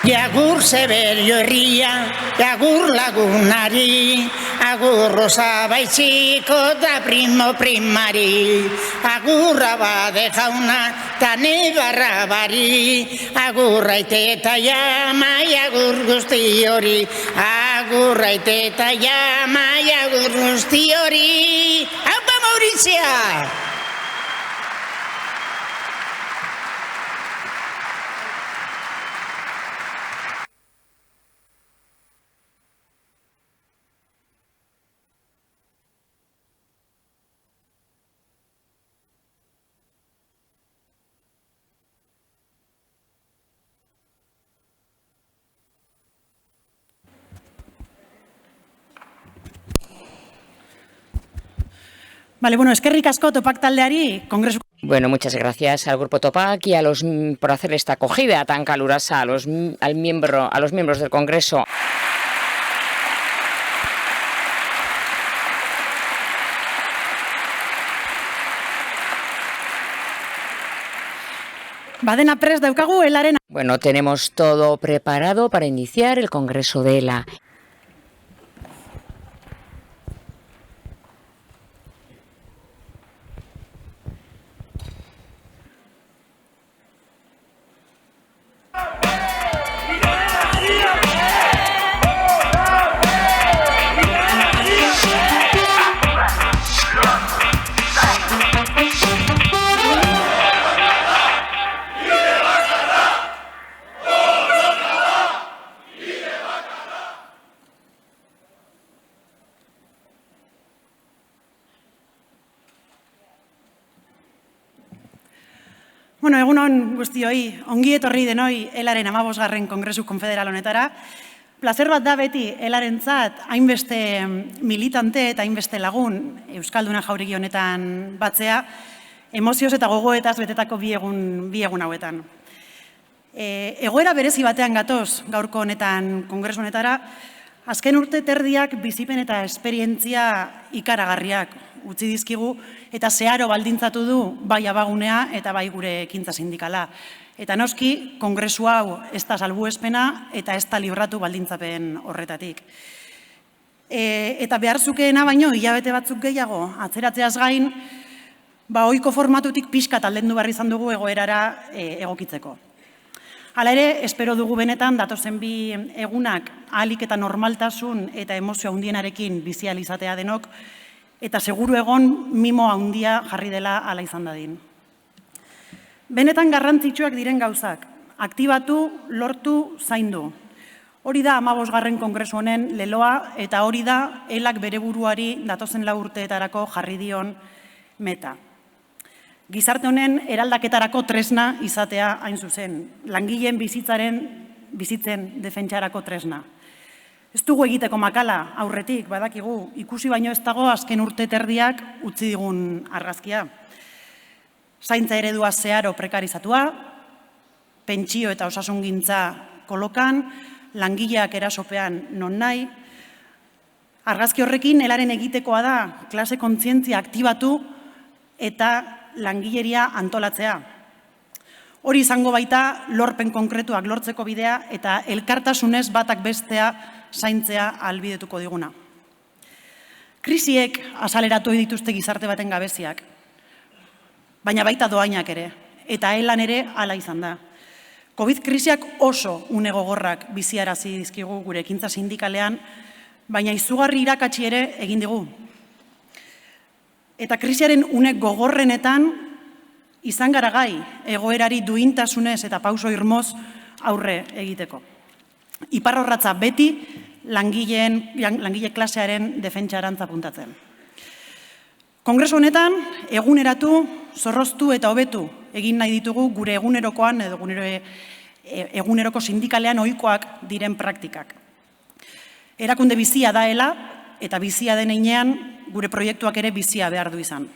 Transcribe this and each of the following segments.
Agur Zeberio herria, agur lagunari, agur Rosa Baitxiko da primo primari, agur Abade jauna ta Nebarra bari, agur Aite eta Jamai, agur guzti hori, agur Aite eta Jamai, agur guzti hori. Aupa Mauritzia! Vale, bueno, eskerrik asko Topak taldeari, Kongresu... Bueno, muchas gracias al Grupo Topak y por hacer esta acogida tan calurosa a los miembros del Congreso. Badena prest daukagu elaren... Bueno, tenemos todo preparado para iniciar el Congreso de ELA. Bueno, egunon guztioi, ongi etorri denoi elaren 15. Kongresu Konfederal honetara. Plazer bat da beti elarentzat hainbeste militante eta hainbeste lagun Euskalduna jauregi honetan batzea, emozioz eta gogoetaz betetako bi egun hauetan. Egoera berezi batean gatoz gaurko honetan Kongresu honetara, azken urte terdiak bizipen eta esperientzia ikaragarriak utzi dizkigu eta zeharo baldintzatu du bai abagunea eta bai gure ekintza sindikala. Eta noski, Kongresu hau ez da salbuespena eta ez da libratu baldintzapen horretatik. Eta behar zukeena baino, hilabete batzuk gehiago, atzeratzeaz gain, ohiko formatutik pixka aldendu behar izan dugu egoerara egokitzeko. Hala ere, espero dugu benetan datozen bi egunak ahalik eta normaltasun eta emozio handienarekin bizi ahal izatea denok, eta seguru egon mimo handia jarri dela hala izan dadin. Benetan garrantzitsuak diren gauzak, aktibatu, lortu, zaindu. Hori da 15. Kongresu honen leloa eta hori da elak bere buruari datozen 4 urteetarako jarri dion meta. Gizarte honen eraldaketarako tresna izatea hain zuzen, langileen bizitzen defentsarako tresna. Ez dugu egiteko makala aurretik, badakigu, ikusi baino ez dago azken urte terdiak utzi digun argazkia. Zaintza eredua zeharo prekarizatua, pentsio eta osasungintza kolokan, langileak erasopean non nahi. Argazki horrekin elaren egitekoa da klase kontzientzia aktibatu eta langileria antolatzea. Hori izango baita lorpen konkretuak lortzeko bidea eta elkartasunez batak bestea zaintzea ahalbidetuko diguna. Krisiek azaleratu dituzte gizarte baten gabeziak, baina baita doainak ere, eta elan ere hala izan da. Covid krisiak oso une gogorrak biziarazi dizkigu gure ekintza sindikalean, baina izugarri irakatsi ere egin digu. Eta krisiaren une gogorrenetan izan gara gai egoerari duintasunez eta pauso irmoz aurre egiteko. Iparrorratza beti langile klasearen defentsarantza puntatzen. Kongresu honetan eguneratu, zorroztu eta hobetu egin nahi ditugu gure egunerokoan edo eguneroko sindikalean ohikoak diren praktikak. Erakunde bizia daela eta bizia den heinean gure proiektuak ere bizia behar du izan.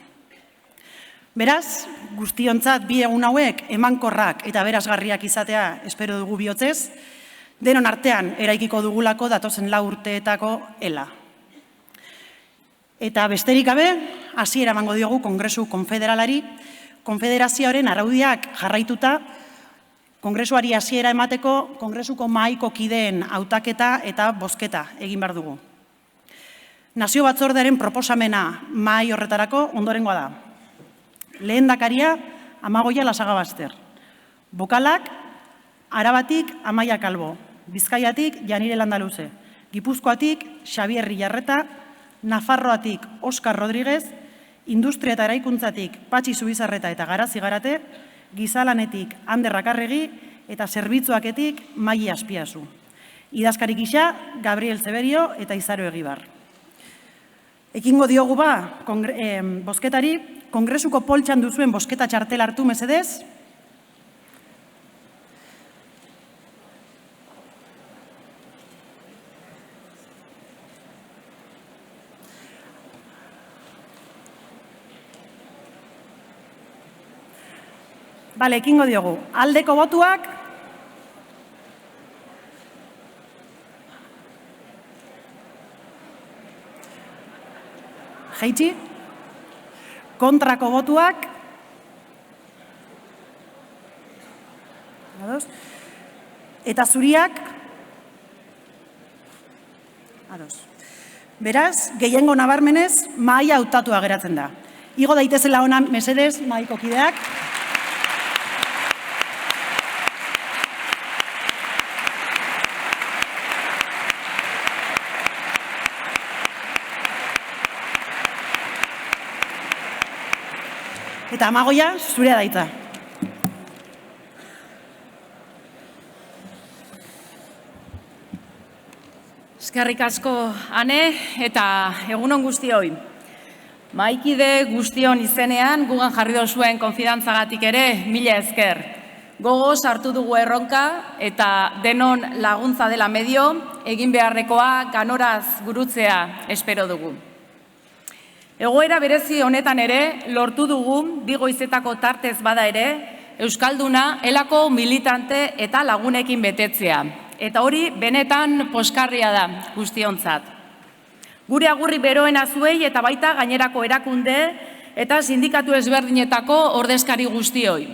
Beraz, guztiontzat bi egun hauek emankorrak eta berazgarriak izatea espero dugu bihotzez, denon artean eraikiko dugulako datozen 4 urteetako ela. Eta besterik gabe, hasiera emango diogu Kongresu Konfederalari, konfederazioaren araudiak jarraituta Kongresuari hasiera emateko, kongresuko mahaiko kideen hautaketa eta bozketa egin behar dugu. Nazio batzordearen proposamena mahai horretarako ondorengoa da. Lehendakaria Amagoia Lasagabaster. Bokalak Arabatik Amaia Kalbo. Bizkaiatik Janire Landaluze. Gipuzkoatik Xabier Rilarreta. Nafarroatik Oskar Rodríguez. Industria eta eraikuntzatik Patxi Zubizarreta eta Garazi Garate. Gizalanetik Ander Rakarregi eta zerbitzuaketik Maili Azpiazu. Idazkari gisa Gabriel Zeberio eta Izaro Egibar. Ekingo diogu bozketari, kongresuko poltsan duzuen bozketa txartel hartu mesedez. Bale, ekingo diogu. Aldeko botuak. Jaitsi. Kontrako botuak. Eta zuriak. Beraz, gehiengo nabarmenez, mahaia hautatua geratzen da. Igo daitezela ona mesedez, mahaiko kideak. Eta Amagoia, zurea daitza. Eskerrik asko, Ane, eta egunon guztioi. Mahaikide guztion izenean, gugan jarri dozuen konfidantzagatik ere, mila esker. Gogoz hartu dugu erronka eta denon laguntza dela medio, egin beharrekoa ganoraz gurutzea espero dugu. Egoera berezi honetan ere, lortu dugu, bigoizetako tartez bada ere, Euskalduna elako militante eta lagunekin betetzea. Eta hori benetan poskarria da guztiontzat. Gure agurri beroena zuei eta baita gainerako erakunde eta sindikatu ezberdinetako ordezkari guztioi.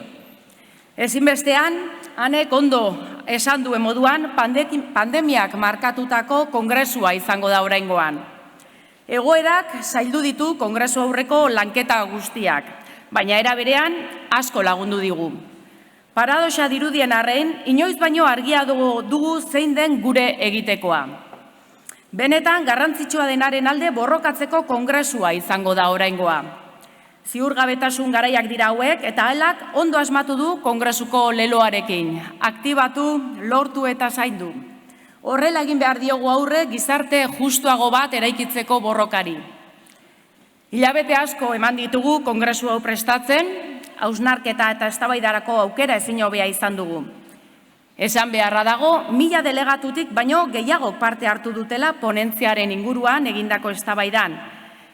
Ezinbestean, Anek ondo esan duen moduan, pandemiak markatutako kongresua izango da oraingoan. Egoerak zaildu ditu kongresu aurreko lanketa guztiak, baina era berean asko lagundu digu. Paradoxa dirudien arren, inoiz baino argia dugu zein den gure egitekoa. Benetan garrantzitsua denaren alde borrokatzeko kongresua izango da oraingoa. Ziurgabetasun garaiak dira hauek eta helak ondo asmatu du kongresuko leloarekin. Aktibatu, lortu eta zaindu. Horrela egin behar diogu aurre gizarte justuago bat eraikitzeko borrokari. Hilabete asko eman ditugu kongresu hau prestatzen, hausnarketa eta eztabaidarako aukera ezin hobea izan dugu. Esan beharra dago, 1000 delegatutik baino gehiago parte hartu dutela ponentziaren inguruan egindako eztabaidan.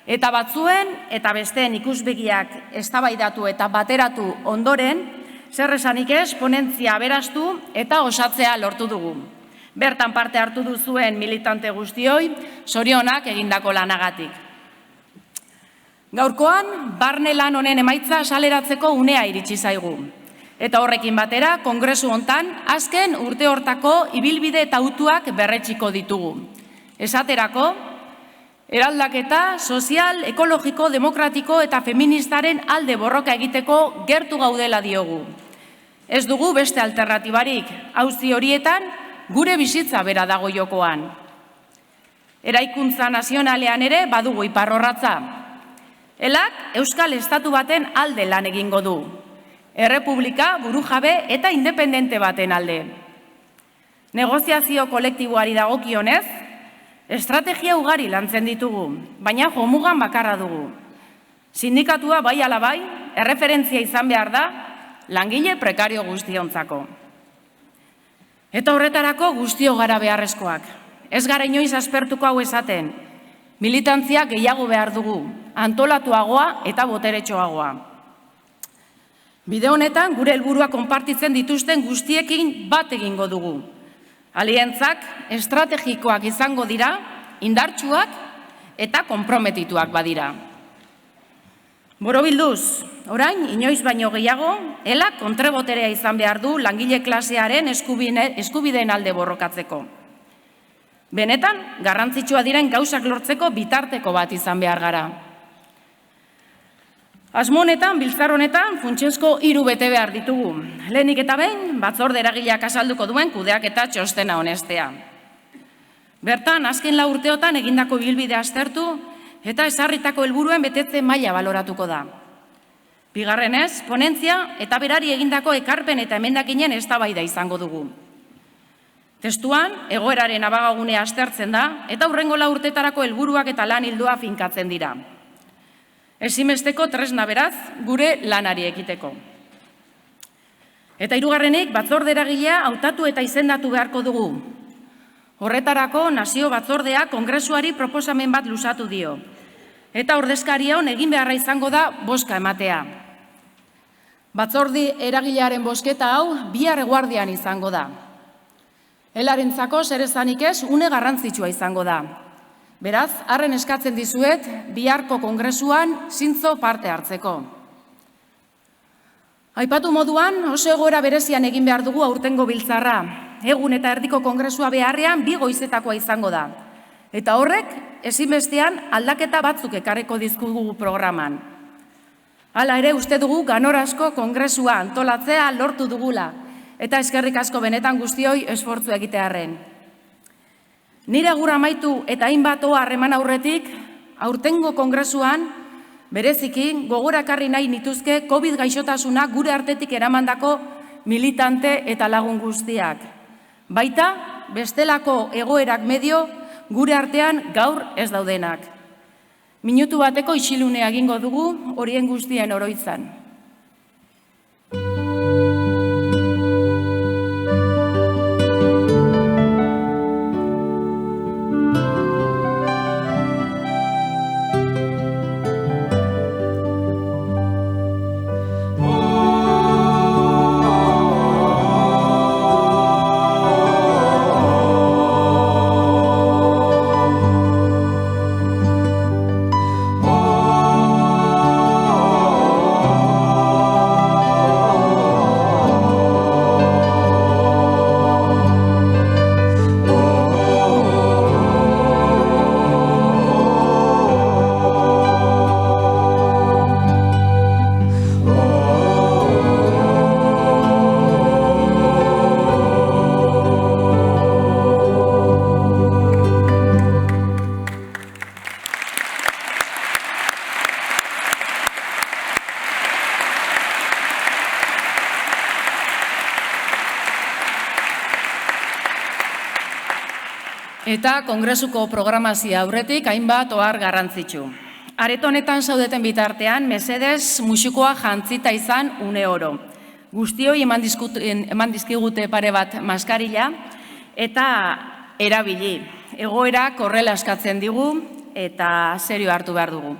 Eta batzuen eta besteen ikusbegiak eztabaidatu eta bateratu ondoren, zer esanik ez ponentzia aberastu eta osatzea lortu dugu. Bertan parte hartu duzuen militante guztioi, zorionak egindako lanagatik. Gaurkoan, barne lan honen emaitza saleratzeko unea iritsi zaigu. Eta horrekin batera, kongresu hontan, azken urte hortako ibilbide eta hautuak berretxiko ditugu. Esaterako, eraldaketa sozial, ekologiko, demokratiko eta feministaren alde borroka egiteko gertu gaudela diogu. Ez dugu beste alternatibarik, auzi horietan, gure bizitza bera dago jokoan. Eraikuntza nazionalean ere badugu iparrorratza. Elak Euskal Estatu baten alde lan egingo du. Errepublika, burujabe eta independente baten alde. Negoziazio kolektiboari dagokionez, estrategia ugari lantzen ditugu, baina jomugan bakarra dugu. Sindikatua bai ala bai, erreferentzia izan behar da, langile prekario guztiontzako. Eta horretarako guztio gara beharrezkoak. Ez gara inoiz aspertuko hau esaten. Militantzia gehiago behar dugu, antolatuagoa eta boteretxoagoa. Bide honetan gure helburua konpartitzen dituzten guztiekin bat egingo dugu. Aliantzak estrategikoak izango dira, indartsuak eta konprometituak badira. Borobilduz, orain, inoiz baino gehiago, elak kontreboterea izan behar du langile klasearen eskubideen alde borrokatzeko. Benetan, garrantzitsua diren gauzak lortzeko bitarteko bat izan behar gara. Asmo honetan, biltzar honetan, funtsezko 3 bete behar ditugu. Lehenik eta behin, batzorde eragileak azalduko duen kudeak eta txostena honestea. Bertan, azken 4 urteotan egindako ibilbidea aztertu eta ezarritako helburuen betetze maila baloratuko da. Bigarrenez, ponentzia eta berari egindako ekarpen eta emendakinen eztabaida izango dugu. Testuan, egoeraren abagagunea aztertzen da eta hurrengo 4 urtetarako helburuak eta lan ildoa finkatzen dira. Ezinbesteko tresna beraz, gure lanari ekiteko. Eta 3. batzorde eragilea hautatu eta izendatu beharko dugu. Horretarako, nazio batzordea kongresuari proposamen bat luzatu dio. Eta ordezkarion egin beharra izango da bozka ematea. Batzordi eragilearen bozketa hau bihar eguardian izango da. Elarentzako zer esanik ez, une garrantzitsua izango da. Beraz, harren eskatzen dizuet, biharko kongresuan zintzo parte hartzeko. Aipatu moduan, oso egoera berezian egin behar dugu aurtengo biltzarra. Egun eta erdiko kongresua beharrean 2 goizetakoa izango da. Eta horrek, ezinbestean aldaketa batzuk ekarriko dizkugu programan. Hala ere, uste dugu ganorazko kongresua antolatzea lortu dugula. Eta eskerrik asko benetan guztioi esfortzu egitearren. Nire agur amaitu eta hainbat harreman aurretik, aurtengo kongresuan, bereziki gogorakarri nahi nituzke COVID gaixotasuna gure artetik eramandako militante eta lagun guztiak. Baita, bestelako egoerak medio gure artean gaur ez daudenak. Minutu bateko isilunea egingo dugu horien guztien oroitzan. Eta kongresuko programazio aurretik hainbat ohar garrantzitsu. Areto honetan zaudeten bitartean, mesedez musikoa jantzita izan une oro. Guztioi eman dizkigute pare bat maskarila eta erabili. Egoerak horrela eskatzen digu eta serio hartu behar dugu.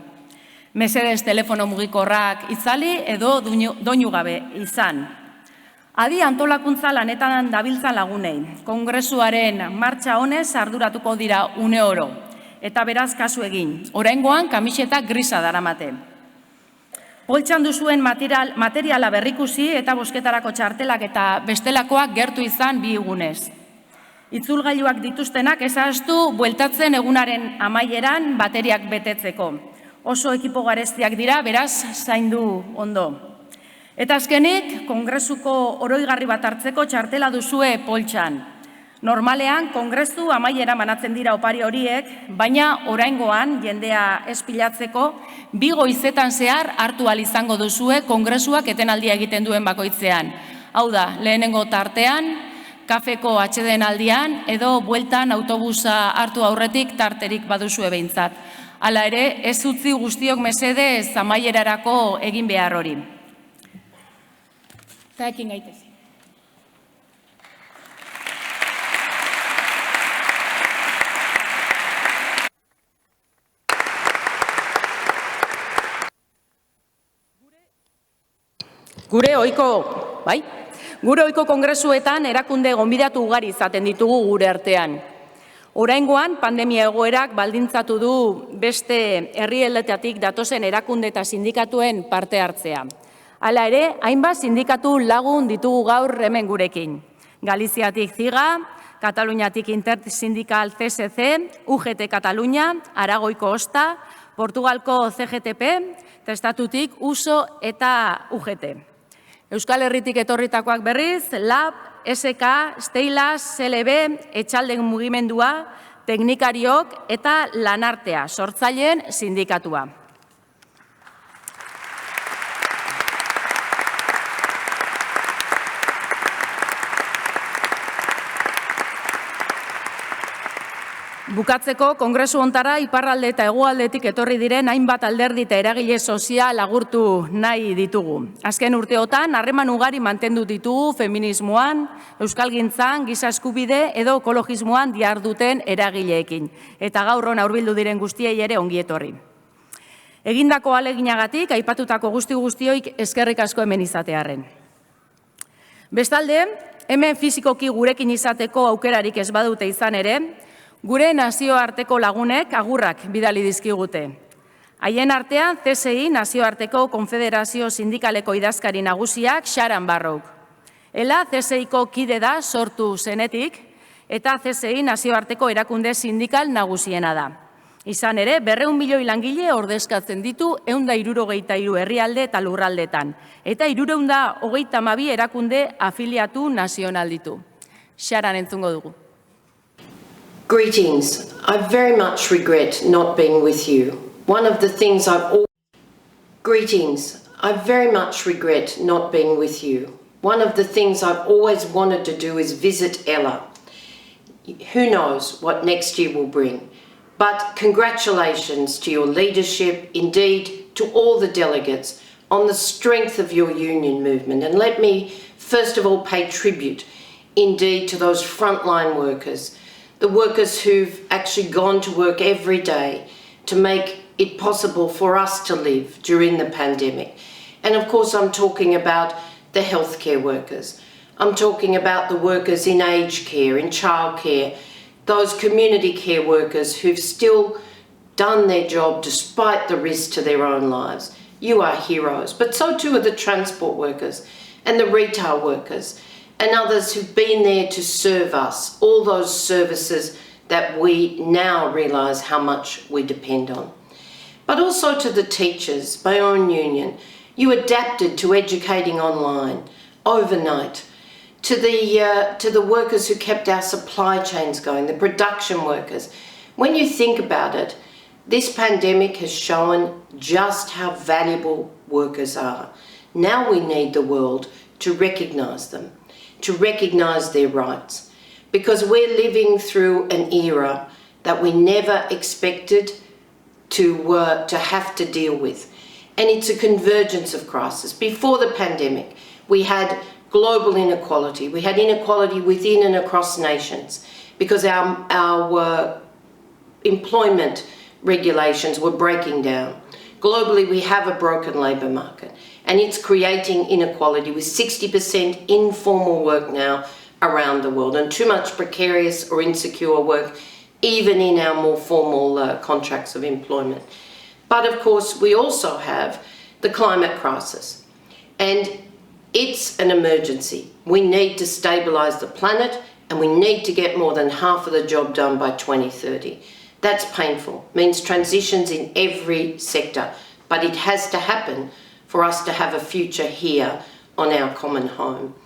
Mesedez telefono mugikorrak itzali edo doinu gabe izan. Adi antolakuntza lanetan dabiltzan lagunei. Kongresuaren martxa honez arduratuko dira une oro. Eta beraz kasu egin. Oraingoan kamiseta grisa daramate. Poltsan duzuen materiala berrikusi eta bozketarako txartelak eta bestelakoak gertu izan 2 egunez. Itzulgailuak dituztenak ezaztu bueltatzen egunaren amaieran bateriak betetzeko. Oso ekipo garestiak dira, beraz zaindu ondo. Eta azkenik, kongresuko oroigarri bat hartzeko txartela duzue poltsan. Normalean, kongresu amaiera manatzen dira opari horiek, baina oraingoan jendea espilatzeko 2 goizetan zehar hartu ahal izango duzue kongresuak etenaldia egiten duen bakoitzean. Hau da, lehenengo tartean, kafeko atxeden aldian, edo bueltan autobusa hartu aurretik tarterik baduzue behintzat. Hala ere, ez utzi guztiok mesedez amaierarako egin behar hori. Eta ekin gaitez. Gure ohiko kongresuetan erakunde gonbidatu ugari izaten ditugu gure artean. Oraingoan, pandemia egoerak baldintzatu du beste herrialdeetatik datozen erakunde eta sindikatuen parte hartzea. Hala ere, hainbat sindikatu lagun ditugu gaur hemen gurekin. Galiziatik Ziga, Kataluniatik Intersindikal CSC, UGT Katalunia, Aragoiko Osta, Portugalko CGTP, eta Estatutik USO eta UGT. Euskal Herritik etorritakoak berriz, LAB, SK, Steilas, CLB, Etxalden Mugimendua, Teknikariok eta Lanartea, sortzaileen sindikatua. Bukatzeko, kongresu hontara iparralde eta hegoaldetik etorri diren hainbat alderdi eta eragile sozial agurtu nahi ditugu. Azken urteotan, harreman ugari mantendu ditugu feminismoan, euskalgintzan, giza eskubide edo ekologismoan diharduten eragileekin. Eta gaur hona hurbildu diren guztiei ere ongi etorri. Egindako ahaleginagatik, aipatutako guztioik eskerrik asko hemen izatearren. Bestalde, hemen fizikoki gurekin izateko aukerarik ez badute izan ere, gure nazioarteko lagunek agurrak bidali dizkigute. Haien artean CSI Nazioarteko Konfederazio Sindikaleko idazkari nagusiak Sharan Barrouk. Ela CSIko kide da sortu zenetik eta CSI Nazioarteko erakunde sindikal nagusiena da. Izan ere, 200 milioi langile ordezkatzen ditu 163 herrialde eta lurraldetan, eta 332 erakunde afiliatu nazional ditu. Sharan entzungo dugu. Greetings. I very much regret not being with you. One of the things Greetings. I very much regret not being with you. One of the things I've always wanted to do is visit Ella. Who knows what next year will bring. But congratulations to your leadership, indeed to all the delegates, on the strength of your union movement. And let me first of all pay tribute indeed to those frontline workers, the workers who've actually gone to work every day to make it possible for us to live during the pandemic. And of course, I'm talking about the healthcare workers. I'm talking about the workers in aged care, in childcare, those community care workers who've still done their job despite the risk to their own lives. You are heroes, but so too are the transport workers and the retail workers and others who've been there to serve us, all those services that we now realise how much we depend on. But also to the teachers, my own union. You adapted to educating online, overnight. To the workers who kept our supply chains going, the production workers. When you think about it, this pandemic has shown just how valuable workers are. Now we need the world to recognise them, to recognise their rights, because we're living through an era that we never expected to have to deal with. And it's a convergence of crises. Before the pandemic, we had global inequality. We had inequality within and across nations because our employment regulations were breaking down. Globally, we have a broken labour market, and it's creating inequality with 60% informal work now around the world and too much precarious or insecure work even in our more formal contracts of employment. But of course, we also have the climate crisis, and it's an emergency. We need to stabilise the planet, and we need to get more than half of the job done by 2030. That's painful, means transitions in every sector, but it has to happen for us to have a future here on our common home.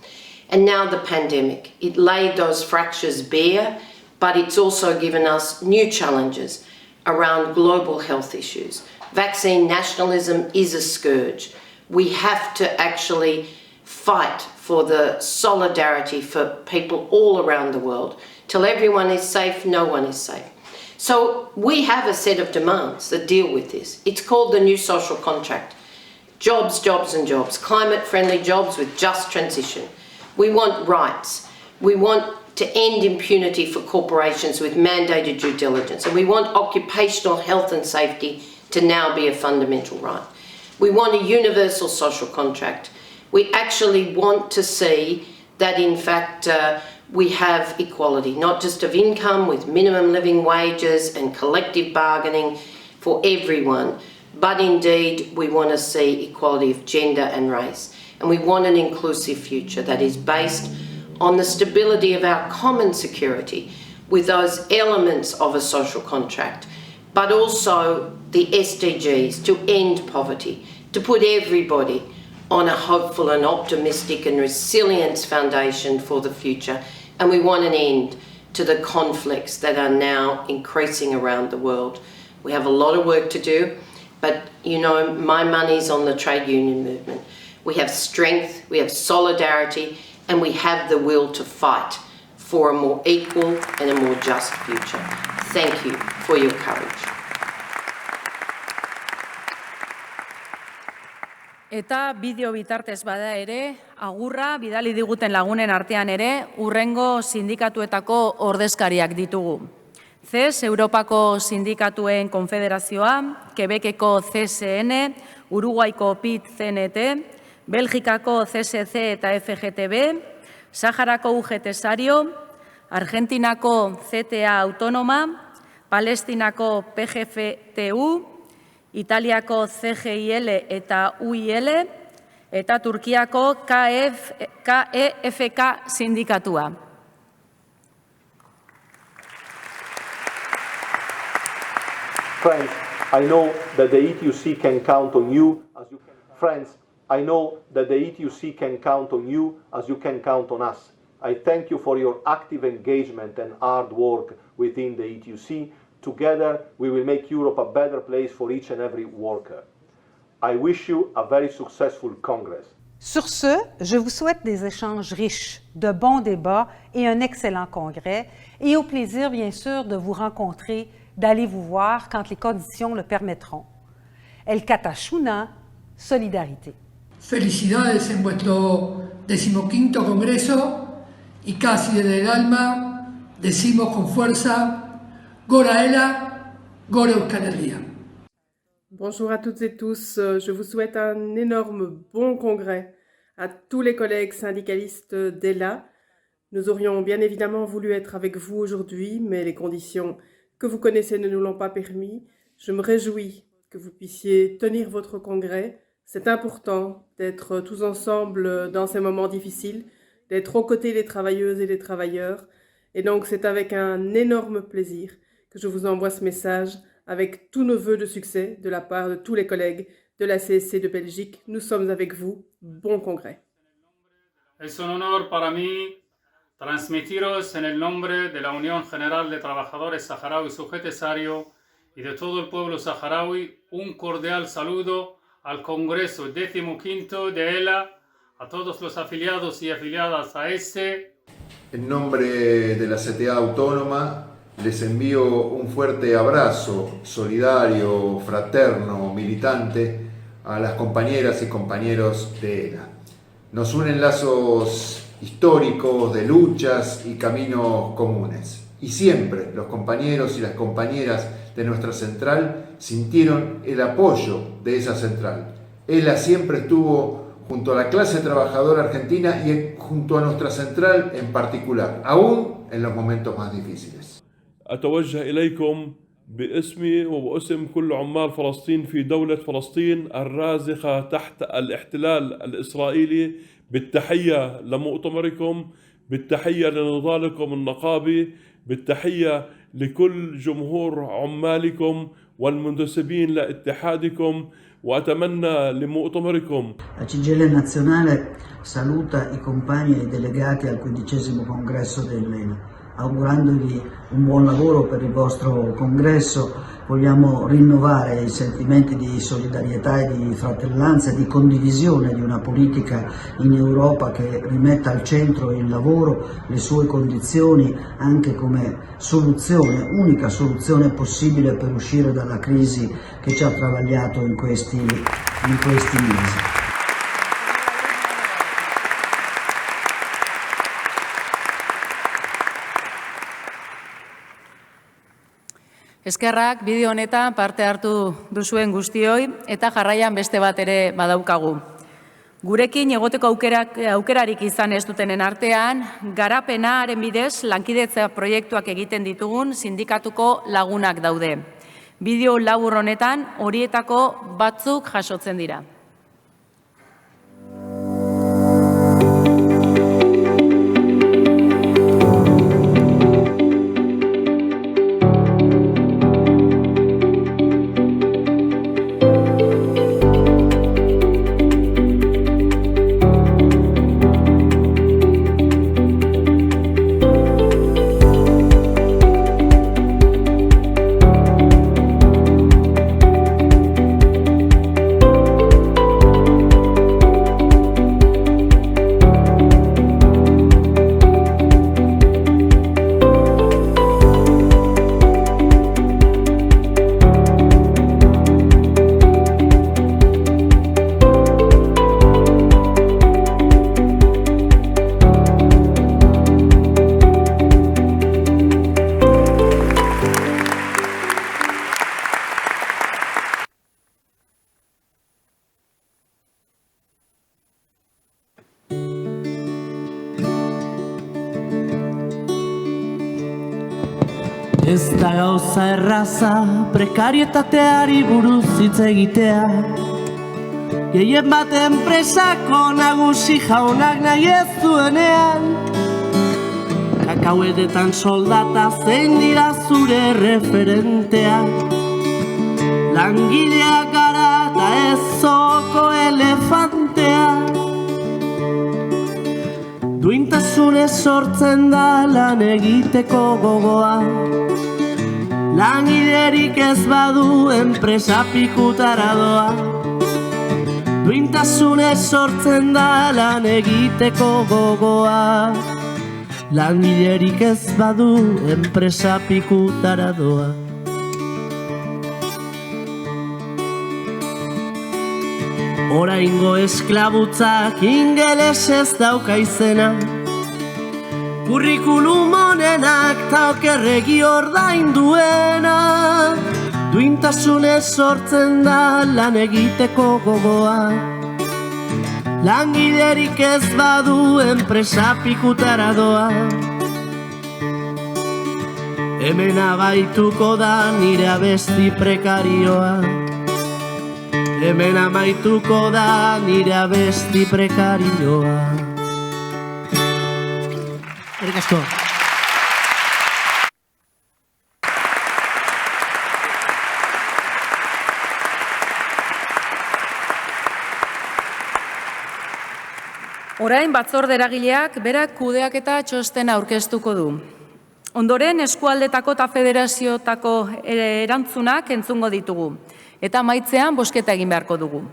And now the pandemic, it laid those fractures bare, but it's also given us new challenges around global health issues. Vaccine nationalism is a scourge. We have to actually fight for the solidarity for people all around the world. Till everyone is safe, no one is safe. So we have a set of demands that deal with this. It's called the new social contract. Jobs, jobs and jobs. Climate-friendly jobs with just transition. We want rights. We want to end impunity for corporations with mandated due diligence. And we want occupational health and safety to now be a fundamental right. We want a universal social contract. We actually want to see that, in fact, we have equality, not just of income with minimum living wages and collective bargaining for everyone, but indeed we want to see equality of gender and race. And we want an inclusive future that is based on the stability of our common security with those elements of a social contract, but also the SDGs to end poverty, to put everybody on a hopeful and optimistic and resilient foundation for the future. And we want an end to the conflicts that are now increasing around the world. We have a lot of work to do, but you know, my money's on the trade union movement. We have strength, we have solidarity, and we have the will to fight for a more equal and a more just future. Thank you for your courage. Eta bideo bitartez bada ere, agurra bidali diguten lagunen artean ere, hurrengo sindikatuetako ordezkariak ditugu. CES, Europako Sindikatuen Konfederazioa, Quebeceko CSN, Uruguaiko PIT-CNT, Belgikako CSC eta FGTB, Saharako UGT-Sario, Argentinako CTA Autónoma, Palestinako PGFTU, Italiako CGIL eta UIL, eta Turkiako KEFK sindikatua. Friends, I know that the ETUC can count on you as you can. Friends, I know that the ETUC can count on you as you can count on us. I thank you for your active engagement and hard work within the ETUC. Together, we will make Europe a better place for each and every worker. I wish you a very successful Congress. Sur ce, je vous souhaite des échanges riches, de bons débats et un excellent congrès, et au plaisir, bien sûr, de vous rencontrer, d'aller vous voir quand les conditions le permettront. El Catachuna, solidarité. Felicidades en vuestro 15º Congreso y casi desde el alma decimos con fuerza Gora Ela, Gora Euskal Herria. Bonjour à toutes et tous, je vous souhaite un énorme bon congrès à tous les collègues syndicalistes d'ELA. Nous aurions bien évidemment voulu être avec vous aujourd'hui, mais les conditions que vous connaissez ne nous l'ont pas permis. Je me réjouis que vous puissiez tenir votre congrès. C'est important d'être tous ensemble dans ces moments difficiles, d'être aux côtés des travailleuses et des travailleurs. Et donc c'est avec un énorme plaisir que je vous envoie ce message avec tous nos vœux de succès de la part de tous les collègues de la CSC de Belgique. Nous sommes avec vous. Bon congrès. Es un honor para mí transmitiros en el nombre de la Unión General de Trabajadores Saharauis UGT-Sario y de todo el pueblo saharaui un cordial saludo al Congreso 15º de ELA, a todos los afiliados y afiliadas a este. En nombre de la CTA Autónoma les envío un fuerte abrazo solidario, fraterno, militante a las compañeras y compañeros de ELA. Nos unen lazos históricos de luchas y caminos comunes. Y siempre los compañeros y las compañeras de nuestra central sintieron el apoyo de esa central. ELA siempre estuvo junto a la clase trabajadora argentina y junto a nuestra central en particular, aún en los momentos más difíciles. أتوجه إليكم باسمي وباسم كل عمال فلسطين في دولة فلسطين الرازخة تحت الاحتلال الإسرائيلي بالتحية لمؤتمركم، بالتحية لنضالكم النقابي، بالتحية لكل جمهور عمالكم والمنتسبين لاتحادكم، وأتمنى لمؤتمركم. La CGIL nazionale saluta i compagni e i delegati al 15° congresso dell'ELA. Augurandogli un buon lavoro per il vostro congresso, vogliamo rinnovare i sentimenti di solidarietà e di fratellanza e di condivisione di una politica in Europa che rimetta al centro il lavoro, le sue condizioni, anche come soluzione, unica soluzione possibile per uscire dalla crisi che ci ha travagliato in questi mesi. Eskerrak bideo honetan parte hartu duzuen guztioi eta jarraian beste bat ere badaukagu. Gurekin egoteko aukerarik izan ez dutenen artean, garapenaren bidez lankidetza proiektuak egiten ditugun sindikatuko lagunak daude. Bideo labur honetan horietako batzuk jasotzen dira. Ez da gauza erraza, prekarietateari buruz hitz egitea. Gehien bat enpresako nagusi jaunak nahi ez duenean. Kakauedetan soldata zein dira zure referentea. Langileak gara eta ez zoko elefantea. Duintasunez sortzen da lan egiteko gogoa. Langilerik ez badu enpresa pikutara doa. Duintasunez sortzen da lan egiteko gogoa. Langilerik ez badu enpresa pikutara doa. Oraingo esklabutzak ingelesez dauka izena. Kurrikulum honenak ta okerregi ordain duena. Duintasunez sortzen da lan egiteko gogoa. Langilerik ez badu enpresa pikutara doa. Hemen abaituko da nire abesti prekarioa. Hemen amaituko da nire abesti prekarioa. Eskerrik asko. Orain batzorde eragileak berak kudeaketa txostena aurkeztuko du. Ondoren eskualdetako eta federaziotako erantzunak entzungo ditugu. Eta maitzean bozketa egin beharko dugu.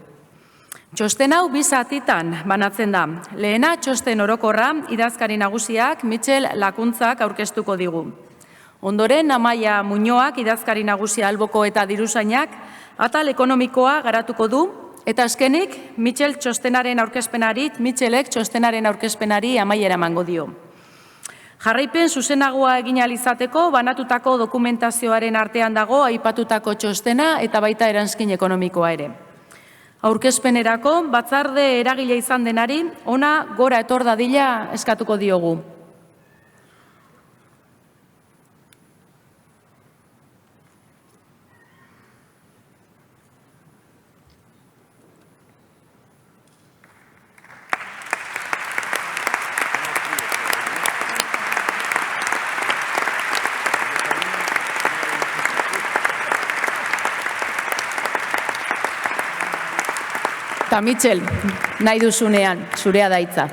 Txosten hau bi zatitan banatzen da. Lehena txosten orokorra idazkari nagusiak Mitxel Lakuntzak aurkeztuko digu. Ondoren Amaia Muñoak idazkari nagusia alboko eta diruzainak atal ekonomikoa garatuko du. Eta azkenik Mitxelek txostenaren aurkezpenari amaiera emango dio. Jarraipen zuzenagoa egin ahal izateko banatutako dokumentazioaren artean dago aipatutako txostena eta baita erantzkin ekonomikoa ere. Aurkezpenerako batzarde eragile izan denari ona gora etor dadila eskatuko diogu. Eta Mitxel, nahi duzunean, zurea da hitza.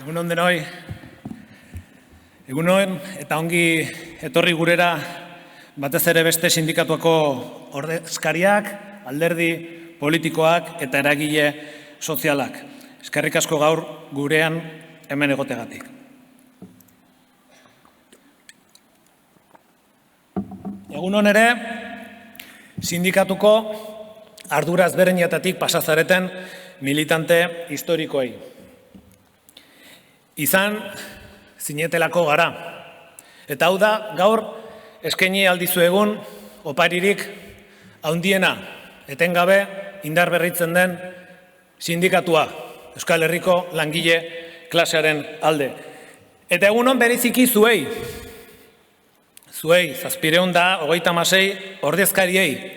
Egunon denoi, egunon eta ongi etorri gurera batez ere beste sindikatuako ordezkariak, alderdi politikoak eta eragile sozialak. Eskerrik asko gaur gurean hemen egotegatik. Egunon ere, sindikatuko ardura ezberdinetatik pasazareten militante historikoei. Izan zinetelako gara. Eta hau da, gaur eskaini aldizu egun oparirik handiena, etengabe indar berritzen den sindikatua, Euskal Herriko langile klasearen alde. Eta egunon bereziki zuei, 726 ordezkariei,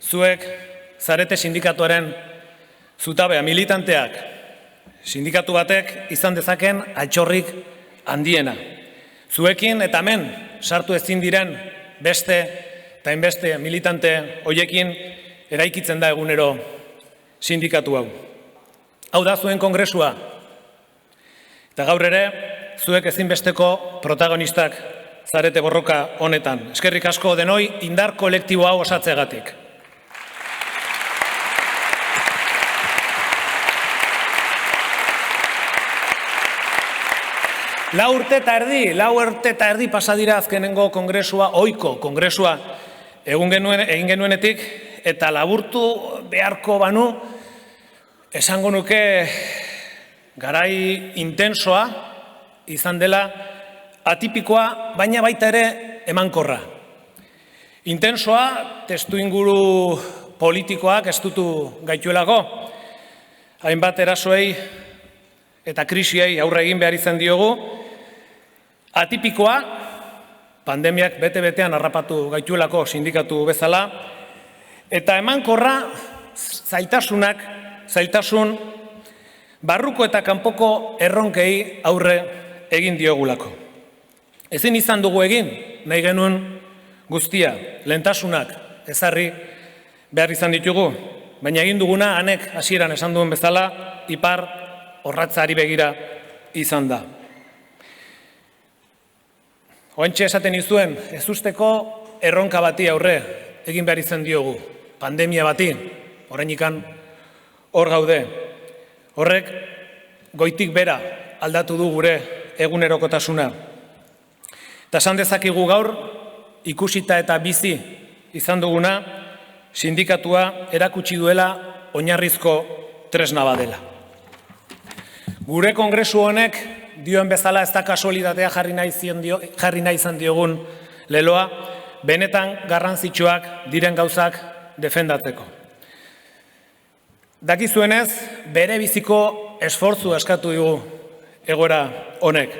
zuek zarete sindikatuaren zutabea, militanteak, sindikatu batek izan dezaken altxorrik handiena. Zuekin eta hemen sartu ezin diren beste eta inbeste militante hoiekin eraikitzen da egunero sindikatu hau. Hau da zuen kongresua. Eta gaur ere, zuek ezinbesteko protagonistak zarete borroka honetan. Eskerrik asko denoi indar kolektibo hau osatzegatik. Lau urte eta erdi pasadira azkenengo kongresua, ohiko kongresua egin genuenetik, eta laburtu beharko banu, esango nuke garai intensoa izan dela, atipikoa, baina baita ere emankorra. Intensoa, testu inguru politikoak estutu gaituelako, hainbat erasoei eta krisiei aurre egin behar izan diogu. Atipikoa, pandemiak bete-betean harrapatu gaituelako sindikatu bezala, eta emankorra zailtasun barruko eta kanpoko erronkei aurre egin diogulako. Ezin izan dugu egin, nahi genuen guztia, lehentasunak ezarri behar izan ditugu, baina egin duguna hanek hasieran esan duen bezala, ipar orratzari begira izan da. Oentxe esaten izuen, ez usteko erronka bati aurre egin behar izan diogu, pandemia bati, orainikan hor gaude. Horrek goitik bera aldatu du gure egunerokotasuna. Eta esan dezakigu gaur, ikusita eta bizi izan duguna, sindikatua erakutsi duela oinarrizko tresna badela. Gure kongresu honek dioen bezala ez da kasualitatea jarri nahi izan diogun leloa, benetan garrantzitsuak diren gauzak defendatzeko. Dakizuenez, bere biziko esfortzu eskatu dugu egoera honek.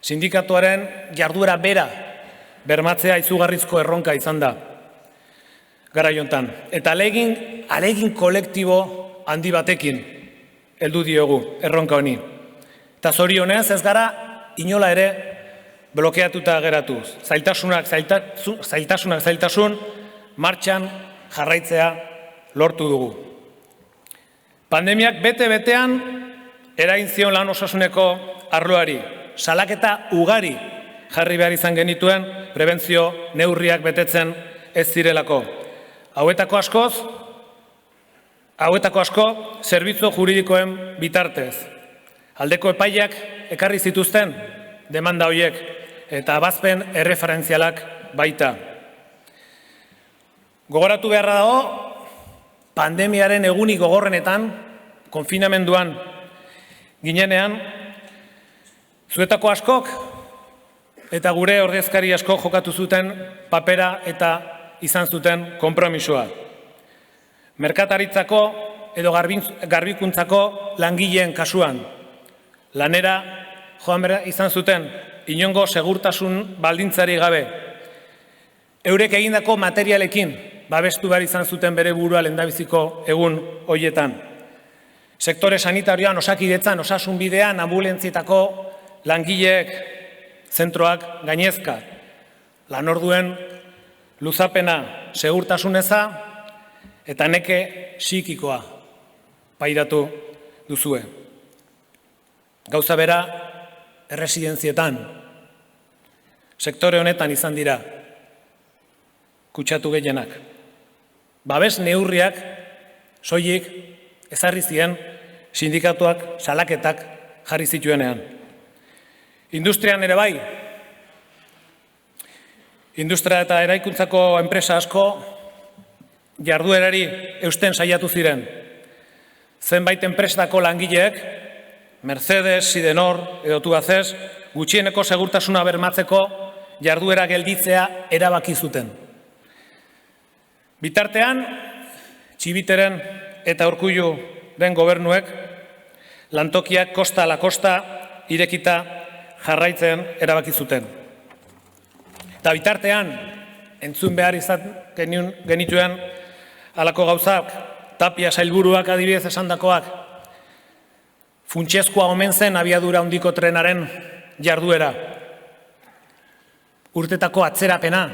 Sindikatuaren jarduera bera bermatzea izugarrizko erronka izan da garai honetan. Eta alegin kolektibo handi batekin heldu diogu erronka honi. Eta zorionez ez gara inola ere blokeatuta geratuz. Zailtasun martxan jarraitzea lortu dugu. Pandemiak bete-betean eragin zion lan osasuneko arloari. Salaketa ugari jarri behar izan genituen prebentzio neurriak betetzen ez zirelako. Hauetako asko zerbitzu juridikoen bitartez. Aldeko epaiak ekarri zituzten demanda horiek eta abazpen erreferentzialak baita. Gogoratu beharra dago, pandemiaren egunik gogorrenetan, konfinamenduan ginenean, zuetako askok eta gure ordezkari askok jokatu zuten papera eta izan zuten konpromisoa. Merkataritzako edo garbikuntzako langileen kasuan, lanera joan behar izan zuten inongo segurtasun baldintzari gabe. Eurek egindako materialekin babestu behar izan zuten bere burua lehendabiziko egun horietan. Sektore sanitarioan, osakidetzan, osasunbidean, ambulentzietako langileek zentroak gainezka. Lanorduen luzapena segurtasuneza eta neke psikikoa pairatu duzue. Gauza bera, erresidentzietan, sektore honetan izan dira, kutsatu gehienak. Babes neurriak, soilik, ezarri zien sindikatuak salaketak jarri zituenean. Industrian ere bai. Industria eta eraikuntzako enpresa asko jarduerari eusten saiatu ziren. Zenbait enpresako langileek, Mercedes, Sidenor edo Tubacex, gutxieneko segurtasuna bermatzeko jarduera gelditzea erabaki zuten. Bitartean, Txibiteren eta Urkulluren gobernuek lantokiak kosta ala kosta irekita jarraitzen erabaki zuten. Eta bitartean, entzun behar izan genituen halako gauzak, Tapia sailburuak adibidez esandakoak, funtsezkoa omen zen abiadura handiko trenaren jarduera. Urtetako atzerapena,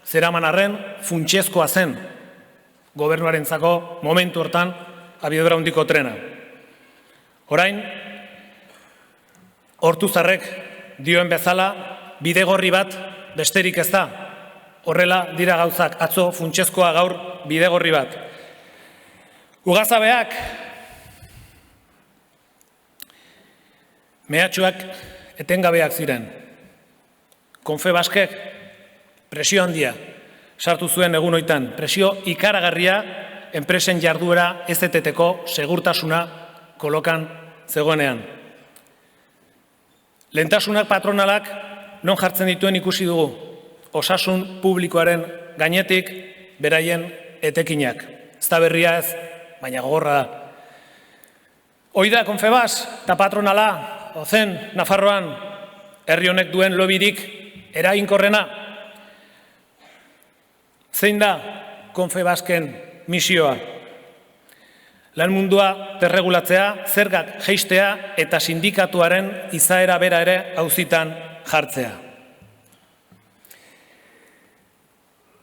zeraman arren, funtsezkoa zen gobernuarentzako momentu hortan abiadura handiko trena. Orain, Ortuzarrek dioen bezala, bidegorri bat besterik ez da. Horrela dira gauzak, atzo funtsezkoa gaur bidegorri bat. Ugazabeak, mehatxuak etengabeak ziren. Konfebaskek presio handia sartu zuen egun hoitan, presio ikaragarria enpresen jarduera ez eteteko segurtasuna kolokan zegoenean. Lehentasunak patronalak non jartzen dituen ikusi dugu, osasun publikoaren gainetik beraien etekinak. Ez da berria ez, baina gogorra da. Hoi da Konfebas eta patronala, ozen Nafarroan herri honek duen lobirik eraginkorrena. Zein da Konfebasken misioa? Lan mundua desregulatzea, zergak jeistea eta sindikatuaren izaera bera ere auzitan jartzea.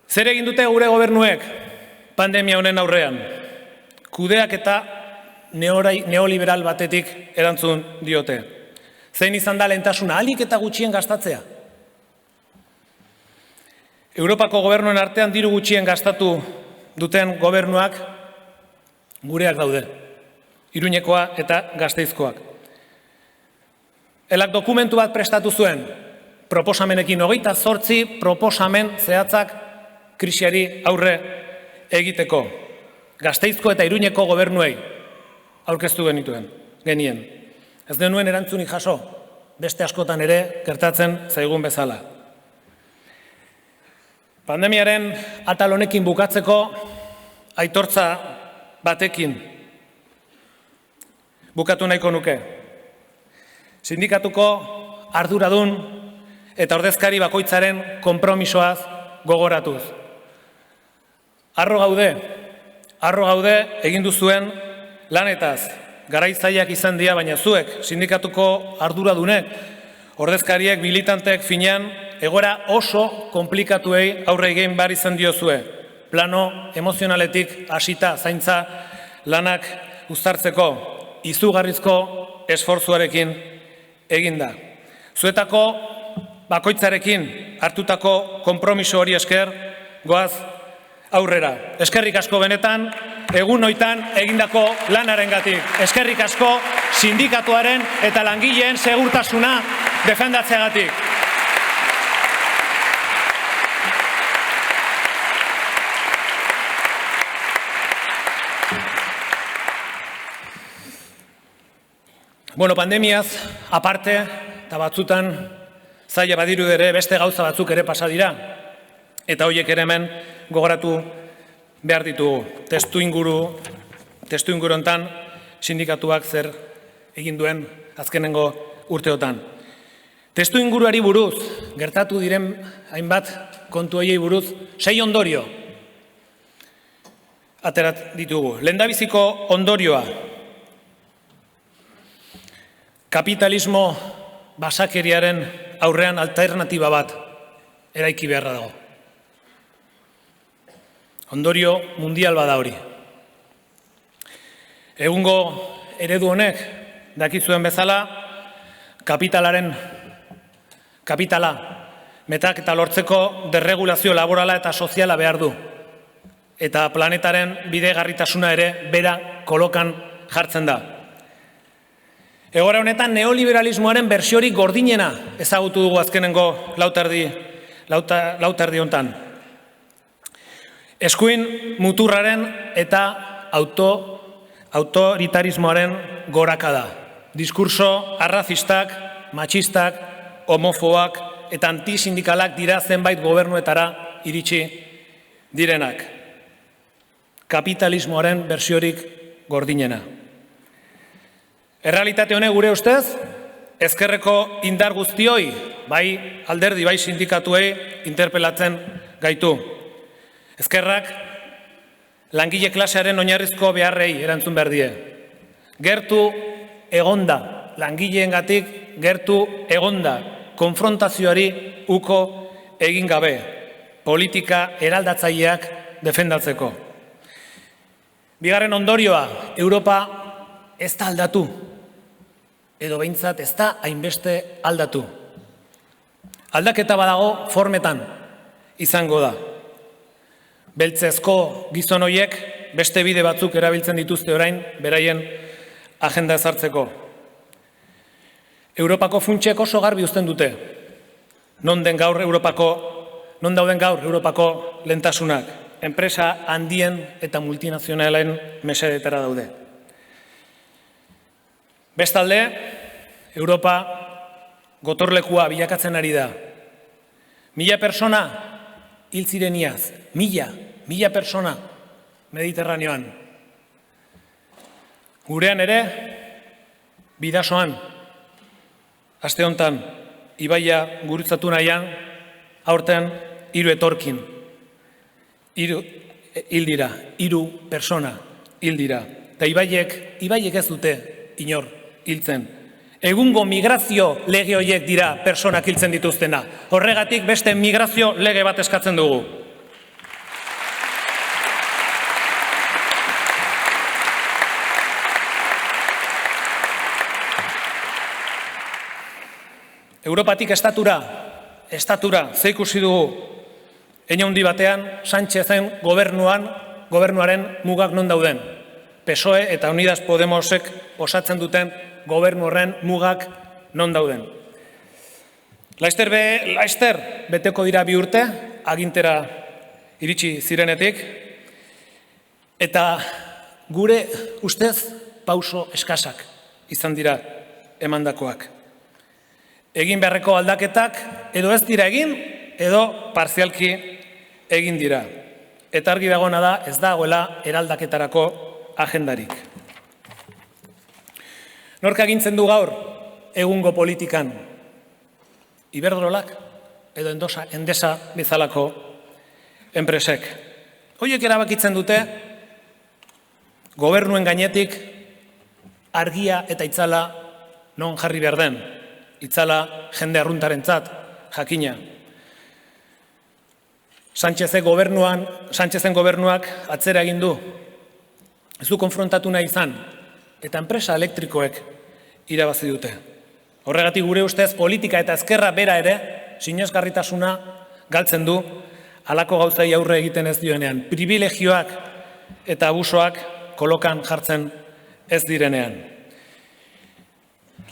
Zer egin dute gure gobernuek pandemia honen aurrean? Kudeak eta neoliberal batetik erantzun diote. Zein izan da lehentasuna, ahalik eta gutxien gastatzea? Europako gobernuen artean diru gutxien gastatu duten gobernuak gureak daude, Iruñekoa eta Gasteizkoak. Elak dokumentu bat prestatu zuen, proposamenekin 28 proposamen zehatzak krisiari aurre egiteko. Gasteizko eta Iruñeko gobernuei aurkeztu genien. Ez denuen erantzunik jaso, beste askotan ere gertatzen zaigun bezala. Pandemiaren atal honekin bukatzeko aitortza batekin bukatu nahiko nuke. Sindikatuko arduradun eta ordezkari bakoitzaren konpromisoaz gogoratuz. Harro gaude egin duzuen lanetaz. Garaitzaileak izan dira, baina zuek, sindikatuko arduradunek, ordezkariek, militantek finean, egoera oso komplikatuei aurre egin behar izan diozue. Plano emozionaletik hasita zaintza lanak uztartzeko, izugarrizko esfortzuarekin eginda. Zuetako bakoitzarekin hartutako konpromiso hori esker, goaz aurrera. Eskerrik asko benetan, egun hoitan egindako lanarengatik. Eskerrik asko sindikatuaren eta langileen segurtasuna defendatzeagatik. Bueno, pandemiaz aparte, eta batzutan zaila badiru ere beste gauza batzuk ere pasa dira. Eta horiek ere hemen gogoratu behar ditugu. Testuinguru hontan sindikatuak zer egin duen azkenengo urteotan. Testuinguruari buruz, gertatu diren hainbat kontu horiei buruz, 6 ondorio aterat ditugu. Lehendabiziko ondorioa, kapitalismo basakeriaren aurrean alternatiba bat eraiki beharra dago. Ondorio mundial bada hori. Egungo eredu honek, dakizuen bezala, kapitala metak eta lortzeko derregulazio laborala eta soziala behar du. Eta planetaren bidegarritasuna ere bera kolokan jartzen da. Egoera honetan neoliberalismoaren bertsiorik gordinena ezagutu dugu azkenengo lauterdi hontan. Eskuin muturraren eta autoritarismoaren gorakada. Diskurso arrazistak, matxistak, homofoak eta antisindikalak dira zenbait gobernuetara iritsi direnak. Kapitalismoaren bertsiorik gordinena. Errealitate honek gure ustez, ezkerreko indar guztioi, bai alderdi, bai sindikatuei interpelatzen gaitu. Ezkerrak langile klasearen oinarrizko beharrei erantzun behar die. Gertu egonda, langileengatik gertu egonda, konfrontazioari uko egin gabe, politika eraldatzaileak defendatzeko. Bigarren ondorioa, Europa ez da aldatu, edo behintzat ez da hainbeste aldatu. Aldaketa badago formetan izango da. Beltzezko gizon horiek beste bide batzuk erabiltzen dituzte orain beraien agenda ezartzeko. Europako funtsek oso garbi uzten dute. Non dauden gaur Europako lehentasunak, enpresa handien eta multinazionalen mesedetara daude. Bestalde, Europa gotorlekua bilakatzen ari da. 1000 persona hil ziren iaz. 1000 persona Mediterraneoan. Gurean ere, Bidasoan, aste honetan, ibaia gurutzatu nahian, aurten 3 etorkin. 3 dira, 3 persona hil dira. Eta ibaiek ez dute inor hiltzen. Egungo migrazio lege horiek dira personak hiltzen dituztena. Horregatik beste migrazio lege bat eskatzen dugu. Europatik estatura, ze ikusi dugu hein handi batean Sánchezen gobernuaren mugak non dauden. PSOE eta Unidas Podemosek osatzen duten gobernu horren mugak non dauden. Laster beteko dira 2 urte, agintera iritsi zirenetik, eta gure ustez pauso eskasak izan dira emandakoak. Egin beharreko aldaketak edo ez dira egin, edo partzialki egin dira. Eta argi dagoena da ez dagoela eraldaketarako agendarik. Nork agintzen du gaur egungo politikan? Iberdrolak edo Endesa bezalako enpresek. Horiek erabakitzen dute gobernuen gainetik argia eta itzala non jarri behar den. Itzala jende arruntarentzat jakina. Sánchezen gobernuak atzera egin du. Ez du konfrontatu nahi izan, eta enpresa elektrikoek irabazi dute. Horregatik gure ustez politika eta ezkerra bera ere, sinesgarritasuna galtzen du, halako gauzai aurre egiten ez dioenean. Privilegioak eta abusoak kolokan jartzen ez direnean.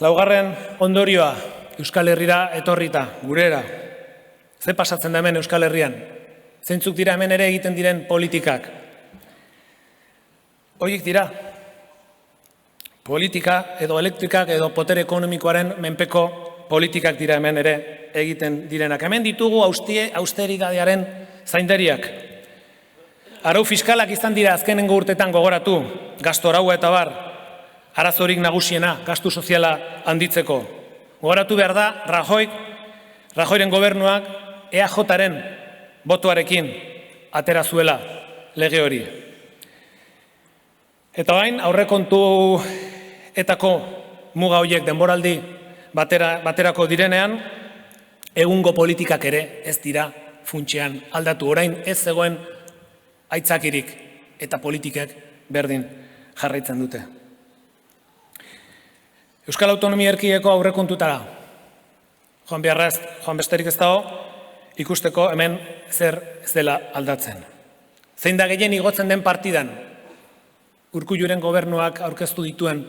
Laugarren ondorioa, Euskal Herrira etorrita, gurera. Ze pasatzen da hemen Euskal Herrian? Zeintzuk dira hemen ere egiten diren politikak? Horiek dira, politika edo elektrikak edo potere ekonomikoaren menpeko politikak dira hemen ere egiten direnak. Hemen ditugu austeritatearen zaindariak. Arau fiskalak izan dira azkenengo urtetan gogoratu, gastu araua eta bar, arazorik nagusiena, gastu soziala handitzeko. Gogoratu behar da, Rajoyren gobernuak EAJaren botuarekin atera zuela lege hori. Eta bain, aurrekontuetako muga horiek denboraldi baterako direnean, egungo politikak ere ez dira funtsean aldatu. Orain ez zegoen aitzakirik eta politikek berdin jarraitzen dute. Euskal Autonomia Erkidegoko aurrekontutara joan besterik ez dago, ikusteko hemen zer ez dela aldatzen. Zein da gehien igotzen den partidan, Urkulluren gobernuak aurkeztu dituen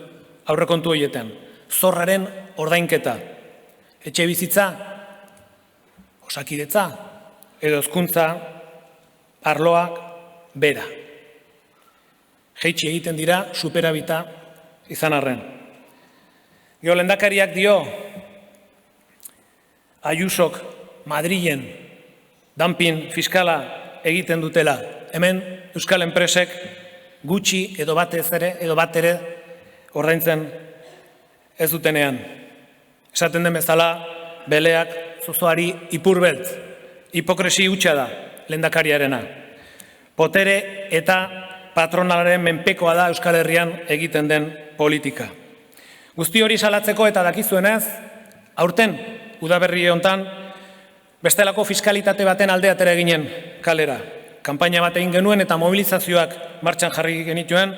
aurrekontu horietan. zorraren ordainketa. Etxe bizitza, osakidetza, edo hezkuntza arloak bera. Jaitsi egiten dira superabita izan arren. Gero lehendakariak dio, Ayusok Madrilen dumping fiskala egiten dutela. Hemen euskal enpresek gutxi edo bat ere ordaintzen ez dutenean. Esaten den bezala, beleak zozoari ipurbeltz, hipokresi hutsa da lehendakariarena. Potere eta patronalaren menpekoa da Euskal Herrian egiten den politika. Guzti hori salatzeko eta dakizuenez, aurten udaberri hontan bestelako fiskalitate baten alde atera ginen kalera. Kanpaina bat egin genuen eta mobilizazioak martxan jarri genituen,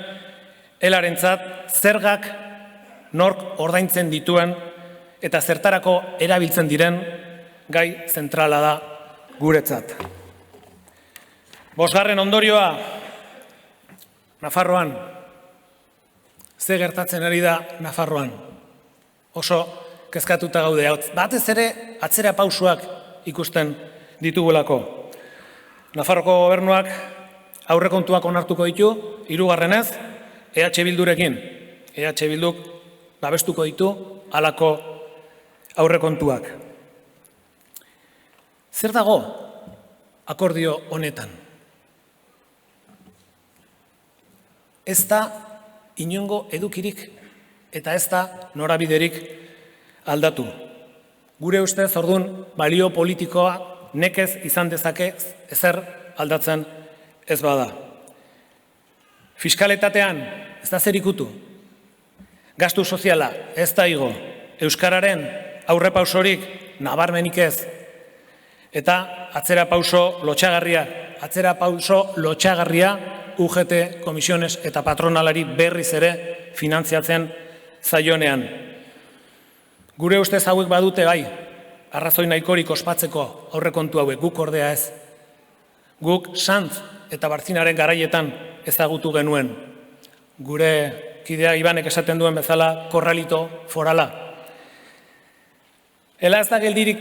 elarentzat zergak nork ordaintzen dituen eta zertarako erabiltzen diren gai zentrala da guretzat. Bosgarren ondorioa, Nafarroan, ze gertatzen ari da Nafarroan. Oso kezkatuta gaude. Batez ere atzera pausuak ikusten ditugulako. Nafarroko gobernuak aurrekontuak onartuko ditu, hirugarrenez, EH Bildurekin. EH Bilduk babestuko ditu halako aurrekontuak. Zer dago akordio honetan? Ez da inongo edukirik eta ez da norabiderik aldatu. Gure ustez, ordun, balio politikoa nekez izan dezake ezer aldatzen ez bada. Fiskaletatean ez da zer ikutu. Gastu soziala ez da igo. Euskararen aurrepausorik nabarmenik ez. Eta atzera pauso lotxagarria UGT, komisiones eta patronalari berriz ere finantziatzen zaionean. Gure ustez hauek badute bai, arrazoi nahikorik ospatzeko aurrekontu hauek, guk ordea ez. Guk Sanz eta Bartzinaren garaietan ezagutu genuen. Gure kidea Ibanek esaten duen bezala korralito forala. Ela ez da geldirik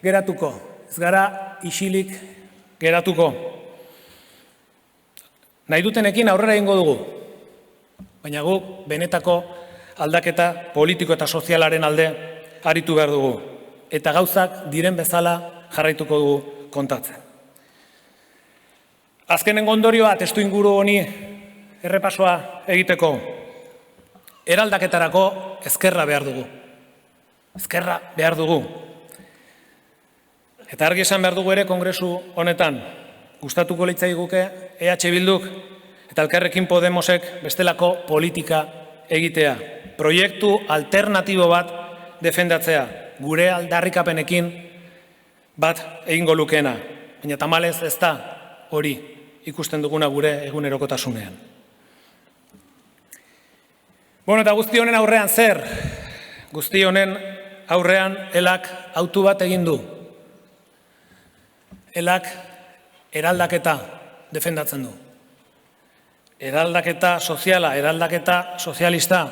geratuko, ez gara isilik geratuko. Nahi dutenekin aurrera egingo dugu, baina guk benetako aldaketa politiko eta sozialaren alde aritu behar dugu. Eta gauzak diren bezala jarraituko dugu kontatzen. Azkenen ondorioa testu inguru honi errepasoa egiteko. Eraldaketarako ezkerra behar dugu. Ezkerra behar dugu. Eta argi esan behar dugu ere kongresu honetan. Gustatuko litzaiguke EH Bilduk eta Elkarrekin Podemosek bestelako politika egitea. Proiektu alternatibo bat defendatzea. Gure aldarrikapenekin bat egingo lukeena. Baina tamalez ez da hori ikusten duguna gure egunerokotasunean. Eta guzti honen aurrean zer? Guzti honen aurrean elak autu bat egin du. Elak eraldaketa defendatzen du. Eraldaketa soziala, eraldaketa sozialista,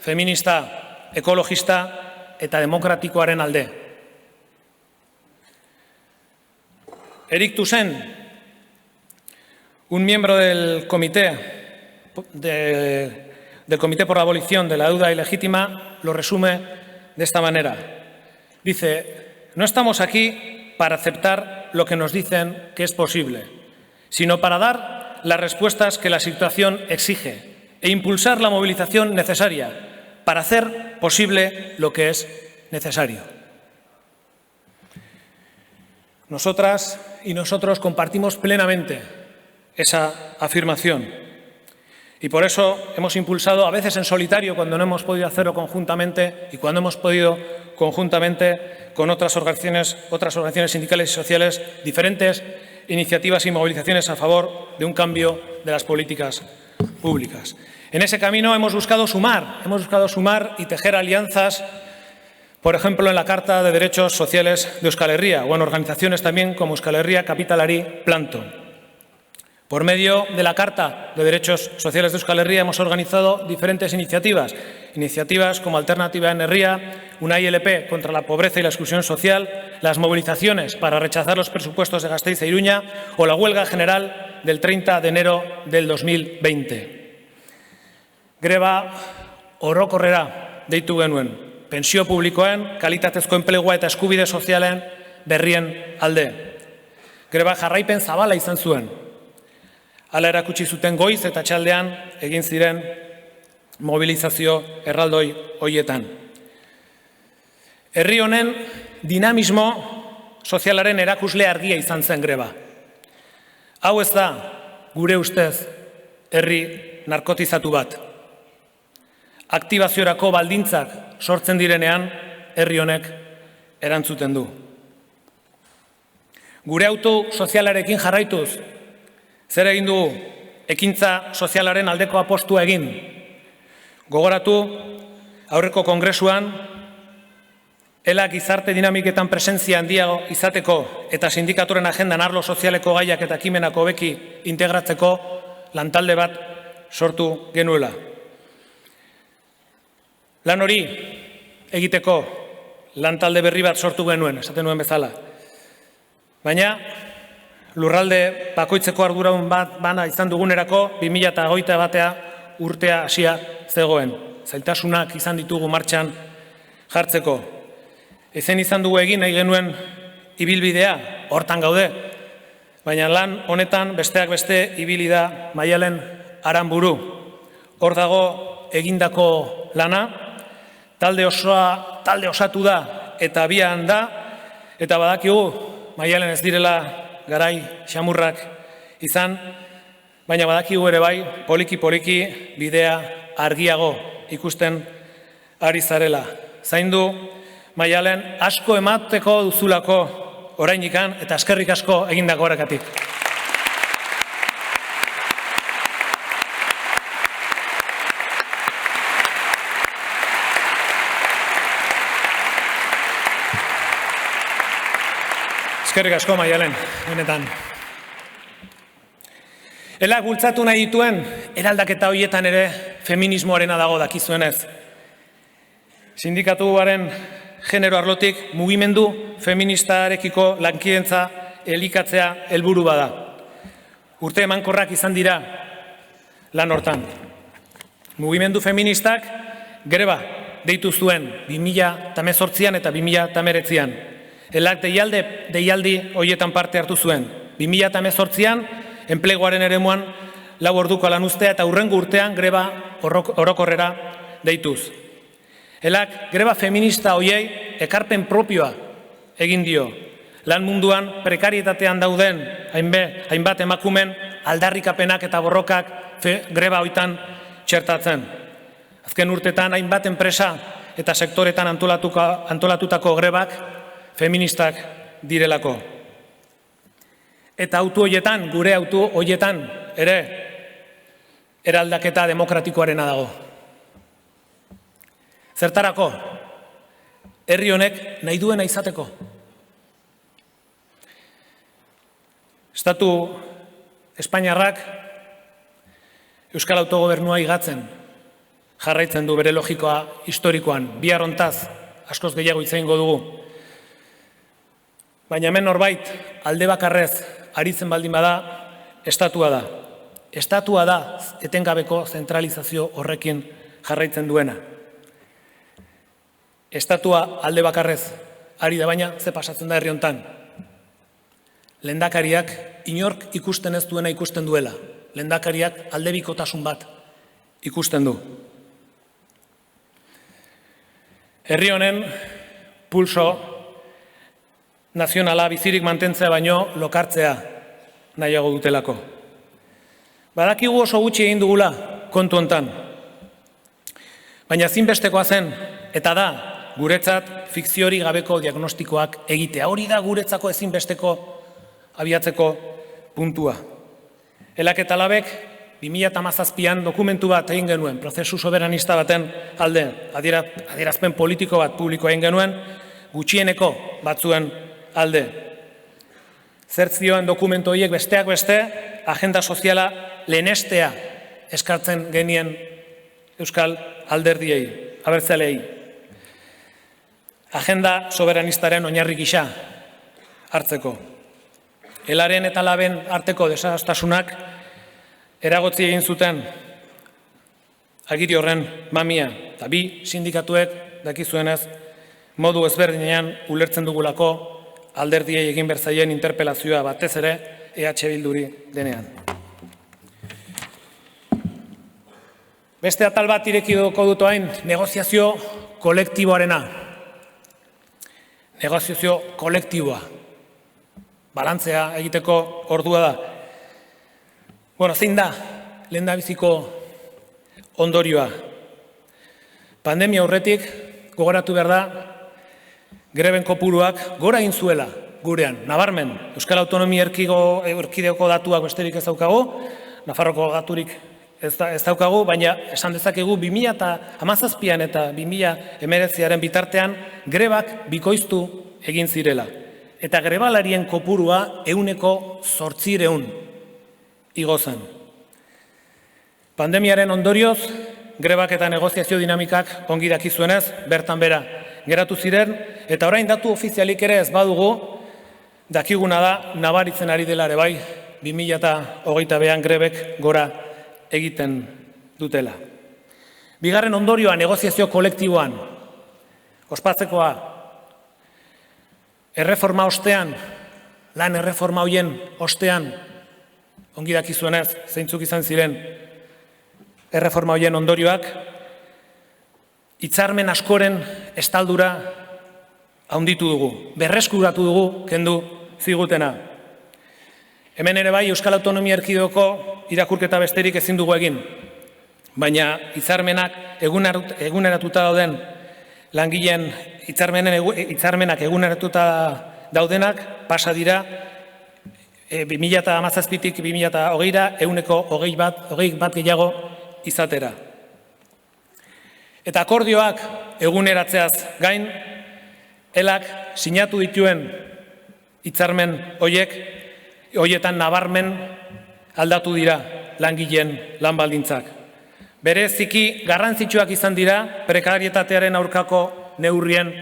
feminista, ekologista eta demokratikoaren alde. Erik Toussaint, un miembro del Comité por la Abolición de la Deuda Ilegítima, lo resume de esta manera. Dice, no estamos aquí para aceptar lo que nos dicen que es posible, sino para dar las respuestas que la situación exige e impulsar la movilización necesaria para hacer posible lo que es necesario. Nosotras y nosotros compartimos plenamente esa afirmación y por eso hemos impulsado, a veces en solitario cuando no hemos podido hacerlo conjuntamente y cuando hemos podido conjuntamente con otras organizaciones sindicales y sociales, diferentes iniciativas y movilizaciones a favor de un cambio de las políticas públicas. En ese camino hemos buscado sumar y tejer alianzas, por ejemplo, en la Carta de Derechos Sociales de Euskal Herria o en organizaciones también como Euskal Herria Kapitalari Planto. Por medio de la Carta de Derechos Sociales de Euskal Herria hemos organizado diferentes iniciativas iniciativas como Alternativa en Herria, una ILP contra la pobreza y la exclusión social, las movilizaciones para rechazar los presupuestos de Gasteiz e Iruña o la huelga general del 30 de enero del 2020. Greba orokorrera deitu genuen, pentsio publikoen, kalitatezko enplegua eta eskubide sozialen berrien alde. Greba jarraipen zabala izan zuen. Hala erakutsi zuten goiz eta txaldean egin ziren mobilizazio erraldoi hoietan. Herri honen dinamismo sozialaren erakusle argia izan zen greba. Hau ez da, gure ustez, herri narkotizatu bat. Aktibaziorako baldintzak sortzen direnean, herri honek erantzuten du. Gure auto sozialarekin jarraituz, zer egin dugu, ekintza sozialaren aldeko apostua egin. Gogoratu, aurreko kongresuan, ELA gizarte dinamiketan presentzia handiago izateko eta sindikaturen agendan arlo sozialeko gaiak eta ekimenako beki integratzeko lantalde bat sortu genuela. Lan hori egiteko lantalde berri bat sortu genuen, esaten nuen bezala. Baina, lurralde bakoitzeko arduradun bat bana izan dugunerako 2021 urtea hasia zegoen. Zailtasunak izan ditugu martxan jartzeko. Ezen izan dugu egin nahi genuen ibilbidea, hortan gaude. Baina lan honetan besteak beste ibili da Maialen Aranburu. Hor dago egindako lana, talde osatu da eta abian da, eta badakigu Maialen ez direla garai xamurrak izan, baina badakigu ere bai, poliki-poliki bidea argiago ikusten ari zarela. Zaindu, Maialen, asko emateko duzulako orainikan eta eskerrik asko egindako horrekatik. Eskerrik asko, Maialen, benetan. Elak bultzatu nahi dituen, eraldaketa horietan ere feminismoarena dago dakizuenez. Sindikatuaren genero arlotik mugimendu feministarekiko lankidentza elikatzea helburu bada. Urte emankorrak izan dira lan hortan. Mugimendu feministak greba deitu zuen 2018an eta 2019an. Elak deialdi horietan parte hartu zuen. 2018an enpleguaren eremuan 4 orduko lan uztea eta hurrengo urtean greba orokorrera deituz. Elak greba feminista hoiei ekarpen propioa egin dio. Lan munduan prekarietatean dauden hainbat emakumen aldarrikapenak eta borrokak greba hoitan txertatzen. Azken urtetan hainbat enpresa eta sektoretan antolatutako grebak feministak direlako. Eta autu hoietan, gure autu hoietan ere eraldaketa demokratikoarena dago. Zertarako, herri honek nahi duena izateko. Estatu Espainiarrak Euskal Autogobernua higatzen jarraitzen du bere logikoa historikoan. Bihar hontaz, askoz gehiago hitz egingo dugu. Baina hemen norbait alde bakarrez aritzen baldin bada, estatua da. Estatua da etengabeko zentralizazio horrekin jarraitzen duena. Estatua alde bakarrez ari da, baina ze pasatzen da herri hontan. Lehendakariak inork ikusten ez duena ikusten duela. Lehendakariak aldebikotasun bat ikusten du. Herri honen pulso nazionala bizirik mantentzea baino lokartzea nahiago dutelako. Badakigu oso gutxi egin dugula kontu hontan. Baina ezinbestekoa zen, eta da, guretzat fikziori gabeko diagnostikoak egitea. Hori da guretzako ezinbesteko abiatzeko puntua. Elak eta Labek 2017an dokumentu bat egin genuen, prozesu soberanista baten alde, adierazpen politiko bat publiko egin genuen, gutxieneko batzuen alde. Zertzioen dokumentu horiek besteak beste, agenda soziala lehenestea eskartzen genien euskal alderdiei, abertzaleei. Agenda soberanistaren oinarri gisa hartzeko. Elaren eta laben arteko desadostasunak eragotzi egin zuten agiri horren mamia, eta bi sindikatuek dakizuenez modu ezberdinean ulertzen dugulako alderdiei egin berzaien interpelazioa batez ere EH Bilduri denean. Beste atal bat irekidoko dut hain negoziazio kolektiboarena. Negoziazio kolektiboa. Balantzea egiteko ordua da. Zein da lehendabiziko ondorioa? Pandemia aurretik gogoratu behar da greben kopuruak gora egin zuela gurean. Nabarmen, Euskal Autonomia Erkidegoko datuak besterik ez daukagu, Nafarroko daturik ez daukagu, baina esan dezakegu 2017an eta 2019aren bitartean grebak bikoiztu egin zirela. Eta grebalarien kopurua 800 igo zen. Pandemiaren ondorioz, grebak eta negoziazio dinamikak ongi dakizuenez, bertan bera geratu ziren, eta orain datu ofizialik ere ez badugu, dakiguna da, nabaritzen ari dela ere bai, 2022an grebek gora egiten dutela. Bigarren ondorioa negoziazio kolektiboan, ospatzekoa, erreforma ostean, lan erreforma hoien ostean, ongi dakizuenez, zeintzuk izan ziren erreforma hoien ondorioak, hitzarmen askoren estaldura handitu dugu, berreskuratu dugu, kendu zigutena. Hemen ere bai Euskal Autonomia Erkidegoko irakurketa besterik ezin dugu egin, baina hitzarmenak eguneratuta dauden langileen hitzarmenak eguneratuta daudenak pasa dira 2017tik 2020ra 121 gehiago izatera. Eta akordioak eguneratzeaz gain, elak sinatu dituen hitzarmen hoietan nabarmen aldatu dira langileen lan baldintzak. Bereziki garrantzitsuak izan dira prekarietatearen aurkako neurrien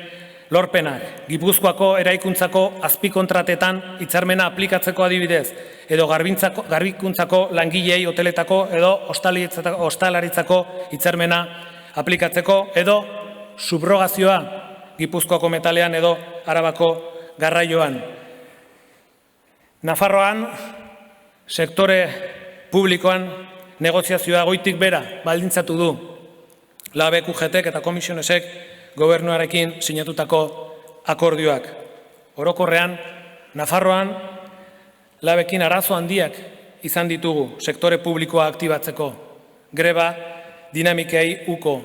lorpenak. Gipuzkoako eraikuntzako azpikontratetan hitzarmena aplikatzeko adibidez, edo garbikuntzako langilei hoteletako edo ostalaritzako hitzarmena aplikatzeko, edo subrogazioa Gipuzkoako metalean edo Arabako garraioan. Nafarroan, sektore publikoan negoziazioa goitik bera baldintzatu du LABek, UGTek eta komisionesek gobernuarekin sinatutako akordioak. Orokorrean, Nafarroan, LABekin arazo handiak izan ditugu sektore publikoa aktibatzeko. Greba dinamikei uko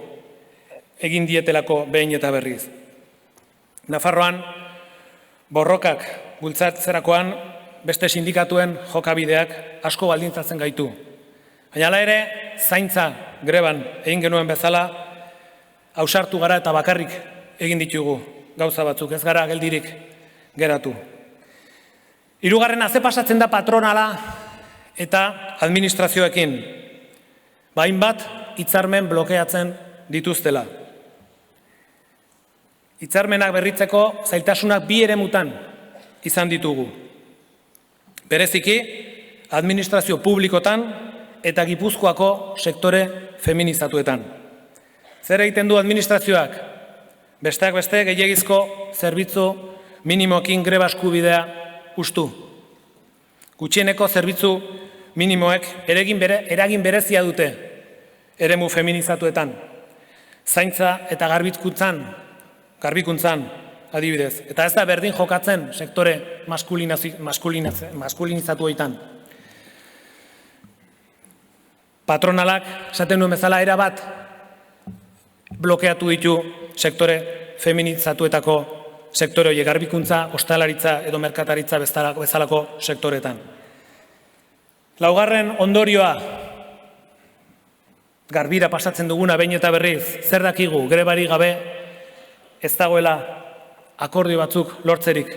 egin dietelako behin eta berriz. Nafarroan, borrokak bultzatzerakoan beste sindikatuen jokabideak asko baldintzatzen gaitu. Baina hala ere, zaintza greban egin genuen bezala, ausartu gara eta bakarrik egin ditugu gauza batzuk, ez gara geldirik geratu. Hirugarrena, ze pasatzen da patronala eta administrazioekin. Hainbat hitzarmen blokeatzen dituztela. Hitzarmenak berritzeko zailtasunak bi eremutan izan ditugu. Bereziki, administrazio publikotan eta Gipuzkoako sektore feminizatuetan. Zer egiten du administrazioak? Besteak beste gehiegizko zerbitzu minimoekin greba eskubidea ustu. Gutxieneko zerbitzu minimoek eragin berezia dute eremu feminizatuetan. Zaintza eta garbikuntza adibidez. Eta ez da berdin jokatzen sektore maskulinizatuetan. Patronalak, esaten duen bezala, erabat blokeatu ditu sektore feminizatuetako sektore horiek, garbikuntza, ostalaritza edo merkataritza bezalako sektoretan. Laugarren ondorioa, garbira pasatzen duguna behin eta berriz, zer dakigu, grebari gabe ez dagoela akordio batzuk lortzerik.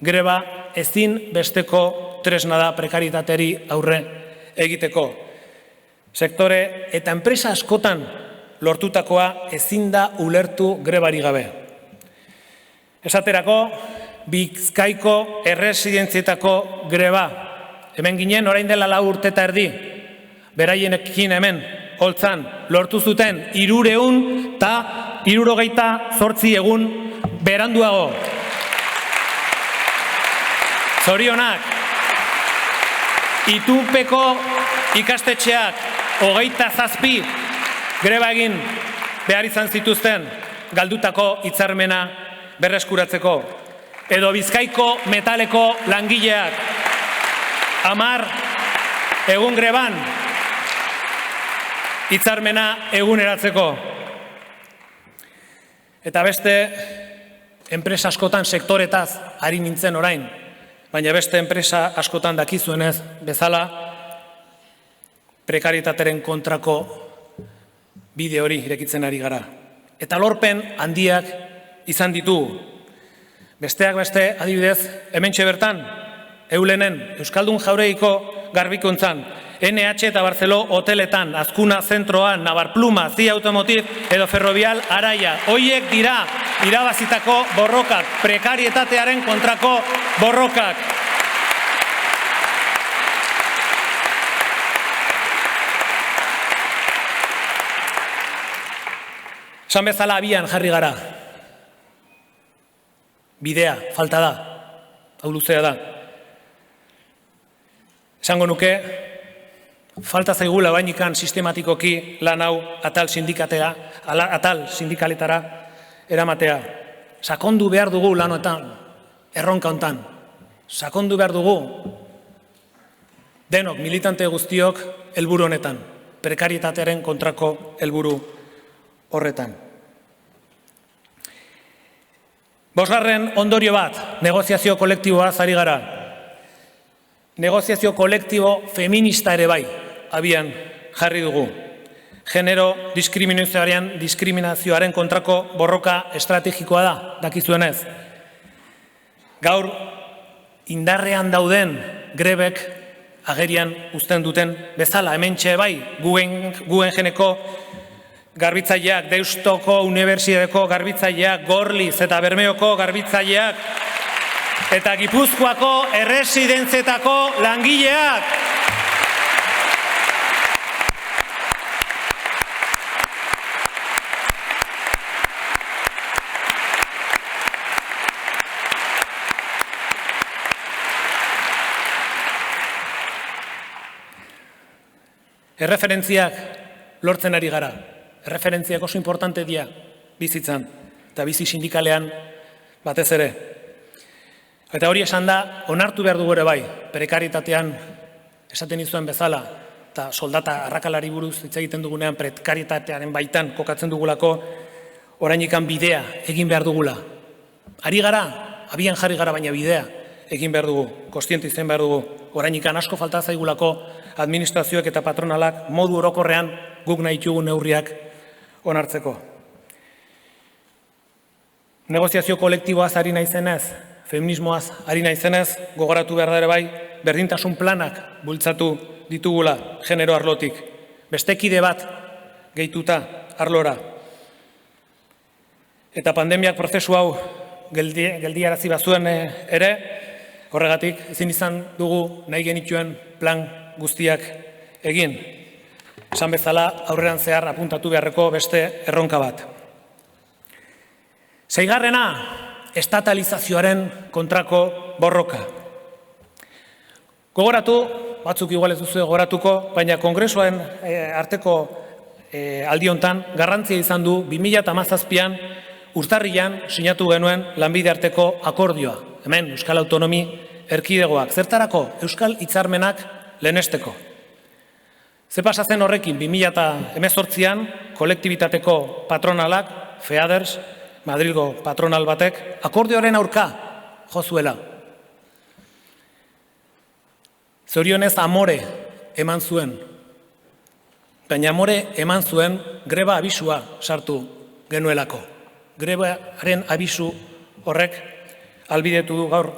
Greba ezin besteko tresna da prekaritateari aurre egiteko. Sektore eta enpresa askotan lortutakoa ezin da ulertu grebari gabe. Esaterako, Bizkaiko erresidentzietako greba. Hemen ginen orain dela 4 urte eta erdi. Beraienekin hemen, holtzan, lortu zuten 368 egun beranduago. Zorionak, Itunpeko ikastetxeak 27 greba egin behar izan zituzten galdutako hitzarmena berreskuratzeko. Edo Bizkaiko metaleko langileak 10 egun greban hitzarmena eguneratzeko. Eta beste enpresa askotan sektoretaz ari nintzen orain, baina beste enpresa askotan dakizuenez bezala prekarietateren kontrako bide hori irekitzen ari gara. Eta lorpen handiak izan ditugu. Besteak beste, adibidez, hementxe bertan, Eulenen, Euskaldun Jauregiko garbikuntzan, NH eta Barceló hoteletan, Azkuna zentroan, Navarpluma, Zia Automotiv edo Ferrovial Araia. Hoiek dira irabazitako borrokak, prekarietatearen kontrako borrokak. Esan bezala abian jarri gara. Bidea, falta da. Hau luzea da. Esango nuke, falta zaigula bainikan sistematikoki lan hau atal sindikaletara eramatea. Sakondu behar dugu lanoetan, erronka hontan. Sakondu behar dugu denok, militante guztiok, helburu honetan. Prekarietatearen kontrako helburu horretan. Bosgarren ondorio bat, negoziazio kolektiboaz ari gara. Negoziazio kolektibo feminista ere bai, abian jarri dugu. Genero diskriminazioaren kontrako borroka estrategikoa da, dakizuenez. Gaur, indarrean dauden grebek agerian uzten duten bezala, hementxe bai, Guggenheimeko garbitzaileak, Deustoko Unibertsitateko garbitzaileak, Gorliz eta Bermeoko garbitzaileak, eta Gipuzkoako erresidentzietako langileak. Erreferentziak lortzen ari gara. Erreferentziak oso importante dira bizitzan, eta bizi sindikalean batez ere. Eta hori esan da, onartu behar dugu ere bai, prekaritatean esaten izuen bezala, eta soldata arrakalari buruz hitz egiten dugunean prekaritatearen baitan kokatzen dugulako, orainikan bidea egin behar dugula. Ari gara, abian jarri gara, baina bidea egin behar dugu, kontziente izan behar dugu. Orainikan asko falta zaigulako administrazioek eta patronalak modu orokorrean guk nahi ditugun neurriak onartzeko. Negoziazio kolektiboaz ari naizenez, feminismoaz ari naizenez, gogoratu behar ere bai, berdintasun planak bultzatu ditugula genero arlotik. Bestekide bat gehituta arlora. Eta pandemiak prozesu hau geldiarazi bazuen ere, horregatik ezin izan dugu nahi genituen plan guztiak egin. Esan bezala aurreran zehar apuntatu beharreko beste erronka bat. Seigarrena, estatalizazioaren kontrako borroka. Gogoratu, batzuk igual ez duzu gogoratuko, baina kongresuaren arteko aldiontan garrantzia izan du 2017an urtarrilan sinatu genuen lanbide arteko akordioa. Hemen Euskal Autonomi Erkidegoak. Zertarako? Euskal hitzarmenak lehenesteko. Ze pasatzen horrekin 2018an kolektibitateko patronalak, FEADERS, Madrilgo patronal batek, akordioaren aurka jozuela. Zorionez Amore eman zuen. Baina Amore eman zuen greba abisua sartu genuelako. Grebaren abisu horrek albidetu du gaur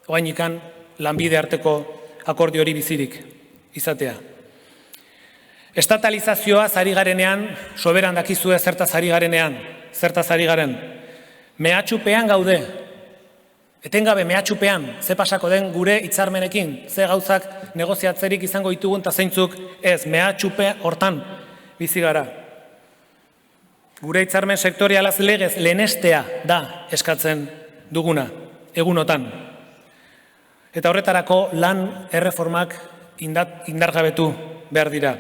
oainikan lanbide arteko akordio hori bizirik izatea. Estatalizazioa ari garenean, soberan dakizue zertaz ari garenean, zertaz ari garen. Mehatxupean gaude, etengabe mehatxupean, ze pasako den gure hitzarmenekin, ze gauzak negoziatzerik izango ditugun eta zeintzuk ez, mehatxupe hortan bizi gara. Gure hitzarmen sektorialaz legez lehenestea da eskatzen duguna, egunotan. Eta horretarako lan erreformak indargabetu behar dira.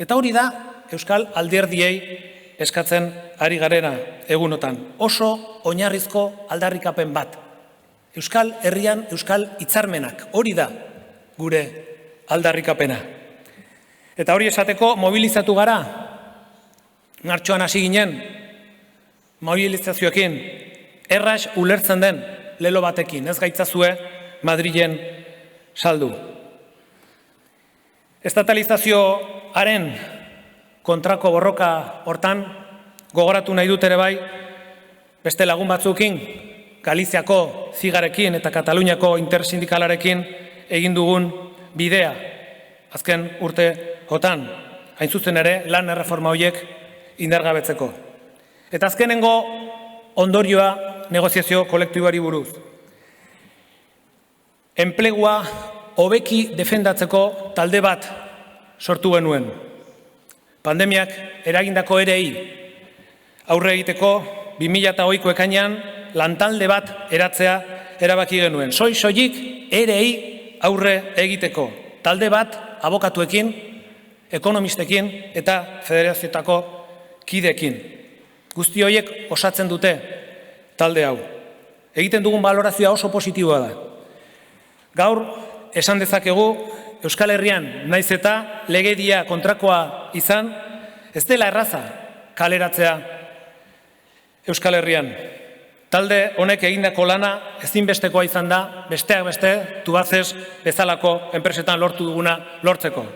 Eta hori da Euskal Alderdiei eskatzen ari garena egunotan. Oso oinarrizko aldarrikapen bat. Euskal Herrian Euskal hitzarmenak, hori da gure aldarrikapena. Eta hori esateko mobilizatu gara, martxoan hasi ginen, mobilizazioekin, erraz ulertzen den lelo batekin, ez gaitzazue Madrilen saldu. Estatalizazioaren kontrako borroka hortan, gogoratu nahi dut ere bai, beste lagun batzukin, Galiziako zigarekin eta Kataluniako intersindikalarekin egin dugun bidea, azken urte jotan, hain zuzen ere lan erreforma horiek indargabetzeko. Eta azkenengo ondorioa negoziazio kolektiboari buruz. Enplegua hobeki defendatzeko talde bat sortu genuen. Pandemiak eragindako erei aurre egiteko 2008ko ekainean lantalde bat eratzea erabaki genuen. Soilik erei aurre egiteko. Talde bat abokatuekin, ekonomistekin eta federazioetako kidekin. Guzti horiek osatzen dute talde hau. Egiten dugun balorazioa oso positiboa da. Gaur, esan dezakegu, Euskal Herrian naiz eta legedia kontrakoa izan, ez dela erraza kaleratzea Euskal Herrian. Talde honek egindako lana ezinbestekoa izan da, besteak beste, Tubacex bezalako enpresetan lortu duguna lortzeko.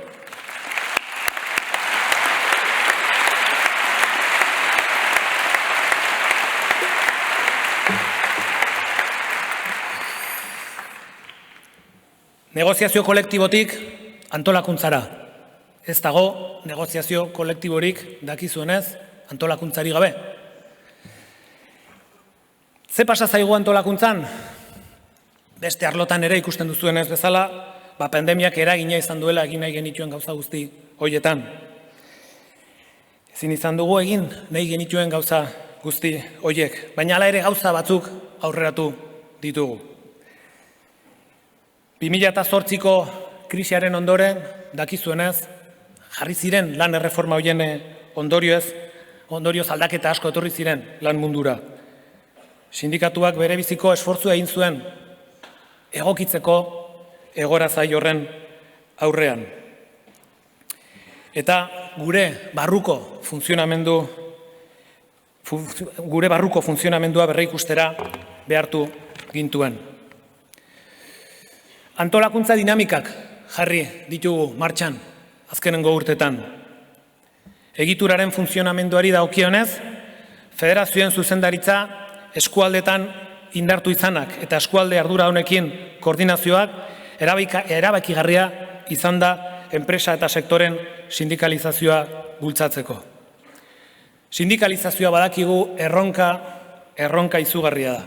Negoziazio kolektibotik antolakuntzara. Ez dago negoziazio kolektiborik dakizuenez antolakuntzari gabe. Ze pasa zaigu antolakuntzan? Beste arlotan ere ikusten duzuenez bezala, pandemiak eragina izan duela egin nahi genituen gauza guzti hoietan. Ezin izan dugu egin nahi genituen gauza guzti hoiek, baina hala ere gauza batzuk aurreratu ditugu. 2008ko krisiaren ondoren, dakizuenez, jarri ziren lan erreforma hoien ondorioz aldaketa asko etorri ziren lan mundura. Sindikatuak bere biziko esfortzua egin zuen egokitzeko egoera zail horren aurrean. Eta gure barruko funtzionamendua berreikustera behartu gintuen. Antolakuntza dinamikak jarri ditugu martxan azkenengo urtetan. Egituraren funtzionamenduari dagokionez, federazioen zuzendaritza eskualdetan indartu izanak eta eskualde ardura honekin koordinazioak erabakigarria izan da enpresa eta sektoren sindikalizazioa bultzatzeko. Sindikalizazioa badakigu erronka izugarria da.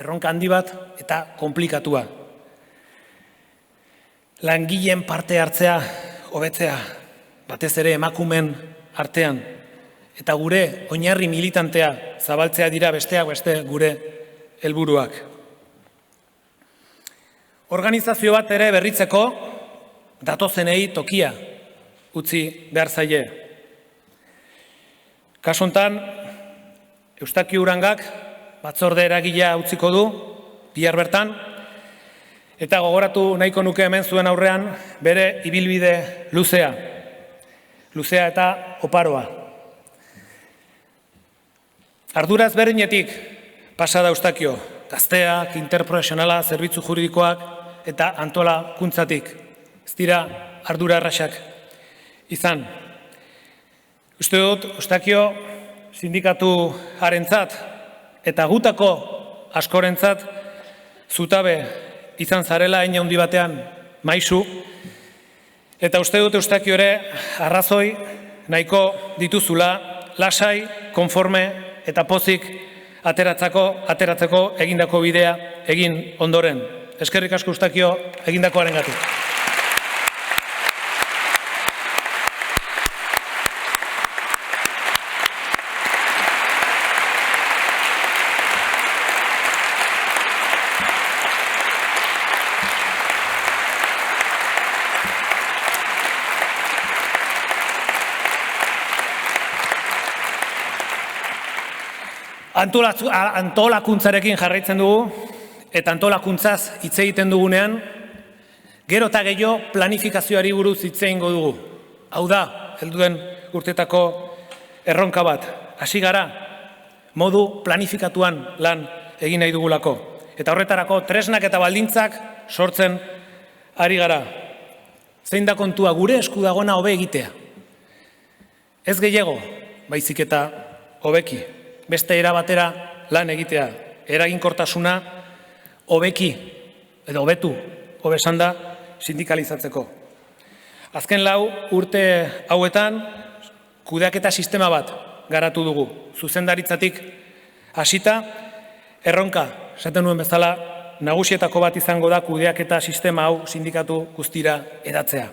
Erronka handi bat eta konplikatua. Langileen parte hartzea hobetzea, batez ere emakumen artean, eta gure oinarri militantea zabaltzea dira besteak beste gure helburuak. Organizazio bat ere berritzeko datozenei tokia utzi behar zaie. Kasu honetan, Eustaki Urangak batzorde eragilea utziko du, bihar bertan, eta gogoratu nahiko nuke hemen zuen aurrean bere ibilbide luzea eta oparoa. Arduraz berdinetik pasa da Eustakio, gazteak, interprofesionala, zerbitzu juridikoak eta antolakuntzatik. Ez dira ardura errasak izan. Uste dut, Eustakio sindikatu harentzat eta gutako askorentzat zutabe izan zarela hein handi batean maisu, Eta uste dut Eustakio ere arrazoi nahiko dituzula lasai, konforme eta pozik ateratzeko egindako bidea egin ondoren. Eskerrik asko Eustakio egindakoarengatik. Antolakuntzarekin jarraitzen dugu, eta antolakuntzaz hitz egiten dugunean, gero eta gehiago planifikazioari buruz hitz egingo dugu. Hau da, helduen urtetako erronka bat. Hasi gara, modu planifikatuan lan egin nahi dugulako. Eta horretarako tresnak eta baldintzak sortzen ari gara. Zein da kontua gure esku dagoena hobe egitea. Ez gehiago, baizik eta hobeki. Beste era batera lan egitea, eraginkortasuna hobeki, edo hobetu, hobesan da, sindikalizatzeko. Azken 4 urte hauetan, kudeaketa sistema bat garatu dugu. Zuzendaritzatik hasita, erronka, esaten nuen bezala, nagusietako bat izango da kudeaketa sistema hau sindikatu guztira edatzea.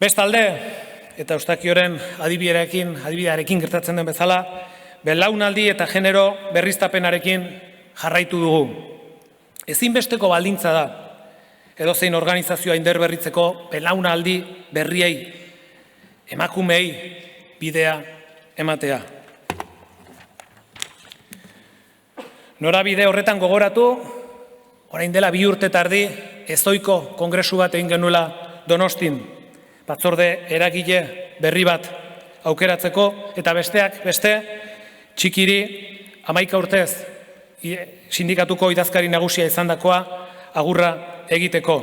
Bestalde, eta Eustakioren adibidearekin gertatzen den bezala, belaunaldi eta genero berriztapenarekin jarraitu dugu. Ezinbesteko baldintza da, edozein organizazioa inderberritzeko belaunaldi berriei, emakumei bidea ematea. Norabide horretan gogoratu, orain dela 2 urte tardi, ezoiko kongresu bat egin genuela Donostin, batzorde eragile berri bat aukeratzeko, eta besteak beste, txikiri 11 urtez sindikatuko idazkari nagusia izandakoa agurra egiteko.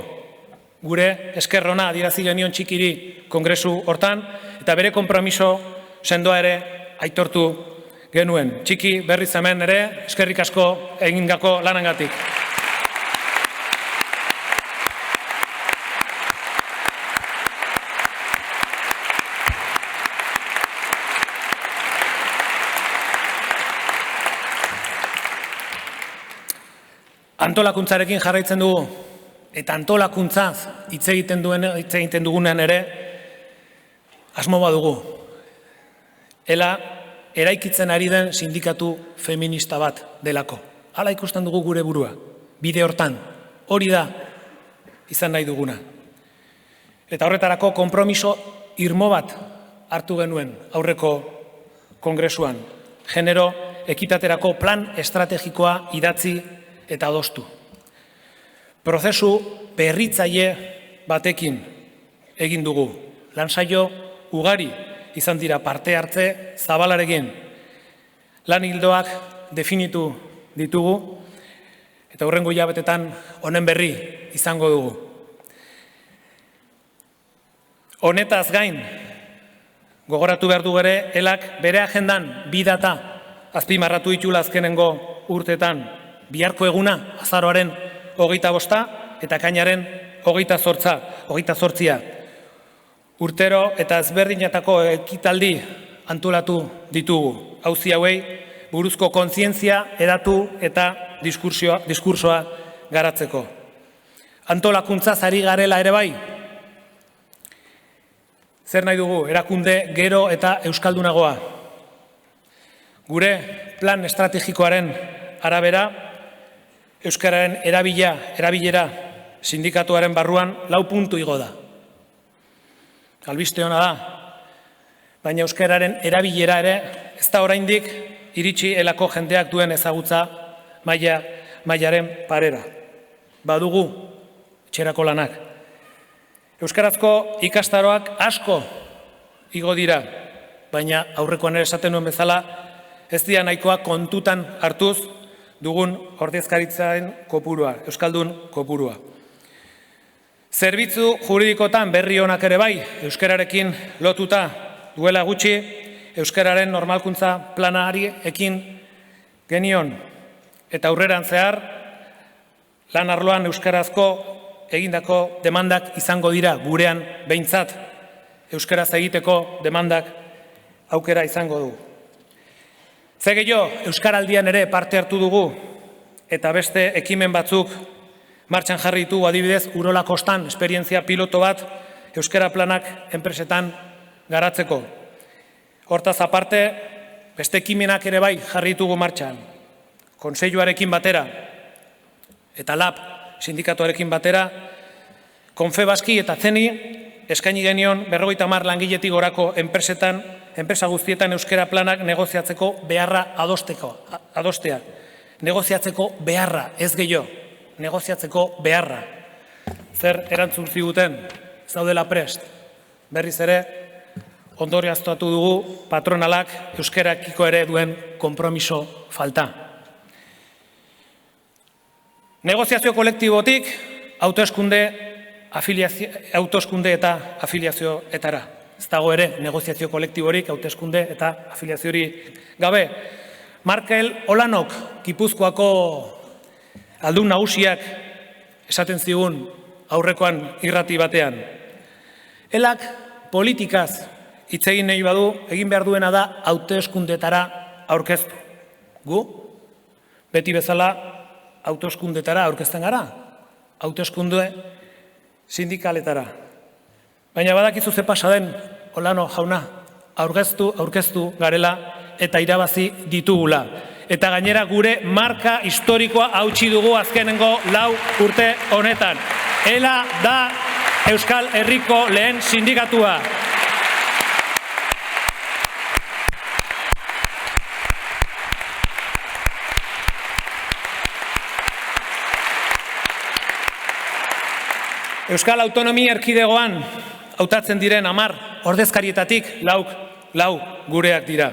Gure eskerrona adierazi genion txikiri kongresu hortan, eta bere konpromiso sendoa ere aitortu genuen. Txiki berriz hemen ere, eskerrik asko egindako lanengatik. Antolakuntzarekin jarraitzen dugu, eta antolakuntzaz hitz egiten dugunean ere, asmo badugu. Ela, eraikitzen ari den sindikatu feminista bat delako. Hala ikusten dugu gure burua, bide hortan, hori da izan nahi duguna. Eta horretarako konpromiso irmo bat hartu genuen aurreko kongresuan. Genero ekitaterako plan estrategikoa idatzi eta adostu. Prozesu berritzaile batekin egin dugu. Lansaio ugari izan dira parte hartze zabalarekin. Lan ildoak definitu ditugu, eta hurrengo hilabetetan honen berri izango dugu. Honetaz gain, gogoratu behar du ere, elak bere agendan 2 data azpimarratu ditula azkenengo urtetan, biharko eguna, azaroaren 25 eta ekainaren 28. Urtero eta ezberdinetako ekitaldi antolatu ditugu. Auzi hauei buruzko kontzientzia edatu eta diskursoa garatzeko. Antolakuntzaz ari garela ere bai. Zer nahi dugu? Erakunde gero eta euskaldunagoa. Gure plan estrategikoaren arabera, euskararen erabilera sindikatuaren barruan 4 puntu igo da. Albiste hona da, baina euskararen erabilera ere ez da oraindik iritsi elako jendeak duen ezagutza mailaren parera. Badugu etxerako lanak. Euskarazko ikastaroak asko igo dira, baina aurrekoan ere esaten nuen bezala, ez dira nahikoa kontutan hartuz dugun ordezkaritzaren kopurua, euskaldun kopurua. Zerbitzu juridikotan berri onak ere bai, euskararekin lotuta duela gutxi, euskararen normalkuntza planari ekin genion, eta aurreran zehar, lan arloan euskarazko egindako demandak izango dira gurean behintzat, euskaraz egiteko demandak aukera izango du. Ze gehiago, Euskaraldian ere parte hartu dugu, eta beste ekimen batzuk martxan jarri ditugu, adibidez, Urola Kostan esperientzia piloto bat Euskara planak enpresetan garatzeko. Hortaz aparte, beste ekimenak ere bai jarri ditugu martxan. Kontseiluarekin batera eta LAB sindikatuarekin batera, Confebaski eta Zeni eskaini genion 50 langiletik gorako enpresetan, enpresa guztietan euskara planak negoziatzeko beharra adostea. Negoziatzeko beharra, ez gehiago, negoziatzeko beharra. Zer erantzun ziguten, ez daudela prest. Berriz ere, ondorioztatu dugu patronalak euskarakiko ere duen konpromiso falta. Negoziazio kolektibotik hauteskunde eta afiliazioetara. Ez dago ere negoziazio kolektiborik, hauteskunde eta afiliaziori gabe. Markel Olanok, Gipuzkoako aldun nagusiak esaten zigun aurrekoan irrati batean. Elak politikaz hitz egin nahi badu, egin behar duena da hauteskundetara aurkeztu. Gu, beti bezala hauteskundetara aurkezten gara, hauteskunde sindikaletara. Baina badakizu ze pasa den, Olano jauna, aurkeztu garela eta irabazi ditugula. Eta gainera gure marka historikoa hautsi dugu azkenengo 4 urte honetan. Ela da Euskal Herriko lehen sindikatua. Euskal Autonomia Erkidegoan hautatzen diren 10 ordezkarietatik 4 gureak dira.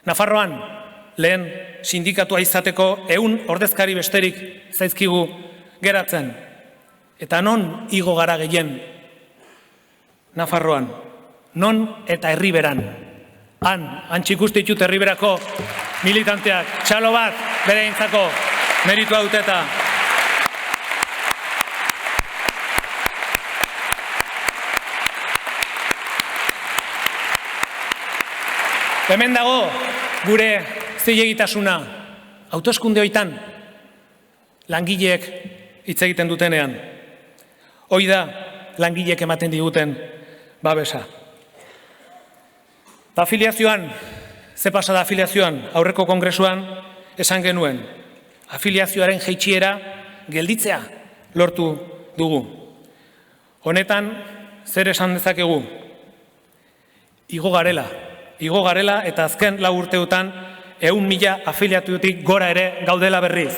Nafarroan lehen sindikatua izateko 100 ordezkari besterik zaizkigu geratzen. Eta non igo gara gehien Nafarroan? Non eta Herriberan? Antxe ikuste ditut Herriberako militanteak. Txalo bat bere eintzako meritua duteta. Hemen dago gure zilegitasuna, hauteskunde hoitan langileek hitz egiten dutenean. Hoi da langileek ematen diguten babesa. Da afiliazioan, ze pasa da afiliazioan, aurreko kongresuan esan genuen. Afiliazioaren jaitsiera gelditzea lortu dugu. Honetan, zer esan dezakegu? Igo garela eta azken 4 urteotan 100.000 afiliatutik gora ere gaudela berriz.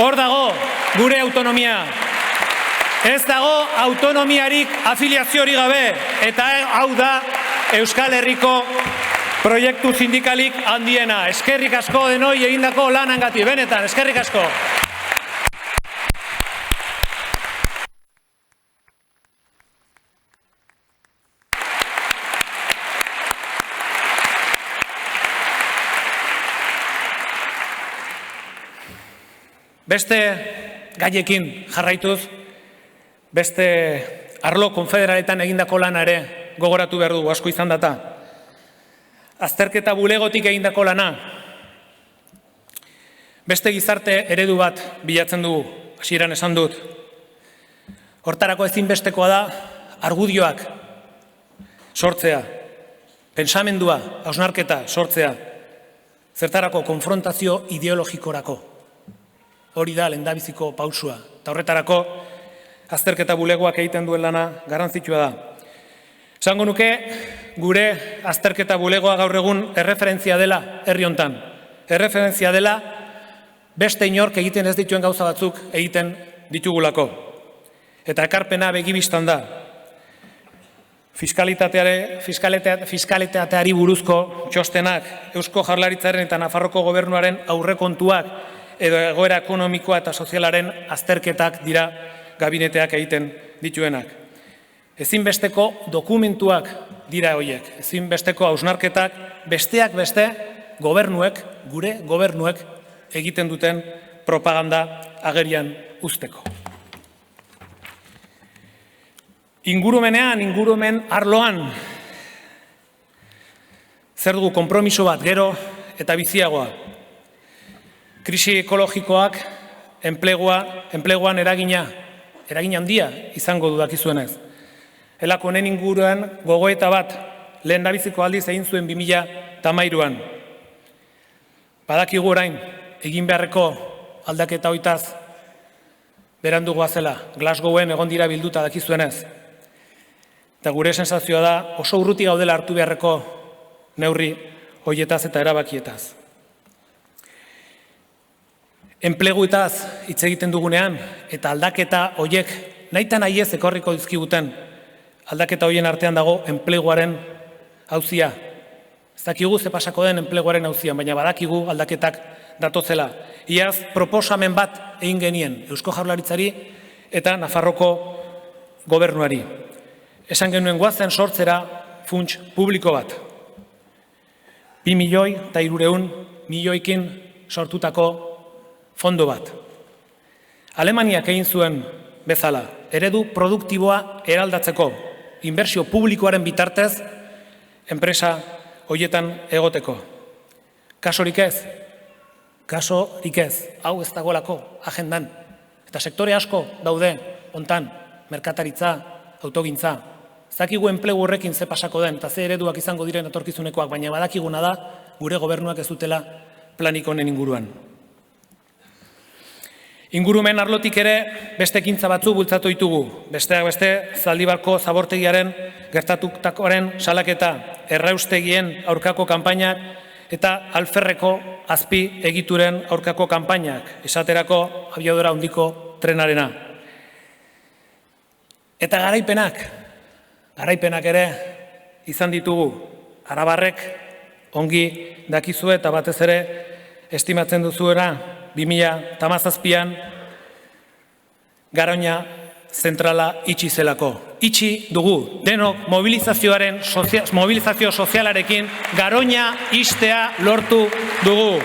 Hor dago gure autonomia. Ez dago autonomiarik afiliaziorik gabe eta hau da Euskal Herriko proiektu sindikalik handiena. Eskerrik asko denoi egindako lanangatik, benetan, eskerrik asko. Beste gaiekin jarraituz, beste arlo konfederaletan egindako lana ere gogoratu behar dugu, asko izan data. Azterketa bulegotik egindako lana. Beste gizarte eredu bat bilatzen dugu, hasieran esan dut. Hortarako ezinbestekoa da argudioak sortzea, pentsamendua, hausnarketa sortzea, zertarako konfrontazio ideologikorako. Hori da lehendabiziko pausua. Eta horretarako azterketa bulegoak egiten duen lana garrantzitsua da. Esango nuke gure azterketa bulegoa gaur egun erreferentzia dela herri hontan. Erreferentzia dela beste inork egiten ez dituen gauza batzuk egiten ditugulako. Eta ekarpena begibistan da. Fiskalitateari buruzko txostenak, Eusko Jaurlaritzaren eta Nafarroko Gobernuaren aurrekontuak edo egoera ekonomikoa eta sozialaren azterketak dira gabineteak egiten dituenak. Ezinbesteko dokumentuak dira horiek, ezinbesteko hausnarketak besteak beste gobernuek, gure gobernuek egiten duten propaganda agerian uzteko. Ingurumenean, ingurumen arloan, zer dugu konpromiso bat gero eta biziagoa. Krisi ekologikoak enpleguan eragina handia izango du dakizuenez. Elako honen inguruan gogoeta bat lehendabiziko aldiz egin zuen 2013an. Badakigu orain, egin beharreko aldaketa hoitaz berandu goazela, Glasgowen egon dira bilduta dakizuenez. Eta gure sensazioa da oso urruti gaudela hartu beharreko neurri hoietaz eta erabakietaz. Enpleguetaz hitz egiten dugunean eta aldaketa hoiek nahita nahiez ekorriko dizkiguten aldaketa hoien artean dago enpleguaren auzia. Ez dakigu ze pasako den enpleguaren auzian, baina badakigu aldaketak datozela. Iaz proposamen bat egin genien Eusko Jaurlaritzari eta Nafarroko gobernuari. Esan genuen goazen sortzera funts publiko bat. 2.300.000.000 sortutako fondo bat. Alemaniak egin zuen bezala, eredu produktiboa eraldatzeko, inbertsio publikoaren bitartez, enpresa hoietan egoteko. Kasorik ez? Kasorik ez. Hau ez dagoelako agendan. Eta sektore asko daude, hontan, merkataritza, autogintza. Zakigu enplegu horrekin ze pasako den, eta ze ereduak izango diren etorkizunekoak, baina badakiguna da, gure gobernuak ez dutela planik honen inguruan. Ingurumen arlotik ere beste ekintza batzu bultzatu ditugu. Besteak beste, Zaldibarko zabortegiaren gertatutakoaren salaketa, erraustegien aurkako kanpainak eta alferreko azpi egituren aurkako kanpainak, esaterako abiadura handiko trenarena. Eta garaipenak ere izan ditugu. Arabarrek ongi dakizue eta batez ere estimatzen duzuena 2017an Garoña zentrala itxi zelako. Itxi dugu, denok mobilizazio sozialarekin Garoña ixtea lortu dugu.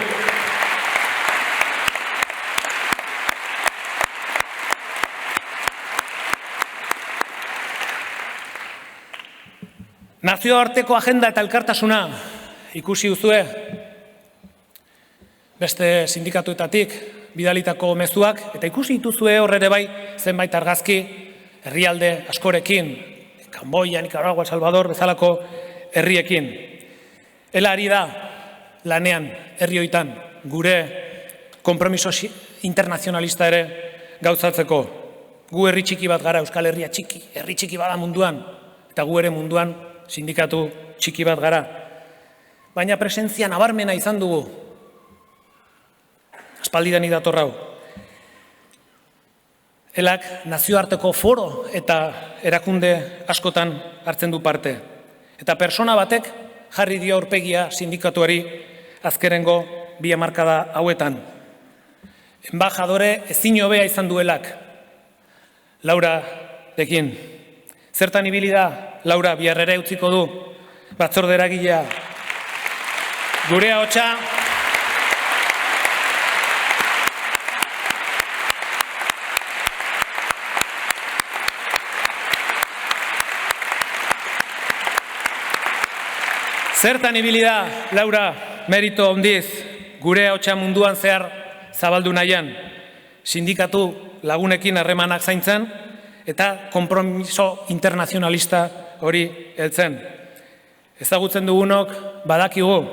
Nazioarteko agenda eta elkartasuna ikusi duzue beste sindikatuetatik bidalitako mezuak, eta ikusi dituzue horre bai zenbait argazki herrialde askorekin, Kamboia, Nicaragua, Salvador, bezalako herriekin. Ela ari da lanean herri hoitan gure konpromiso internazionalista ere gauzatzeko. Gu herri txiki bat gara, Euskal Herria txiki, herri txiki bada munduan, eta gu ere munduan sindikatu txiki bat gara. Baina presentzia nabarmena izan dugu. Aspaldidan idatorrau. Elak nazioarteko foro eta erakunde askotan hartzen du parte. Eta persona batek jarri dio aurpegia sindikatuari azkerengo 2 hamarkada hauetan. Embajadore ezin hobea izan duelak Laurarekin. Zertan ibili da Laura bihar ere utziko du batzorde eragilea. Gure ahotsa zertan ibili da Laura merito handiz gure ahotsa munduan zehar zabaldu nahian, sindikatu lagunekin harremanak zaintzen eta konpromiso internazionalista hori heltzen. Ezagutzen dugunok badakigu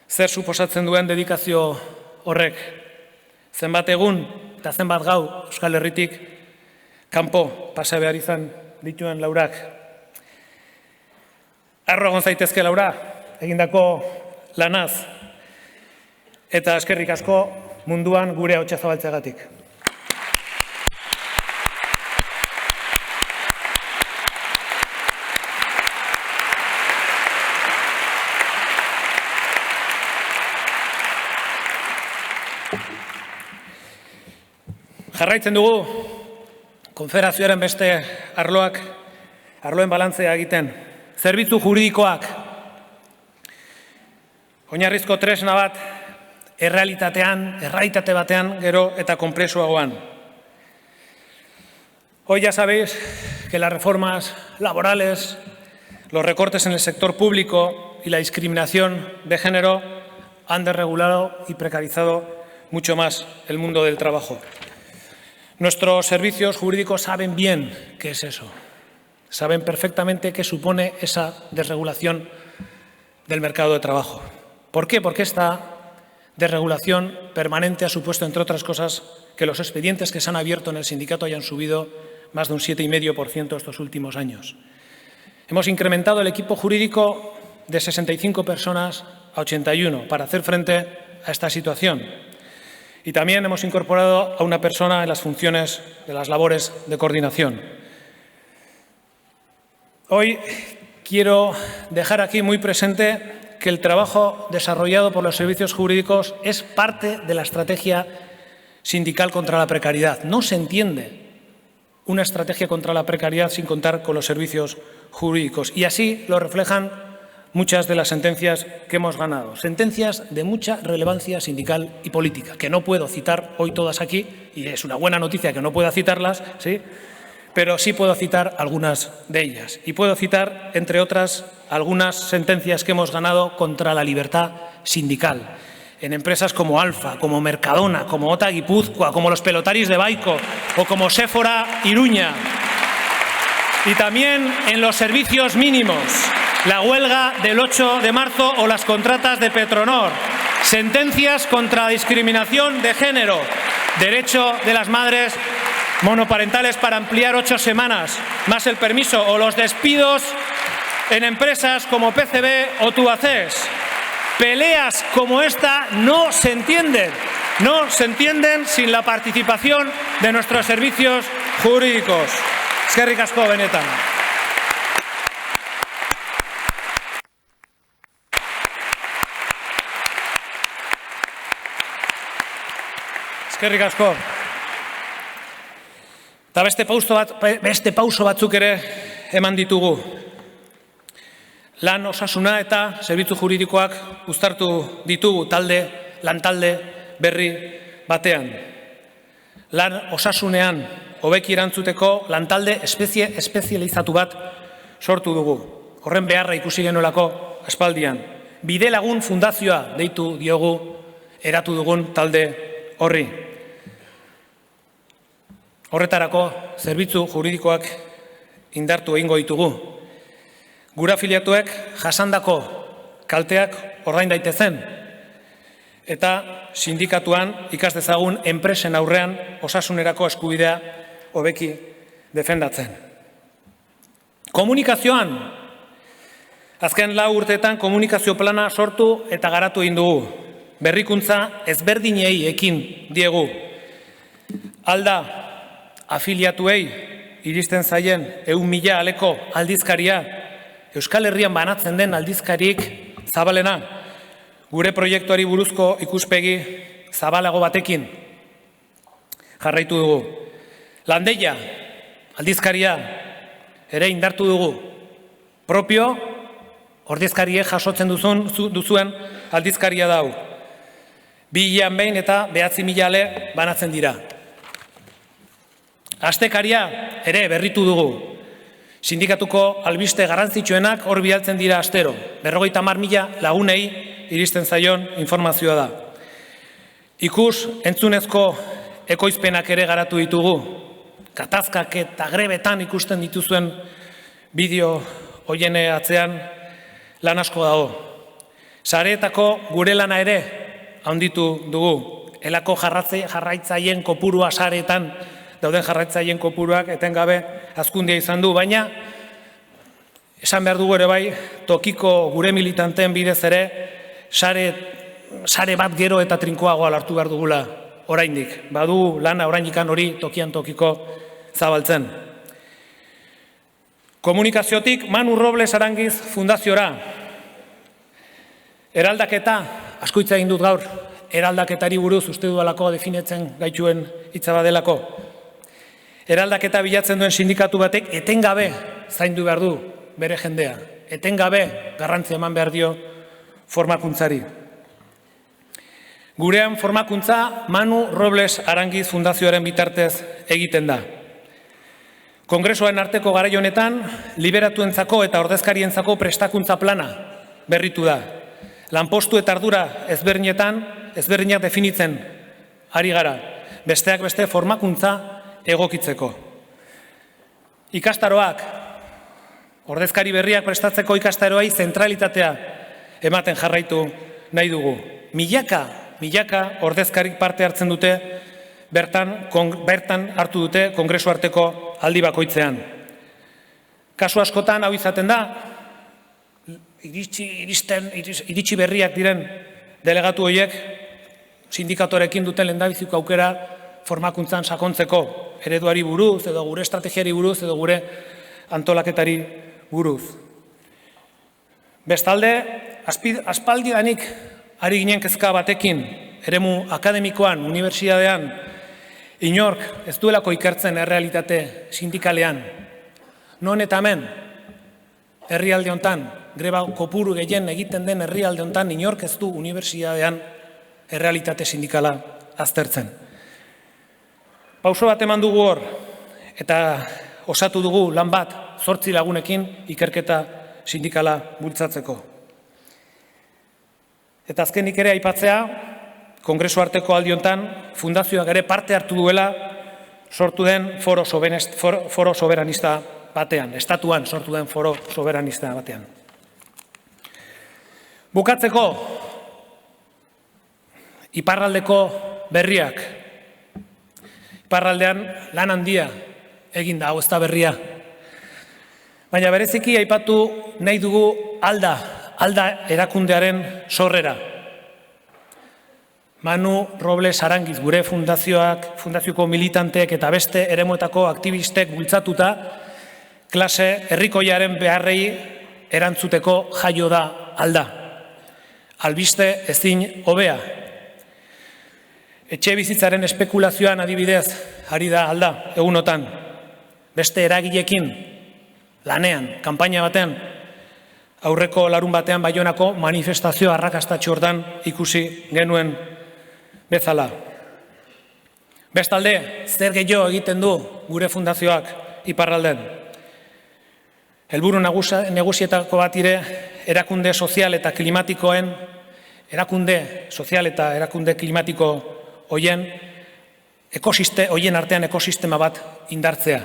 zer suposatzen duen dedikazio horrek. Zenbat egun eta zenbat gau Euskal Herritik kanpo pasa behar izan dituen Laurak. Arro egon zaitezke Laura, egindako lanaz. Eta eskerrik asko munduan gure ahotsa zabaltzeagatik. Jarraitzen dugu, konfederazioaren beste arloen balantzea egiten. Zerbitzu juridikoak, oinarrizko tresna bat, errealitate batean gero eta konplexuagoan. Hoy ya sabéis que las reformas laborales, los recortes en el sector público y la discriminación de género han desregulado y precarizado mucho más el mundo del trabajo. Nuestros servicios jurídicos saben bien qué es eso. Saben perfectamente qué supone esa desregulación del mercado de trabajo. ¿Por qué? Porque esta desregulación permanente ha supuesto, entre otras cosas, que los expedientes que se han abierto en el sindicato hayan subido más de un 7,5% estos últimos años. Hemos incrementado el equipo jurídico de 65 personas a 81 para hacer frente a esta situación. Y también hemos incorporado a una persona en las funciones de las labores de coordinación. Hoy quiero dejar aquí muy presente que el trabajo desarrollado por los servicios jurídicos es parte de la estrategia sindical contra la precariedad. No se entiende una estrategia contra la precariedad sin contar con los servicios jurídicos. Y así lo reflejan muchas de las sentencias que hemos ganado. Sentencias de mucha relevancia sindical y política, que no puedo citar hoy todas aquí, y es una buena noticia que no pueda citarlas, ¿sí? Pero sí puedo citar algunas de ellas. Y puedo citar, entre otras, algunas sentencias que hemos ganado contra la libertad sindical. En empresas como Alfa, como Mercadona, como OTA Guipúzcoa, como los Pelotaris de Baico o como Séfora Iruña. Y también en los servicios mínimos, la huelga del 8 de marzo o las contratas de Petronor. Sentencias contra la discriminación de género, derecho de las madres monoparentales para ampliar 8 semanas más el permiso, o los despidos en empresas como PCB o Tubacex. Peleas como esta no se entienden sin la participación de nuestros servicios jurídicos. Eskerrik asko benetan. Eskerrik asko. Eta beste pauso batzuk ere eman ditugu. Lan osasuna eta zerbitzu juridikoak uztartu ditugu lantalde berri batean. Lan osasunean hobeki erantzuteko lantalde espezializatu bat sortu dugu. Horren beharra ikusi genuelako aspaldian. Bidelagun fundazioa deitu diogu eratu dugun talde horri. Horretarako zerbitzu juridikoak indartu egingo ditugu. Gure afiliatuek jasandako kalteak ordain daitezen eta sindikatuan ikas dezagun enpresen aurrean osasunerako eskubidea hobeki defendatzen. Komunikazioan, azken 4 urteetan komunikazio plana sortu eta garatu egin dugu. Berrikuntza ezberdinei ekin diegu. Alda afiliatuei iristen zaien 100.000 aleko aldizkaria, Euskal Herrian banatzen den aldizkarik zabalena, gure proiektuari buruzko ikuspegi zabalago batekin jarraitu dugu. Landeia, aldizkaria, ere indartu dugu. Propio, ordezkarie jasotzen duzuen aldizkaria dau. 2 behin eta 9.000 ale banatzen dira. Astekaria ere berritu dugu. Sindikatuko albiste garrantzitsuenak hor bidaltzen dira astero. 50.000 lagunei iristen zaion informazioa da. Ikus entzunezko ekoizpenak ere garatu ditugu. Katazkak eta grebetan ikusten dituzuen bideo hoien atzean lan asko dago. Sareetako gure lana ere handitu dugu. Elako jarraitzaileen kopurua sareetan dauden jarraitzaileen kopuruak etengabe hazkundia izan du, baina esan behar dugu ere bai, tokiko gure militanteen bidez ere sare bat gero eta trinkoagoa hartu behar dugula oraindik. Badu lana oraindikan hori tokian tokiko zabaltzen. Komunikaziotik Manu Robles Arangiz Fundaziora. Eraldaketa, asko hitz egin dut gaur, eraldaketari buruz uste dudalako definitzen gaituen hitza badelako. Eraldaketa bilatzen duen sindikatu batek etengabe zaindu behar du bere jendea. Etengabe garrantzia eman behar dio formakuntzari. Gurean formakuntza Manu Robles Arangiz Fundazioaren bitartez egiten da. Kongresuaren arteko garai honetan, liberatuentzako eta ordezkarientzako prestakuntza plana berritu da. Lanpostu eta ardura ezberdinak definitzen ari gara, besteak beste formakuntza egokitzeko. Ikastaroak, ordezkari berriak prestatzeko ikastaroai zentralitatea ematen jarraitu nahi dugu. Milaka ordezkarik parte hartzen dute, bertan hartu dute kongresu arteko aldi bakoitzean. Kasu askotan hau izaten da, iritsi berriak diren delegatu horiek sindikatorekin duten lehendabiziko aukera formakuntzan sakontzeko, ereduari buruz, edo gure estrategiari buruz, edo gure antolaketari buruz. Bestalde, aspaldidanik ari ginen kezka batekin, eremu akademikoan, unibertsitatean, inork ez duelako ikertzen errealitate sindikalean. Non eta hemen, herrialde hontan, greba kopuru gehien egiten den herrialde hontan, inork ez du unibertsitatean errealitate sindikala aztertzen. Pauso bat eman dugu hor, eta osatu dugu lan bat 8 lagunekin ikerketa sindikala bultzatzeko. Eta azkenik ere aipatzea, Kongresu arteko aldi hontan, fundazioak ere parte hartu duela sortu den foro soberanista batean, estatuan sortu den foro soberanista batean. Bukatzeko, iparraldeko berriak. Iparraldean lan handia egin da, hau ez da berria. Baina bereziki aipatu nahi dugu alda erakundearen sorrera. Manu Robles Arangiz, gure fundazioko militanteek eta beste eremuetako aktivistek bultzatuta, klase herrikoiaren beharrei erantzuteko jaio da alda. Albiste ezin hobea. Etxe bizitzaren espekulazioan adibidez ari da alda egunotan. Beste eragilekin lanean, kanpaina batean, aurreko larun batean Baionako manifestazio arrakastatxo hortan ikusi genuen bezala. Bestalde, zer gehiago egiten du gure fundazioak iparralden. Helburu nagusietako bat ere erakunde sozial eta klimatikoen, erakunde klimatiko hoien artean ekosistema bat indartzea.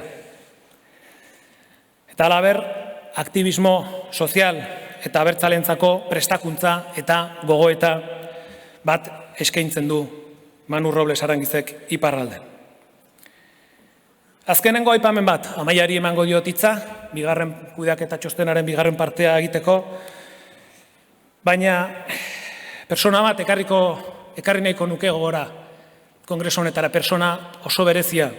Eta halaber, aktivismo sozial eta abertzalentzako prestakuntza eta gogoeta bat eskaintzen du Manu Robles Arangizek iparralden. Azkenengo aipamen bat, Amaiari emango diot hitza, bigarren kudeaketa txostenaren bigarren partea egiteko, baina persona bat ekarri nahiko nuke gogora kongresu honetara, persona oso berezia.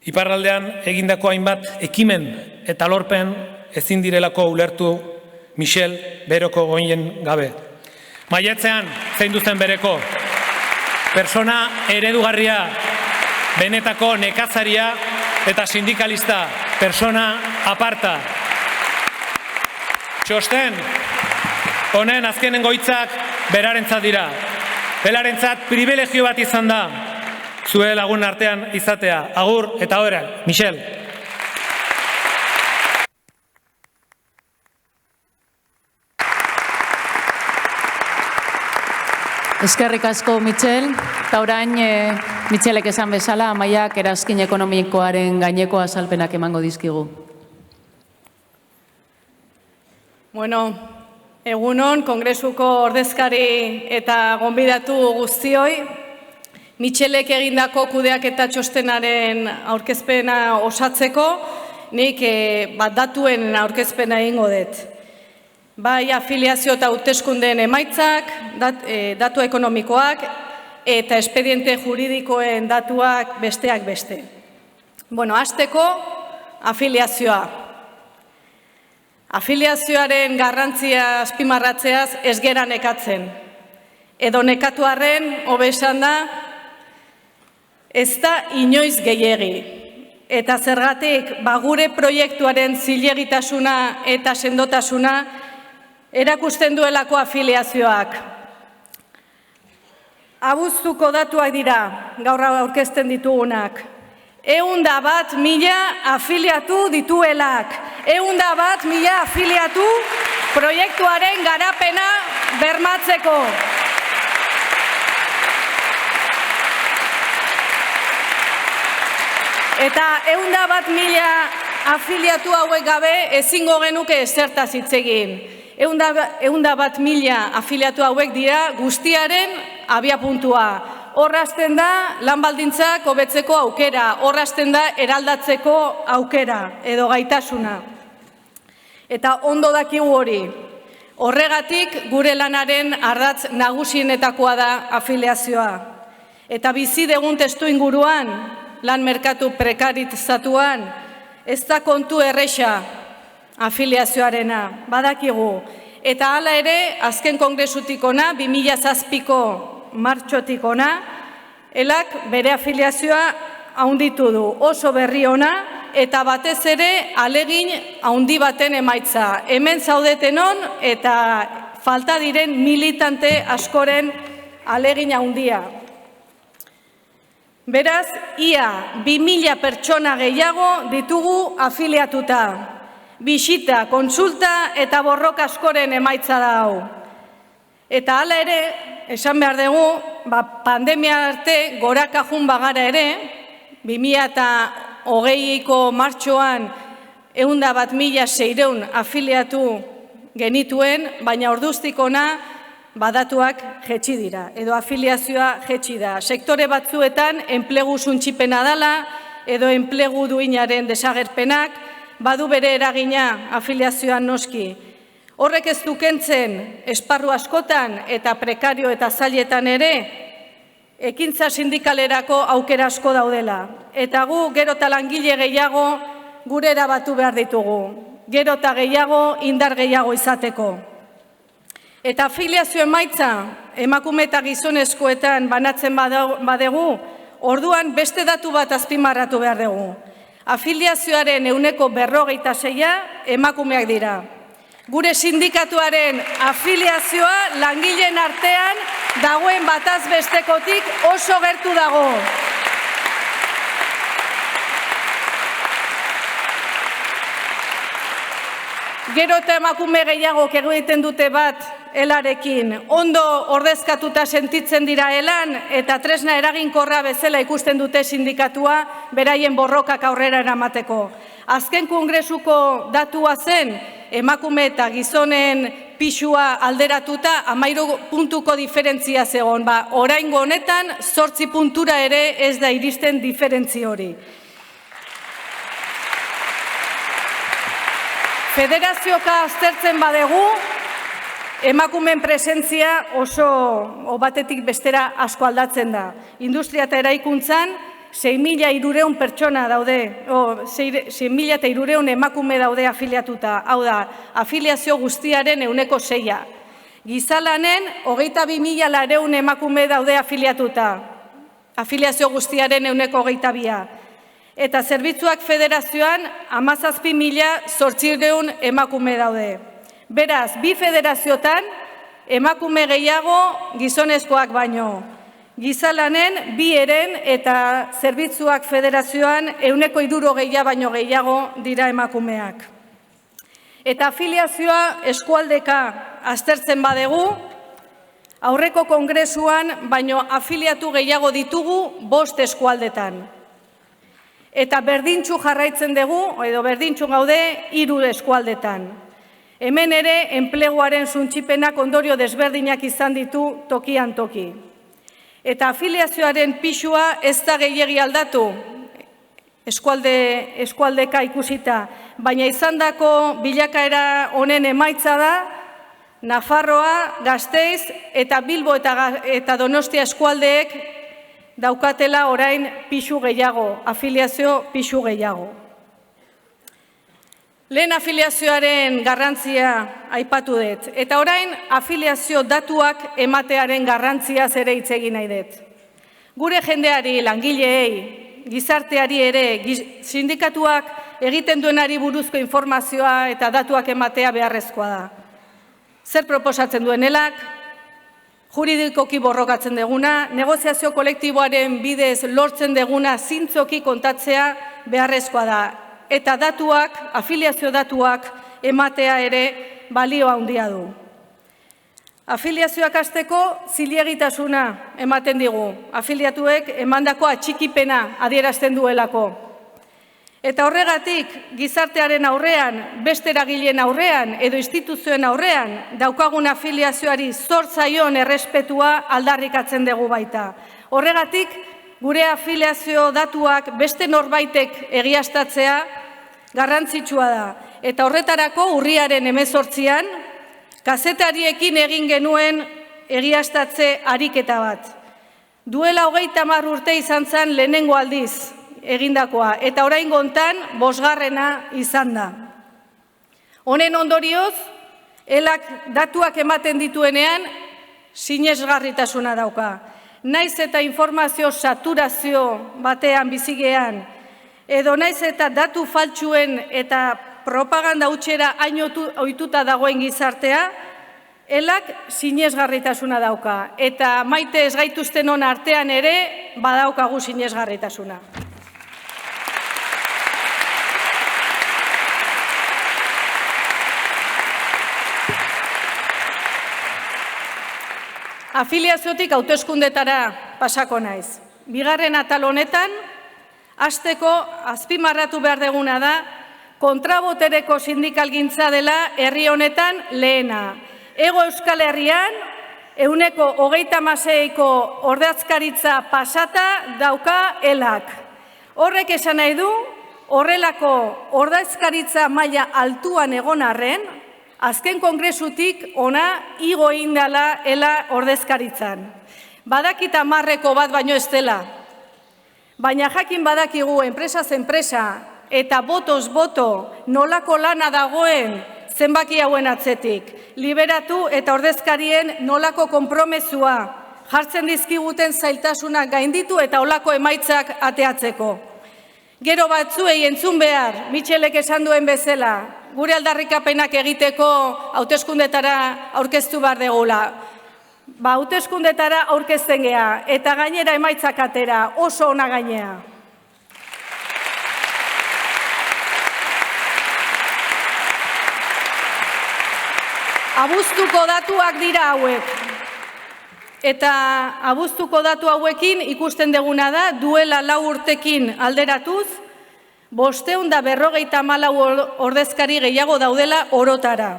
Iparraldean egindako hainbat ekimen eta lorpen ezin direlako ulertu Michel Beroko goien gabe. Maiatzean zein duzen bereko, persona eredugarria, benetako nekazaria eta sindikalista, persona aparta. Txosten, honen azkenengo hitzak berarentzat dira. Berarentzat privilegio bat izan da, zure lagun artean izatea. Agur eta ohera, Michel. Eskerrik asko, Michel. Eta orain, Michelek esan bezala, Amaiak erazkin ekonomikoaren gaineko azalpenak emango dizkigu. Bueno, egunon, Kongresuko ordezkari eta gonbidatu guztioi, Michelek egindako kudeaketa txostenaren aurkezpena osatzeko, nik datuen aurkezpena egingo dut. Bai afiliazio eta hauteskundeen emaitzak, datu ekonomikoak eta espediente juridikoen datuak besteak beste. Bueno, hasteko afiliazioa. Afiliazioaren garrantzia azpimarratzeaz ez gera nekatzen. Edo nekatu arren, hobe esan da, ez da inoiz gehiegi. Eta zergatik, gure proiektuaren zilegitasuna eta sendotasuna erakusten duelako afiliazioak. Abuztuko datuak dira, gaur aurkezten ditugunak. 101.000 afiliatu dituelak. 101.000 afiliatu proiektuaren garapena bermatzeko. Eta 101.000 afiliatu hauek gabe ezingo genuke ezertaz hitz egin. 101.000 afiliatu hauek dira guztiaren abiapuntua. Horrazten da lan baldintzak hobetzeko aukera, horrazten da eraldatzeko aukera edo gaitasuna. Eta ondo dakigu hori. Horregatik gure lanaren ardatz nagusienetakoa da afiliazioa. Eta bizi dugun testuinguruan, lan merkatu prekarizatuan, ez da kontu erresa afiliazioarena, badakigu. Eta hala ere, azken kongresutik ona, 2007ko martxotik ona, elak bere afiliazioa haunditu du, oso berri ona, eta batez ere alegin haundi baten emaitza. Hemen zaudetenon eta falta diren militante askoren alegin haundia. Beraz, ia 2.000 pertsona gehiago ditugu afiliatuta. Bisita, konsulta eta borroka askoren emaitza da hau. Eta hala ere, esan behar dugu, pandemia arte goraka jun bagara ere, 2020ko martxoan 101.600 afiliatu genituen, baina orduztik ona badatuak jetxi dira, edo afiliazioa jetxi da. Sektore batzuetan enplegu suntsipena dela, edo enplegu duinaren desagerpenak, badu bere eragina afiliazioan noski. Horrek ez du kentzen esparru askotan eta prekario eta zailetan ere, ekintza sindikalerako aukera asko daudela. Eta gu gero eta langile gehiago gure erabatu behar ditugu. Gero eta gehiago indar gehiago izateko. Eta afiliazio emaitza emakume eta gizonezkoetan banatzen badegu, orduan beste datu bat azpimarratu behar dugu. Afiliazioaren 46% emakumeak dira. Gure sindikatuaren afiliazioa langileen artean dagoen bataz bestekotik oso gertu dago. Gero eta emakume gehiago egiten dute bat elarekin. Ondo ordezkatuta sentitzen dira elan eta tresna eraginkorra bezala ikusten dute sindikatua beraien borrokak aurrera eramateko. Azken kongresuko datua zen, emakume eta gizonen pisua alderatuta 13 puntuko diferentzia zegoen. Oraingo honetan 8 puntura ere ez da iristen diferentzi hori. Federazioka aztertzen badegu, emakumeen presentzia oso batetik bestera asko aldatzen da. Industria eta eraikuntzan 6.300 pertsona daude, 6.300 emakume daude afiliatuta. Hau da, afiliazio guztiaren 6%. Gizalanen 22.400 emakume daude afiliatuta. Afiliazio guztiaren 22%. Eta zerbitzuak federazioan 17.800 emakume daude. Beraz, bi federaziotan emakume gehiago gizonezkoak baino. Gizalanen, bi eren eta zerbitzuak federazioan 160 baino gehiago dira emakumeak. Eta afiliazioa eskualdeka aztertzen badegu, aurreko kongresuan baino afiliatu gehiago ditugu 5 eskualdetan. Eta berdintxu jarraitzen dugu, edo berdintxu gaude 3 eskualdetan. Hemen ere, enpleguaren suntsipenak ondorio desberdinak izan ditu tokian toki. Eta afiliazioaren pisua ez da gehiegi aldatu, eskualdeka ikusita, baina izandako bilakaera honen emaitza da, Nafarroa, Gasteiz eta Bilbo eta Donostia eskualdeek daukatela orain pisu gehiago, afiliazio pisu gehiago. Lehen afiliazioaren garrantzia aipatu dut, eta orain afiliazio datuak ematearen garrantziaz ere hitz egin nahi dut. Gure jendeari, langileei, gizarteari ere, sindikatuak egiten duenari buruzko informazioa eta datuak ematea beharrezkoa da. Zer proposatzen duenelak? juridikoki borrokatzen deguna, negoziazio kolektiboaren bidez lortzen deguna zintzoki kontatzea beharrezkoa da. Eta datuak, afiliazio datuak ematea ere balio handia du. Afiliazioak hasteko zilegitasuna ematen digu. Afiliatuek emandako atxikipena adierazten duelako. Eta horregatik, gizartearen aurrean, beste eragileen aurrean edo instituzioen aurrean, daukagun afiliazioari zortzaion errespetua aldarrikatzen dugu baita. Horregatik, gure afiliazio datuak beste norbaitek egiaztatzea garrantzitsua da. Eta horretarako urriaren 18an, kazetariekin egin genuen egiaztatze ariketa bat. Duela 30 urte izan zen lehenengo aldiz egindakoa, eta orain gontan 5. izan da. Honen ondorioz, elak datuak ematen dituenean, sinesgarritasuna dauka. Naiz eta informazio saturazio batean bizigean, edo naiz eta datu faltsuen eta propaganda hutsera hain ohituta dagoen gizartea, elak sinesgarritasuna dauka. Eta maite ez gaituztenon artean ere, badaukagu sinesgarritasuna. Afiliaziotik hauteskundetara pasako naiz. Bigarren atal honetan, hasteko azpimarratu behar deguna da, kontrabotereko sindikalgintza dela herri honetan lehena. Hego Euskal Herrian, 36% ordezkaritza pasata dauka elak. Horrek esan nahi du, horrelako ordezkaritza maila altuan egon arren, azken kongresutik ona igo indala ela ordezkaritzan. Badakit 10 bat baino ez dela. Baina jakin badakigu enpresaz enpresa eta botoz boto nolako lana dagoen zenbaki hauen atzetik. Liberatu eta ordezkarien nolako konpromezua jartzen dizkiguten zailtasunak gainditu eta olako emaitzak ateatzeko. Gero batzuei entzun behar, Michelek esan duen bezala, gure aldarrikapenak egiteko hauteskundetara aurkeztu behar degula. Hauteskundetara aurkezten gea eta gainera emaitzak atera oso ona gainea. Abuztuko datuak dira hauek. Eta abuztuko datu hauekin ikusten deguna da, duela 4 urtekin alderatuz, 554 ordezkari gehiago daudela orotara.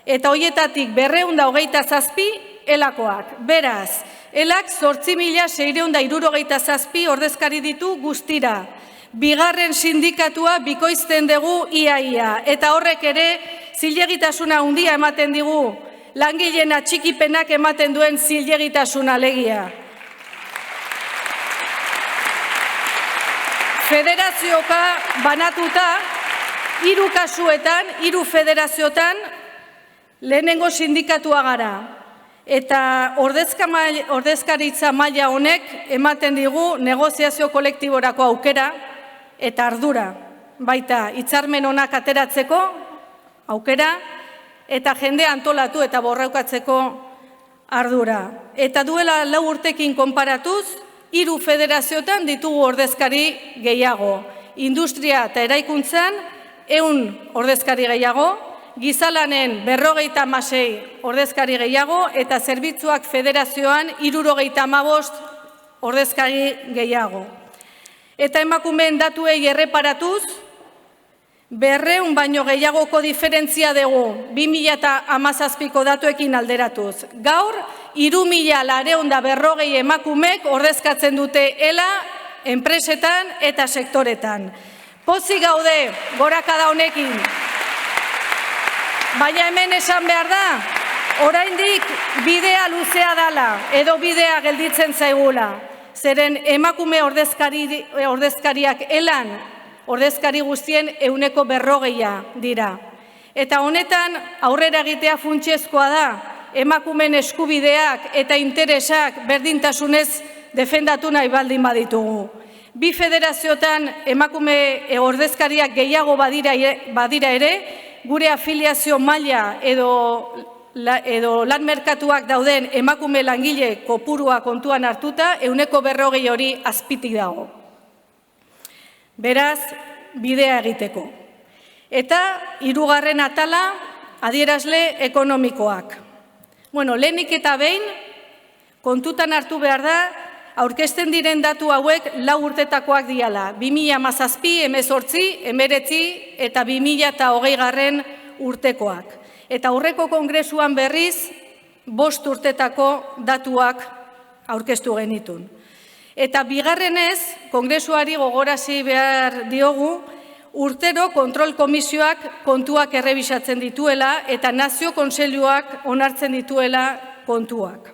Eta hoietatik 227 elakoak. Beraz, elak 8.667 ordezkari ditu guztira. Bigarren sindikatua bikoizten dugu iaia. Eta horrek ere zilegitasuna handia ematen digu. Langileen atxikipenak ematen duen zilegitasuna alegia. Federazioka banatuta, 3 kasuetan, 3 federaziotan, lehenengo sindikatua gara. Eta ordezkaritza maila honek ematen digu negoziazio kolektiborako aukera eta ardura. Baita, hitzarmen onak ateratzeko aukera, eta jende antolatu eta borraukatzeko ardura. Eta duela 4 urtekin konparatuz, 3 federaziotan ditugu ordezkari gehiago. Industria eta eraikuntzan 100 ordezkari gehiago, gizalanen 56 ordezkari gehiago, eta zerbitzuak federazioan 75 ordezkari gehiago. Eta emakumeen datuei erreparatuz, 200 baino gehiagoko diferentzia dugu 2017ko datuekin alderatuz. Gaur, 3.440 emakumek ordezkatzen dute ela enpresetan eta sektoretan. Pozik gaude gorakada honekin. Baina hemen esan behar da, oraindik bidea luzea dala, edo bidea gelditzen zaigula. Zeren emakume ordezkariak elan, ordezkari guztien 140 dira. Eta honetan aurrera egitea funtsezkoa da, emakumen eskubideak eta interesak berdintasunez defendatu nahi baldin baditugu. 2 federaziotan emakume ordezkariak gehiago badira ere, gure afiliazio maila edo lan merkatuak dauden emakume langile kopurua kontuan hartuta, 40% hori azpitik dago. Beraz, bidea egiteko. Eta hirugarren atala, adierazle ekonomikoak. Lehenik eta behin, kontutan hartu behar da, aurkezten diren datu hauek 4 urtetakoak diala. 2017, 2018, 2019 eta 2020 urtekoak. Eta aurreko kongresuan berriz, 5 urtetako datuak aurkeztu genitun. Eta bigarrenez, kongresuari gogorarazi behar diogu, urtero kontrol komisioak kontuak errebisatzen dituela eta nazio kontseiluak onartzen dituela kontuak.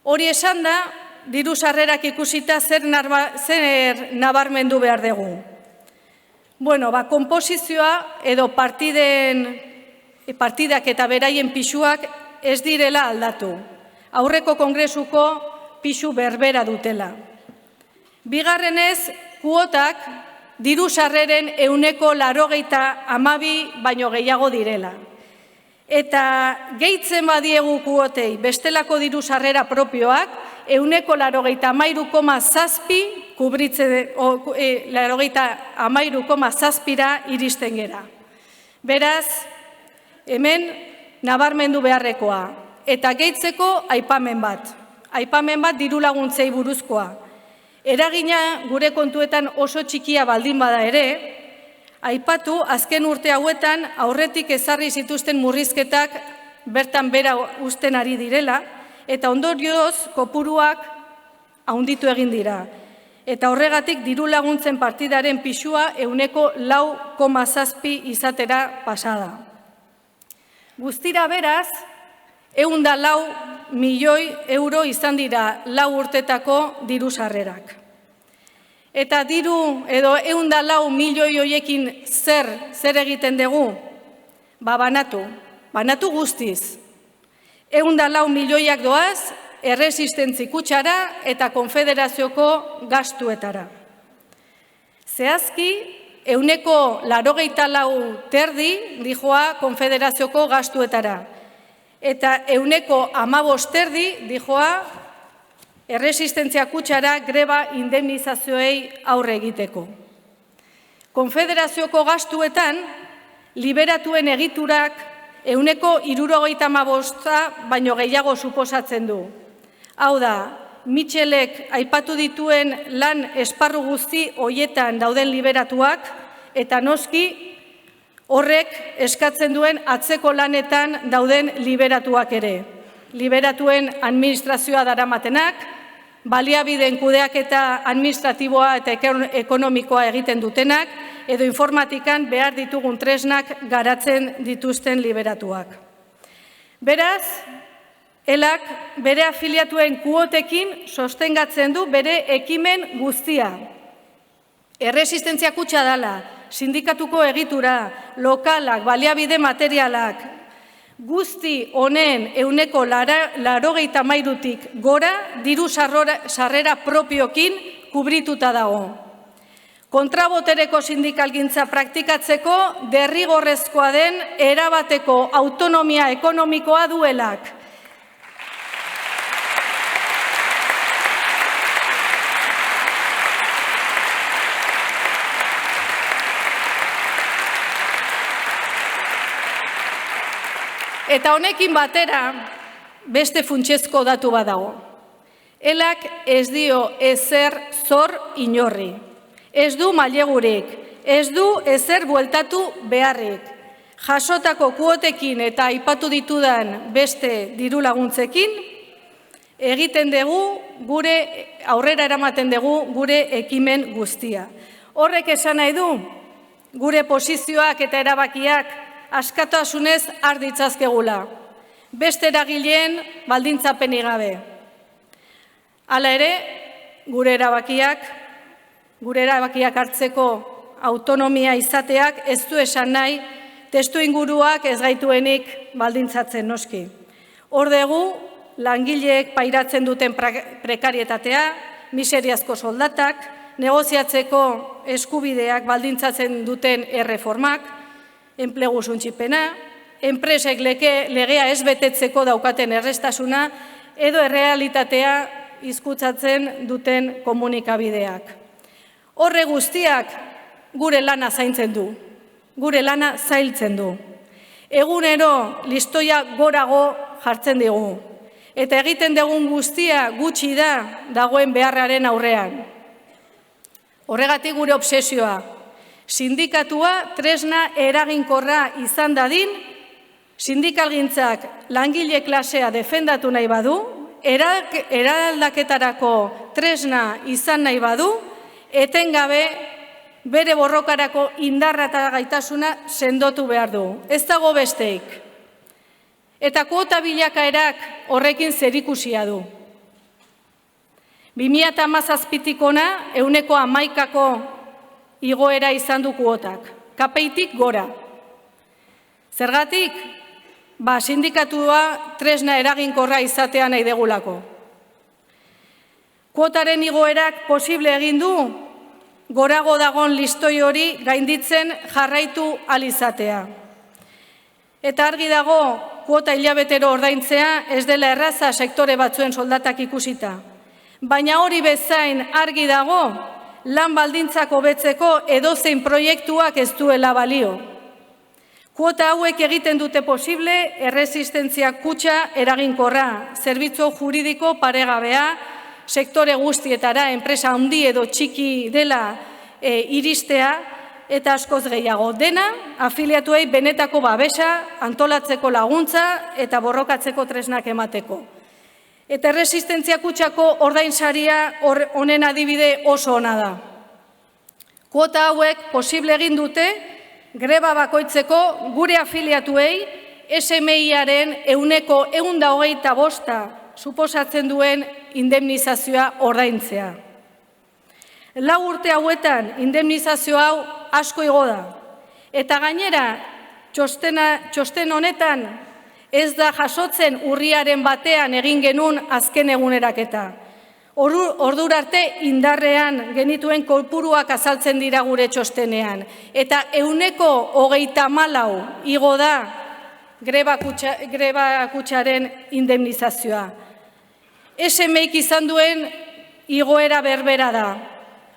Hori esan da, diru sarrerak ikusita zer nabarmendu behar dugu. Konposizioa edo partidak eta beraien pisuak ez direla aldatu. Aurreko kongresuko pisu berbera dutela. Bigarrenez, kuotak diru sarreren 82% baino gehiago direla. Eta gehitzen badiegu kuotei bestelako diru sarrera propioak, 83,7 83,7ra iristen gera. Beraz, hemen nabarmendu beharrekoa. Eta gehitzeko aipamen bat. Aipamen bat diru laguntzei buruzkoa. Eragina gure kontuetan oso txikia baldin bada ere, aipatu azken urte hauetan aurretik ezarri zituzten murrizketak bertan bera uzten ari direla, eta ondorioz kopuruak handitu egin dira. Eta horregatik diru laguntzen partidaren pisua 4,7 izatera pasada. Guztira beraz, 104 milioi euro izan dira 4 urtetako diru sarrerak. Eta diru edo 104 milioi horiekin zer egiten dugu? Banatu guztiz. 104 milioiak doaz, erresistentzi kutxara eta konfederazioko gastuetara. Zehazki, 84% dijoa konfederazioko gastuetara. Eta 15% dijoa erresistentzia kutxara greba indemnizazioei aurre egiteko. Konfederazioko gastuetan, liberatuen egiturak 75% baino gehiago suposatzen du. Hau da, Michelek aipatu dituen lan esparru guzti hoietan dauden liberatuak, eta noski horrek eskatzen duen atzeko lanetan dauden liberatuak ere. Liberatuen administrazioa daramatenak, baliabideen kudeaketa administratiboa eta ekonomikoa egiten dutenak, edo informatikan behar ditugun tresnak garatzen dituzten liberatuak. Beraz, ELAK bere afiliatuen kuotekin sostengatzen du bere ekimen guztia. Erresistentzia kutxa dala, sindikatuko egitura, lokalak, baliabide materialak, guzti honen 83%tik gora diru sarrera propiokin kubrituta dago. Kontrabotereko sindikalgintza praktikatzeko derrigorrezkoa den erabateko autonomia ekonomikoa duelak. Eta honekin batera beste funtsezko datu bat dago. ELAK ez dio ezer zor inorri. Ez du mailegurik, ez du ezer bueltatu beharrik. Jasotako kuotekin eta aipatu ditudan beste diru laguntzekin, egiten dugu aurrera eramaten dugu gure ekimen guztia. Horrek esan nahi du, gure posizioak eta erabakiak askatasunez har ditzazkegula, beste eragileen baldintzapenik gabe. Hala ere, gure erabakiak hartzeko autonomia izateak ez du esan nahi, testu inguruak ez gaituenik baldintzatzen noski. Hor dugu, langileek pairatzen duten prekarietatea, miseriazko soldatak, negoziatzeko eskubideak baldintzatzen duten erreformak, enplegu suntsipena, enpresek legea ez betetzeko daukaten errestasuna edo errealitatea izkutsatzen duten komunikabideak. Horre guztiak gure lana zaintzen du, gure lana zailtzen du. Egunero listoia gorago jartzen digu, eta egiten dugun guztia gutxi da dagoen beharraren aurrean. Horregatik gure obsesioa, sindikatua tresna eraginkorra izan dadin, sindikalgintzak langile klasea defendatu nahi badu, eraldaketarako tresna izan nahi badu, etengabe bere borrokarako indarra eta gaitasuna sendotu behar du. Ez dago besteik. Eta kuota bilakaerak horrekin zerikusia du. 2017tik ona 11%ko igoera izan du kuotak, kapeitik gora. Zergatik? Sindikatua tresna eraginkorra izatea nahi degulako. Kuotaren igoerak posible egin du, gorago dagon listoi hori gainditzen jarraitu alizatea. Eta argi dago, kuota hilabetero ordaintzea ez dela erraza sektore batzuen soldatak ikusita. Baina hori bezain argi dago, lan baldintzak hobetzeko edozein proiektuak ez duela balio. Kuota hauek egiten dute posible erresistentzia kutxa eraginkorra, zerbitzu juridiko paregabea, sektore guztietara, enpresa handi edo txiki dela iristea, eta askoz gehiago. Dena, afiliatuei benetako babesa, antolatzeko laguntza eta borrokatzeko tresnak emateko. Eta erresistentzia kutxako ordainsaria honen adibide oso ona da. Kuota hauek posible egin dute, greba bakoitzeko gure afiliatuei SMI-aren 125% suposatzen duen indemnizazioa ordaintzea. 4 urte hauetan indemnizazio hau asko igo da. Eta gainera, txosten honetan ez da jasotzen urriaren batean egin genuen azken eguneraketa. Ordura arte indarrean genituen kopuruak azaltzen dira gure txostenean. Eta 124% igo da greba kutxaren indemnizazioa. SMIk izan duen igoera berbera da.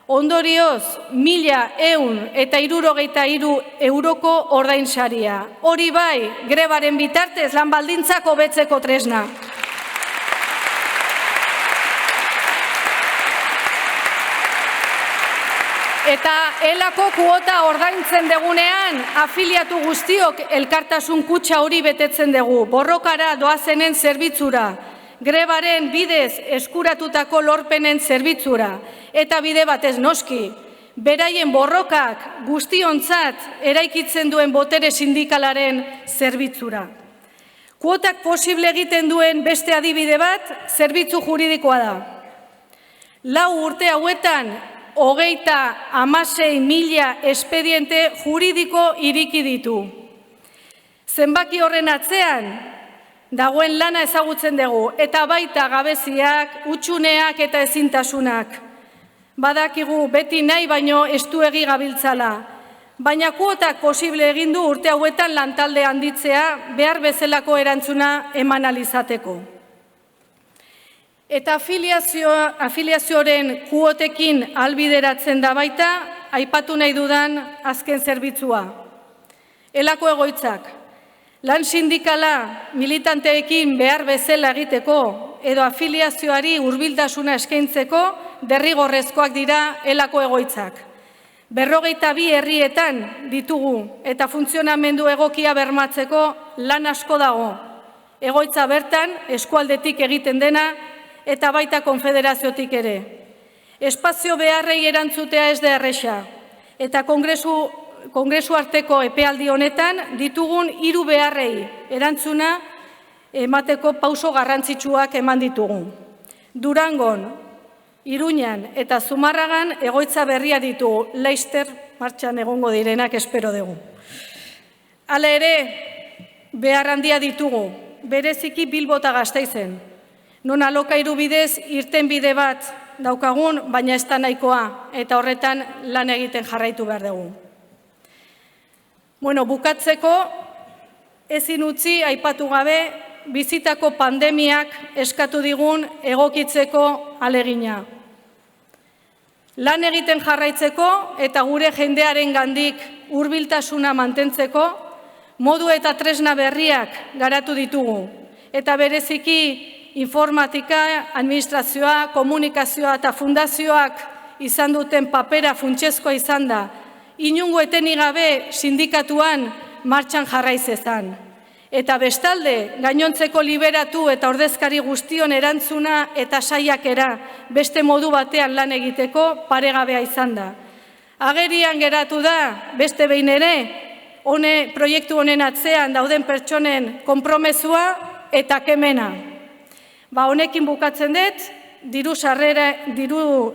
Ondorioz, 1.163 euroko ordainsaria. Hori bai, grebaren bitartez lan baldintzak hobetzeko tresna. Eta elako kuota ordaintzen degunean, afiliatu guztiok elkartasun kutxa hori betetzen dugu, borrokara doazenen zerbitzura, grebaren bidez eskuratutako lorpenen zerbitzura, eta bide batez noski, beraien borrokak guztiontzat eraikitzen duen botere sindikalaren zerbitzura. Kuotak posible egiten duen beste adibide bat, zerbitzu juridikoa da. 4 urte hauetan, 36.000 espediente juridiko iriki ditu. Zenbaki horren atzean, dagoen lana ezagutzen dugu, eta baita gabeziak, hutsuneak eta ezintasunak. Badakigu beti nahi baino estuegi gabiltzala, baina kuotak posible egin du urte hauetan lantalde handitzea behar bezalako erantzuna eman alizateko. Eta afiliazioaren kuotekin albideratzen da baita, aipatu nahi dudan azken zerbitzua. Elako egoitzak, lan sindikala militanteekin behar bezala egiteko edo afiliazioari hurbiltasuna eskaintzeko derrigorrezkoak dira elako egoitzak. 52 herrietan ditugu eta funtzionamendu egokia bermatzeko lan asko dago. Egoitza bertan eskualdetik egiten dena eta baita konfederaziotik ere. Espazio beharrei erantzutea ez da erresa, eta kongresu arteko epealdi honetan ditugun 3 beharrei erantzuna emateko pauso garrantzitsuak eman ditugu. Durangon, Iruñan eta Zumarragan egoitza berria ditugu, Laster martxan egongo direnak espero dugu. Hala ere, behar handia ditugu, bereziki Bilbo eta Gasteizen. Non alokairu bidez irten bide bat daukagun, baina ez da nahikoa, eta horretan lan egiten jarraitu behar dugu. Bukatzeko, Ezin utzi aipatu gabe bizitako pandemiak eskatu digun egokitzeko alegina. Lan egiten jarraitzeko eta gure jendearen gandik hurbiltasuna mantentzeko modu eta tresna berriak garatu ditugu. Eta bereziki informatika, administrazioa, komunikazioa eta fundazioak izan duten papera funtsezkoa izan da. Inungo etenik gabe sindikatuan martxan jarraizezan. Eta bestalde, gainontzeko liberatu eta ordezkari guztion erantzuna eta saiakera beste modu batean lan egiteko paregabea izan da. Agerian geratu da, beste behin ere, proiektu honen atzean dauden pertsonen konpromezua eta kemena. Honekin bukatzen dut, diru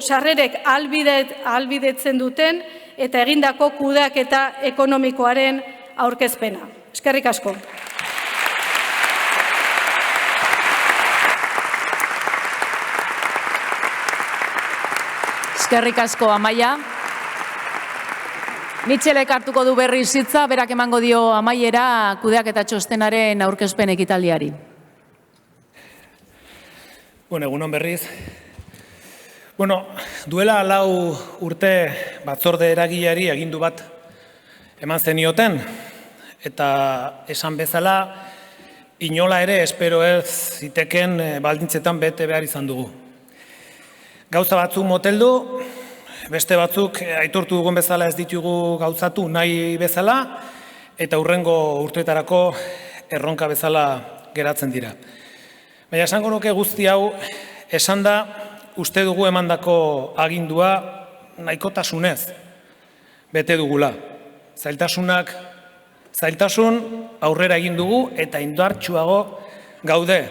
sarrerek ahalbidetzen duten eta egindako kudeaketa ekonomikoaren aurkezpena. Eskerrik asko. Eskerrik asko, Amaia. Mitxelek hartuko du berriz hitza, berak emango dio amaiera kudeaketa txostenaren aurkezpen ekitaldiari. Egunon berriz. Duela 4 urte batzorde eragileari agindu bat eman zenioten, eta esan bezala, inola ere espero ez ziteken baldintzetan bete behar izan dugu. Gauza batzuk moteldu, beste batzuk aitortu dugun bezala ez ditugu gauzatu nahi bezala, eta hurrengo urteetarako erronka bezala geratzen dira. Baina esango nuke guzti hau, esan da, uste dugu emandako agindua nahikotasunez bete dugula. Zailtasun aurrera egin dugu eta indartsuago gaude.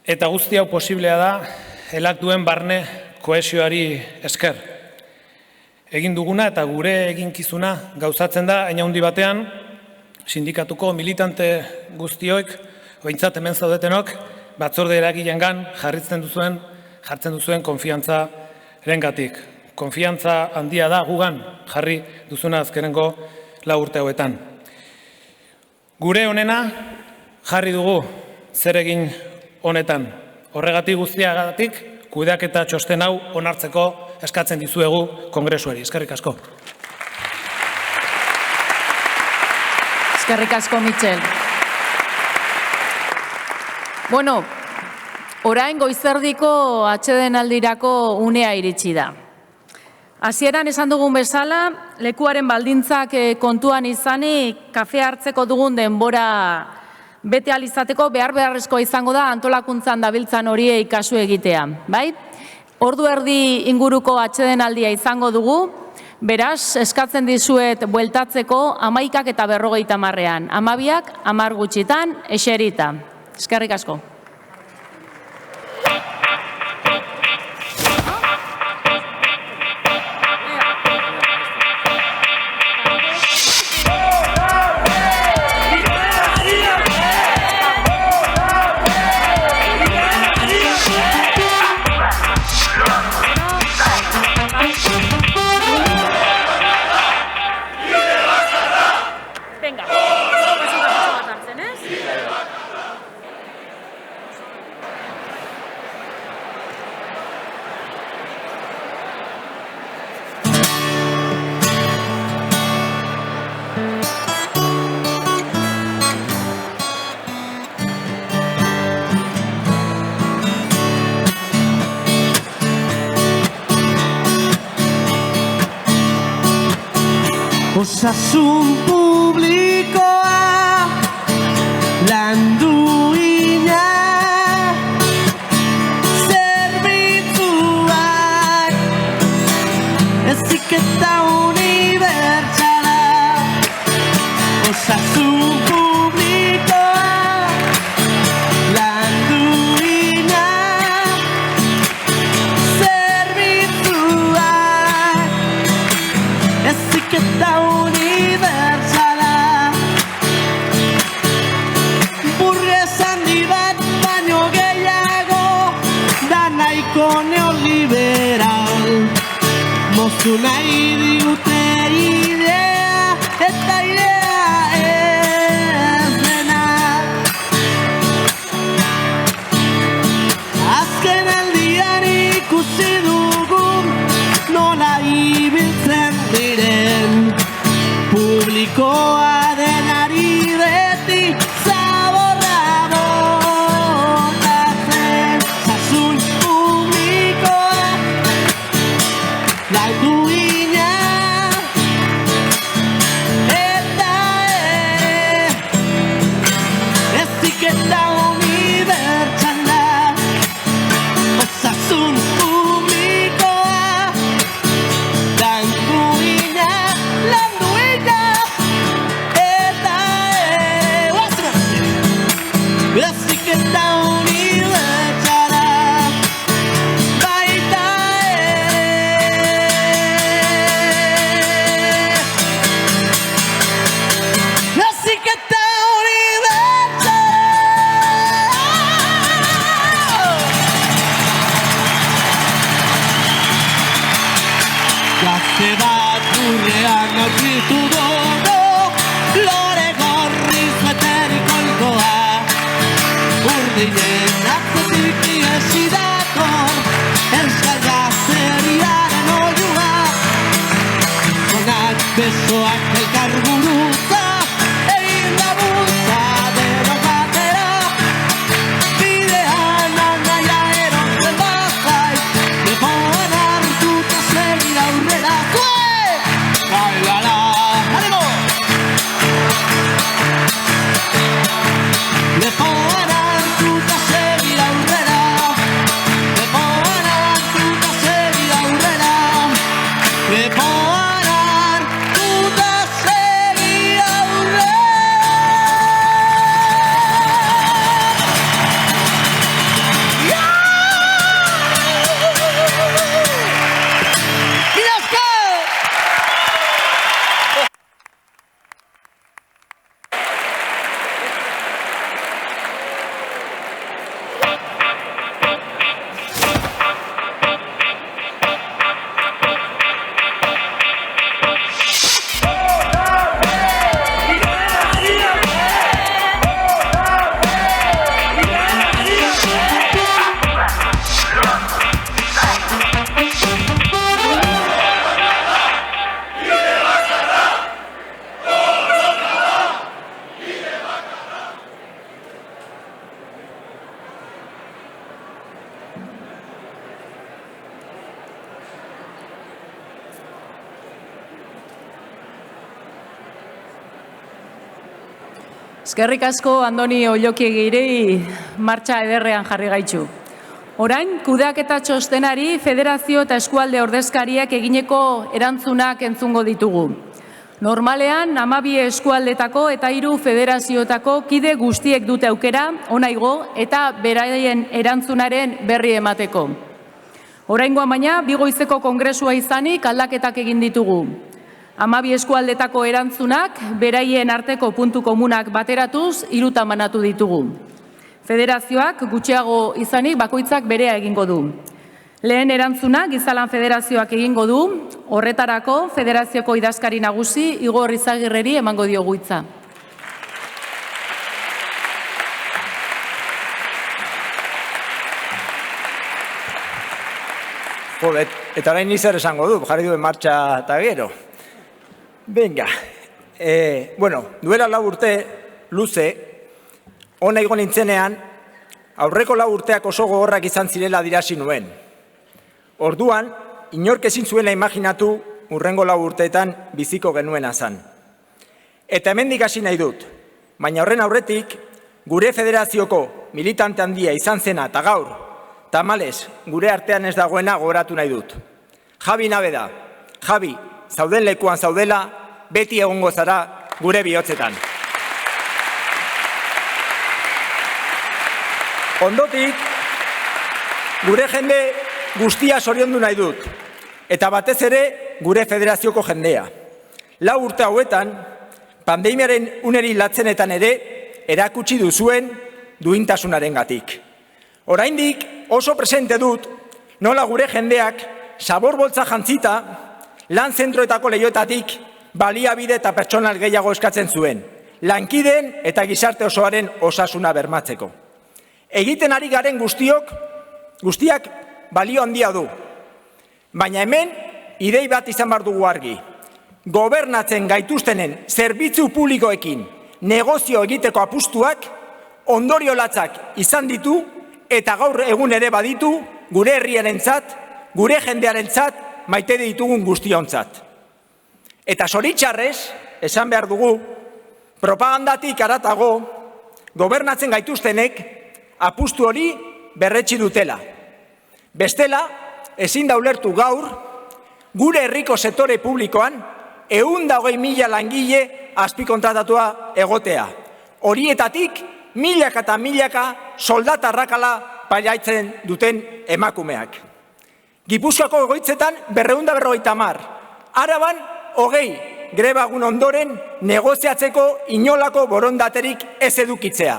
Eta guzti hau posiblea da, elak duen barne kohesioari esker. Egin duguna eta gure eginkizuna gauzatzen da, hain handi batean, sindikatuko militante guztioik, behintzat hemen zaudetenok, batzorde eragileengan jartzen duzuen konfiantzarengatik. Konfiantza handia da gugan jarri duzuna azkenengo 4 urte hauetan. Gure honena jarri dugu zer egin honetan. Horregatik guztiagatik kudeaketa txosten hau onartzeko eskatzen dizuegu Kongresuari. Eskerrik asko. Eskerrik asko, Mitxel. Orain goizerdiko atsedenaldirako unea iritsi da. Hasieran esan dugun bezala, lekuaren baldintzak kontuan izanik, kafe hartzeko dugun denbora bete ahal izateko beharrezkoa izango da antolakuntzan dabiltzan horiei kasu egitea. Ordu erdi inguruko atsedenaldia izango dugu, beraz, eskatzen dizuet bueltatzeko 11 eta 50ean, 12 10 gutxitan, eserita. Eskerrik asko. Osasun publikoa landuina, zerbitzuak heziketa unibertsala. Osasun publikoa landuina, zerbitzuak heziketa unibertsala. Burgues handi bat baino gehiago da nahiko neoliberal. Moztu nahi digute idea eta idea duina eta heziketa unibertsala osasun publikoa lan duina eta heziketa unibertsala baita heziketa gazte bat urrean aurkitu dugu lore gorriz beteriko alkoa urdinen atzetik iesi dator euskal gazteriaren oiua zonak besoak elkar burutza egin da bultza deno batera bidean anaia erotzen bazai lepoan hartuta segir aurrera bailala, ánimo! Lepoan hartuta segir aurrera lepoan hartuta segir aurrera lepoan hartuta segir aurrera Eskerrik asko Andoni Ollokiegirei martxa ederrean jarri gaitzu. Orain, kudeaketa txostenari federazio eta eskualde ordezkariak egineko erantzunak entzungo ditugu. Normalean, 12 eskualdetako eta 3 federazioetako kide guztiek dute aukera, onaigo eta beraien erantzunaren berri emateko. Oraingoan baina, 2 goizeko kongresua izanik aldaketak egin ditugu. 12 eskualdetako erantzunak, beraien arteko puntu komunak bateratuz, 3 banatu ditugu. Federazioak gutxiago izanik bakoitzak berea egingo du. Lehen erantzuna Gizalan Federazioak egingo du, horretarako Federazioko idazkari nagusi Igor Izagirreri emango diogu hitza. Eta orain nizer esango du, jarri duen martxa eta gero. Venga, duela 4 urte, luze, ona igo nintzenean, aurreko 4 urteak oso gogorrak izan zirela dirasi nuen. Orduan, inork ezin zuela imaginatu urrengo 4 urteetan biziko genuena zan. Eta hemendik hasi nahi dut, baina horren aurretik, gure federazioko militante handia izan zena eta gaur, tamalez, gure artean ez dagoena gogoratu nahi dut. Javi Naveda, Javi, zauden lekuan zaudela, beti egongo zara gure bihotzetan. Ondotik, gure jende guztia zoriondu nahi dut, eta batez ere gure federazioko jendea. 4 urte hauetan, pandemiaren uneri latzenetan ere, erakutsi duzuen duintasunarengatik. Oraindik oso presente dut, nola gure jendeak saborboltza jantzita, lan zentroetako lehioetatik baliabide eta pertsonal gehiago eskatzen zuen, lankideen eta gizarte osoaren osasuna bermatzeko. Egiten ari garen guztiak balio handia du. Baina hemen, idei bat izan behar dugu argi. Gobernatzen gaituztenen zerbitzu publikoekin negozio egiteko apustuak ondorio latzak izan ditu eta gaur egun ere baditu gure herriarentzat, gure jendearentzat, maite ditugun guztiontzat. Eta zoritxarrez, esan behar dugu, propagandatik haratago, gobernatzen gaituztenek apustu hori berretsi dutela. Bestela, ezin da ulertu gaur, gure herriko sektore publikoan 120.000 langile azpikontratatua egotea. Horietatik, milaka eta milaka soldata arrakala pairatzen duten emakumeak. Gipuzkoako egoitzetan 250, Araban 20 greba egun ondoren negoziatzeko inolako borondaterik ez edukitzea.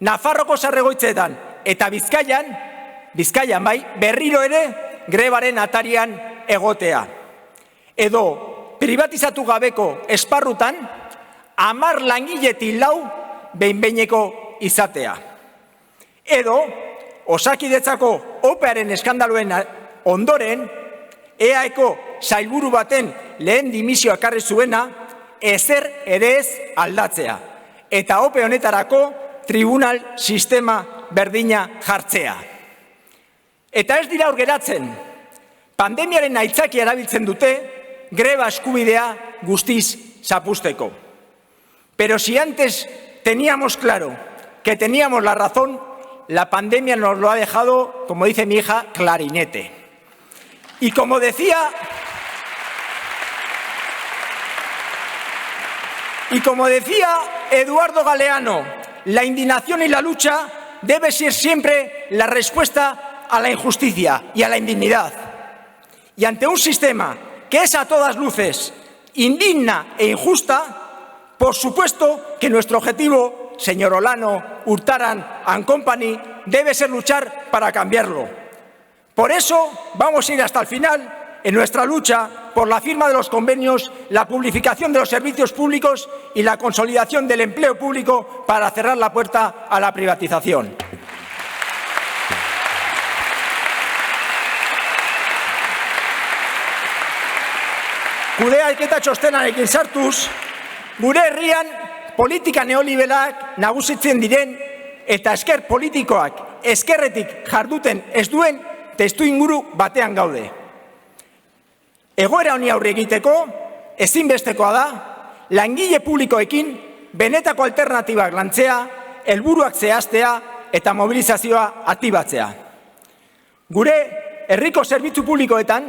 Nafarroko sarregoitzetan eta Bizkaian bai, berriro ere grebaren atarian egotea. Edo privatizatu gabeko esparrutan 10 langiletik 4 behin-behineko izatea. Edo Osakidetzako opearen eskandaluen ondoren EAeko sailburu baten lehen dimisioa ekarri zuena ezer ere ez aldatzea. Eta ope honetarako tribunal sistema berdina jartzea. Eta ez dira hor geratzen, pandemiaren aitzaki erabiltzen dute greba eskubidea guztiz zapusteko. Pero si antes teníamos claro que teníamos la razón, la pandemia nos lo ha dejado, como dice mi hija, clarinete. Y como decía Eduardo Galeano, la indignación y la lucha debe ser siempre la respuesta a la injusticia y a la indignidad. Y ante un sistema que es a todas luces indigna e injusta, por supuesto que nuestro objetivo, señor Olano, Urtaran and Company, debe ser luchar para cambiarlo. Por eso vamos a ir hasta el final en nuestra lucha por la firma de los convenios, la publificación de los servicios públicos y la consolidación del empleo público para cerrar la puerta a la privatización. Kudeaketa txostenarekin sartuz, gure herrian politika neoliberalak nagusitzen diren eta esker politikoak eskerretik jarduten ez duen testuinguru batean gaude. Egoera honi aurre egiteko ezinbestekoa da langile publikoekin benetako alternatibak lantzea, helburuak zehaztea eta mobilizazioa aktibatzea. Gure herriko zerbitzu publikoetan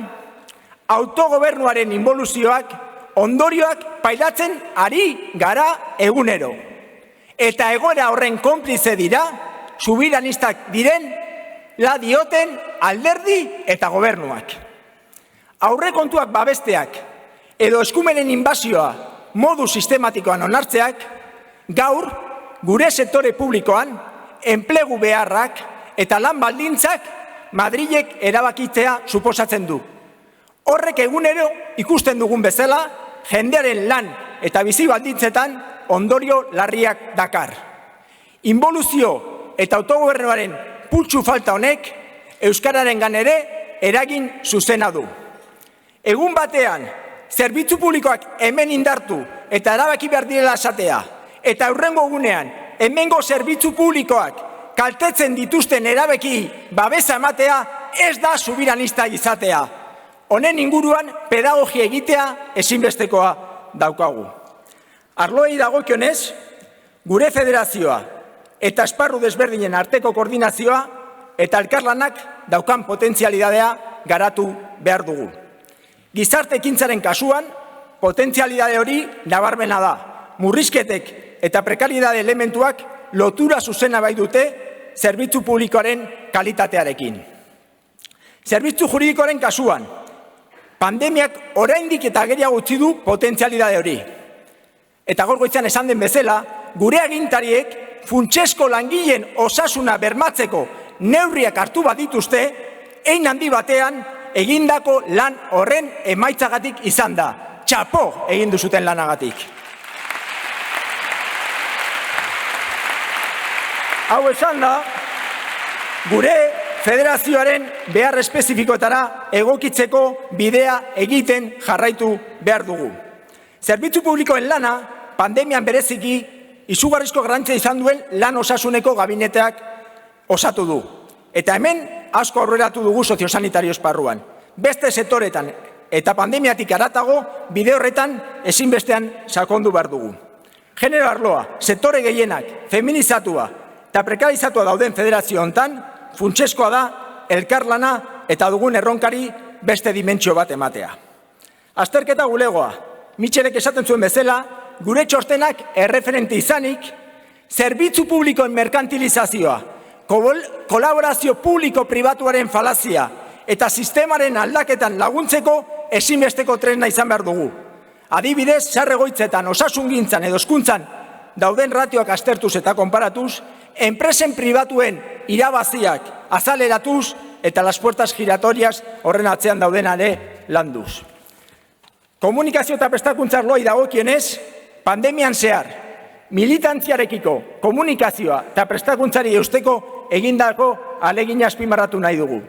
autogobernuaren inboluzioak, ondorioak pairatzen ari gara egunero. Eta egoera horren konplize dira, subiranistak diren, la dioten alderdi eta gobernuak. Aurrekontuak babesteak edo eskumenen inbasioa modu sistematikoan onartzeak, gaur gure sektore publikoan enplegu beharrak eta lan baldintzak Madrilek erabakitzea suposatzen du. Horrek egunero ikusten dugun bezala, jendearen lan eta bizi baldintzetan ondorio larriak dakar. Inboluzio eta autogobernuaren pultsu falta honek euskararengan ere eragin zuzena du. Egun batean, zerbitzu publikoak hemen indartu eta erabaki behar direla esatea, eta hurrengo egunean, hemengo zerbitzu publikoak kaltetzen dituzten erabaki babesa ematea ez da subiranista izatea. Honen inguruan pedagogia egitea ezinbestekoa daukagu. Arloei dagokionez, gure federazioa eta esparru desberdinen arteko koordinazioa eta elkarlanak daukan potentzialidadea garatu behar dugu. Gizarte ekintzaren kasuan, potentzialidade hori nabarmena da. Murrizketek eta prekariedade elementuak lotura zuzena bai dute zerbitzu publikoaren kalitatearekin. Zerbitzu juridikoaren kasuan, pandemiak oraindik eta ageriago utzi du potentzialidade hori. Eta gaur goizean esan den bezala, gure agintariek funtsesko langileen osasuna bermatzeko neurriak hartu badituzte, hein handi batean egindako lan horren emaitzagatik izan da. Txapo egin duzuten lanagatik. Hau esan da, gure federazioaren behar espezifikoetara egokitzeko bidea egiten jarraitu behar dugu. Zerbitzu publikoen lana, pandemian bereziki, izugarrizko garrantzia izan duen lan osasuneko gabineteak osatu du. Eta hemen asko aurreratu dugu soziosanitario esparruan. beste sektoretan eta pandemiatik haratago bide horretan ezinbestean sakondu behar dugu. Genero arloa, sektore gehienak, feminizatua eta prekarizatua dauden federazio hontan, funtsezkoa da elkarlana eta dugun erronkari beste dimentsio bat ematea. Azterketa bulegoa, Mitxelek esaten zuen bezala, gure txostenak erreferente izanik, zerbitzu publikoen merkantilizazioa, kolaborazio publiko-pribatuaren falazia eta sistemaren aldaketan laguntzeko ezinbesteko tresna izan behar dugu. Adibidez, sarregoitzetan, osasungintzan edo hezkuntzan dauden ratioak aztertuz eta konparatuz, enpresen pribatuen irabaziak azaleratuz eta las puertas giratorias horren atzean daudenare landuz. Komunikazio eta prestakuntza arloei dagokienez, pandemian zehar, militantziarekiko komunikazioa eta prestakuntzari eusteko egindako alegina azpimarratu nahi dugu.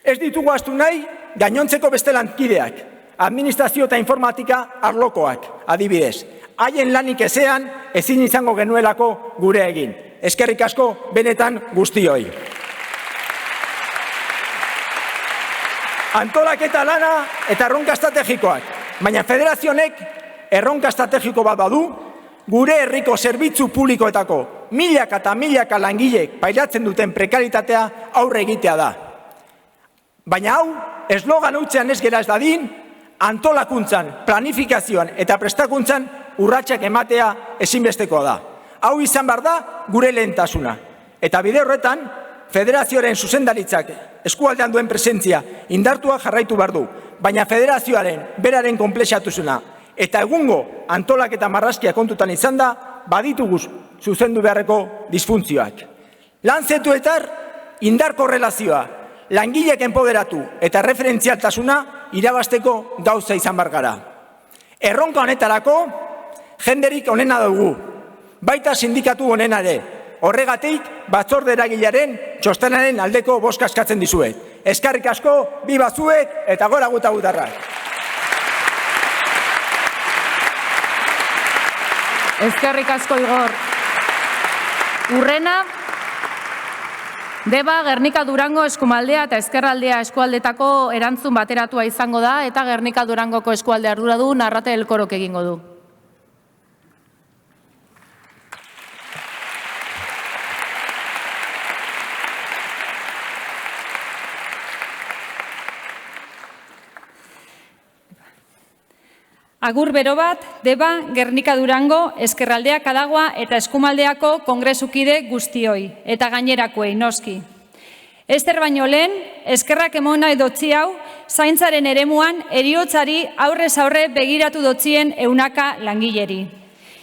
Ez ditugu ahaztu nahi gainontzeko beste lankideak, administrazio eta informatika arlokoak, adibidez. Haien lanik ezean ezin izango genuelako gure egin. Eskerrik asko benetan guztioi. Antolaketa lana eta erronka estrategikoak, baina federazionek erronka estrategiko bat badu, gure herriko zerbitzu publikoetako milaka eta milaka langilek pairatzen duten prekaritatea aurre egitea da. Baina hau, eslogan hutsean ez gera ez dadin, antolakuntzan, planifikazioan eta prestakuntzan urratsak ematea ezinbestekoa da. Hau izan behar da gure lehentasuna. Eta bide horretan, federazioaren zuzendaritzak eskualdean duen presentzia indartua jarraitu behar du, baina federazioaren beraren konplexatusuna eta egungo antolak eta marrazkia kontutan izan da, badituguz zuzendu beharreko disfuntzioak. Lan zetuetar, indarko relazioa, langilek enpoderatu eta referentzialtasuna irabasteko gauza izan behar gara. Erronka honetarako, jenderik onena dugu, baita sindikatu onena ere. Horregatik, batzorde eragilearen txostenaren aldeko bozka eskatzen dizuet. Eskerrik asko, bi bazuek eta gora gutarrak. Eskerrik asko, Igor. Urrena, Deba, Gernika Durango eskumaldea eta ezkerraldea eskualdetako erantzun bateratua izango da eta Gernika Durangoko eskualde arduradun Arrate Elkorok egingo du. Agur bero bat, Deba, Gernika Durango, Ezkerraldea Kadagua eta Eskumaldeako kongresukide guztioi, eta gainerakoei noski. Ester baino lehen, eskerrak emona edotzi hau, zaintzaren eremuan heriotzari aurrez aurre begiratu dotzien eunaka langileri.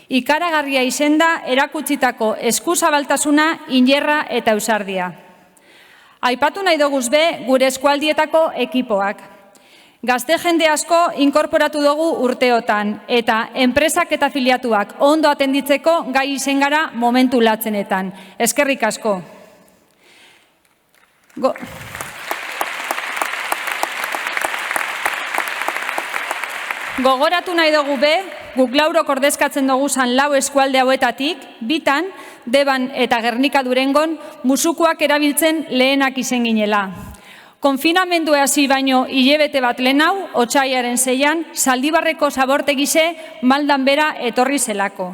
Ikaragarria izenda erakutsitako eskuzabaltasuna, injerra eta ausardia. Aipatu nahi doguz be gure eskualdietako ekipoak. Gazte jende asko inkorporatu dugu urteotan eta enpresak eta afiliatuak ondo atenditzeko gai izen gara momentu latzenetan. Eskerrik asko. Gogoratu nahi dugu be, guk laurok ordezkatzen dugu zan lau eskualde hauetatik, bitan, Deban eta Gernika Durangon musukoak erabiltzen lehenak izen ginela. Konfinamendu hasi baino hilebete bat lehenau, otsaiaren 6an, Zaldibarreko zabortegize maldan bera etorri zelako.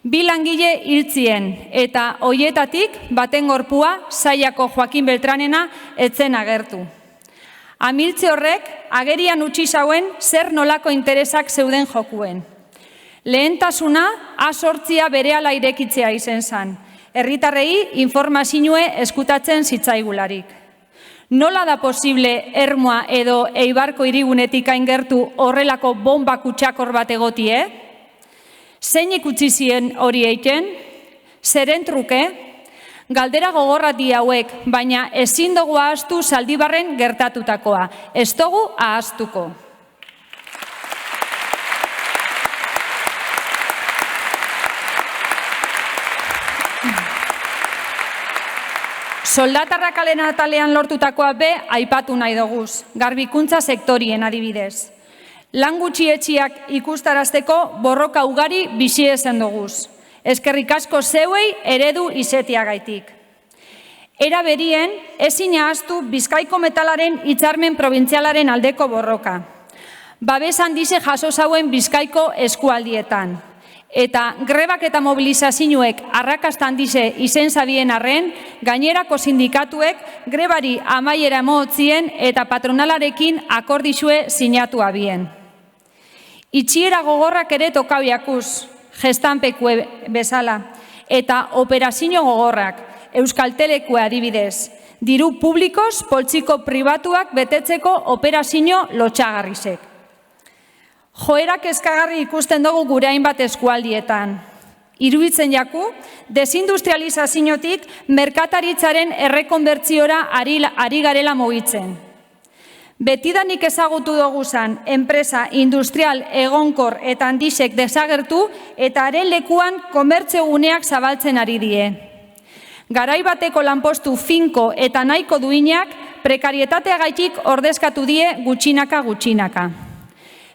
2 langile hiltzien eta hoietatik baten gorpua Zaiako Joakin Beltranena etzen agertu. Amiltze horrek agerian utzi zauen zer nolako interesak zeuden jokuen. Lehentasuna A8 berehala irekitzea izen zan, herritarrei informazioa eskutatzen zitzaigularik. Nola da posible Ermua edo Eibarko hirigunetik hain gertu horrelako bomba kutsakor bat egotie? Zeinek utzi zien hori egiten? Zeren truke? Galdera gogorrati hauek, baina ezin dugu ahaztu Zaldibarren gertatutakoa. Ez dugu ahaztuko. Soldatarrak atalean lortutakoa be aipatu nahi doguz, garbikuntza sektorien adibidez. Lan gutxietxiak ikustarazteko borroka ugari bizi ezen doguz. Eskerrik asko zeuei eredu izetiagaitik. Era berien, ezin ahaztu Bizkaiko metalaren hitzarmen probintzialaren aldeko borroka. Babes handize jaso zauen Bizkaiko eskualdietan. Eta grebak eta mobilizazioek arrakasta handize izen zabien arren, gainerako sindikatuek grebari amaiera emotzien eta patronalarekin akordizue sinatu abien. Itxiera gogorrak ere tokauiakuz, gestanpekue bezala, eta operazio gogorrak, Euskaltelekue adibidez, diru publikoz poltsiko pribatuak betetzeko operazio lotxagarrizek. Joerak eskagarri ikusten dugu gure hainbat eskualdietan. Iruditzen jaku, desindustrializaziotik merkataritzaren errekonbertziora ari garela mugitzen. Betidanik ezagutu duguzan, enpresa industrial egonkor eta handisek desagertu eta haren lekuan komertzio guneak zabaltzen ari die. Garai bateko lanpostu finko eta nahiko duinak prekarietateagaitik ordezkatu die gutxinaka.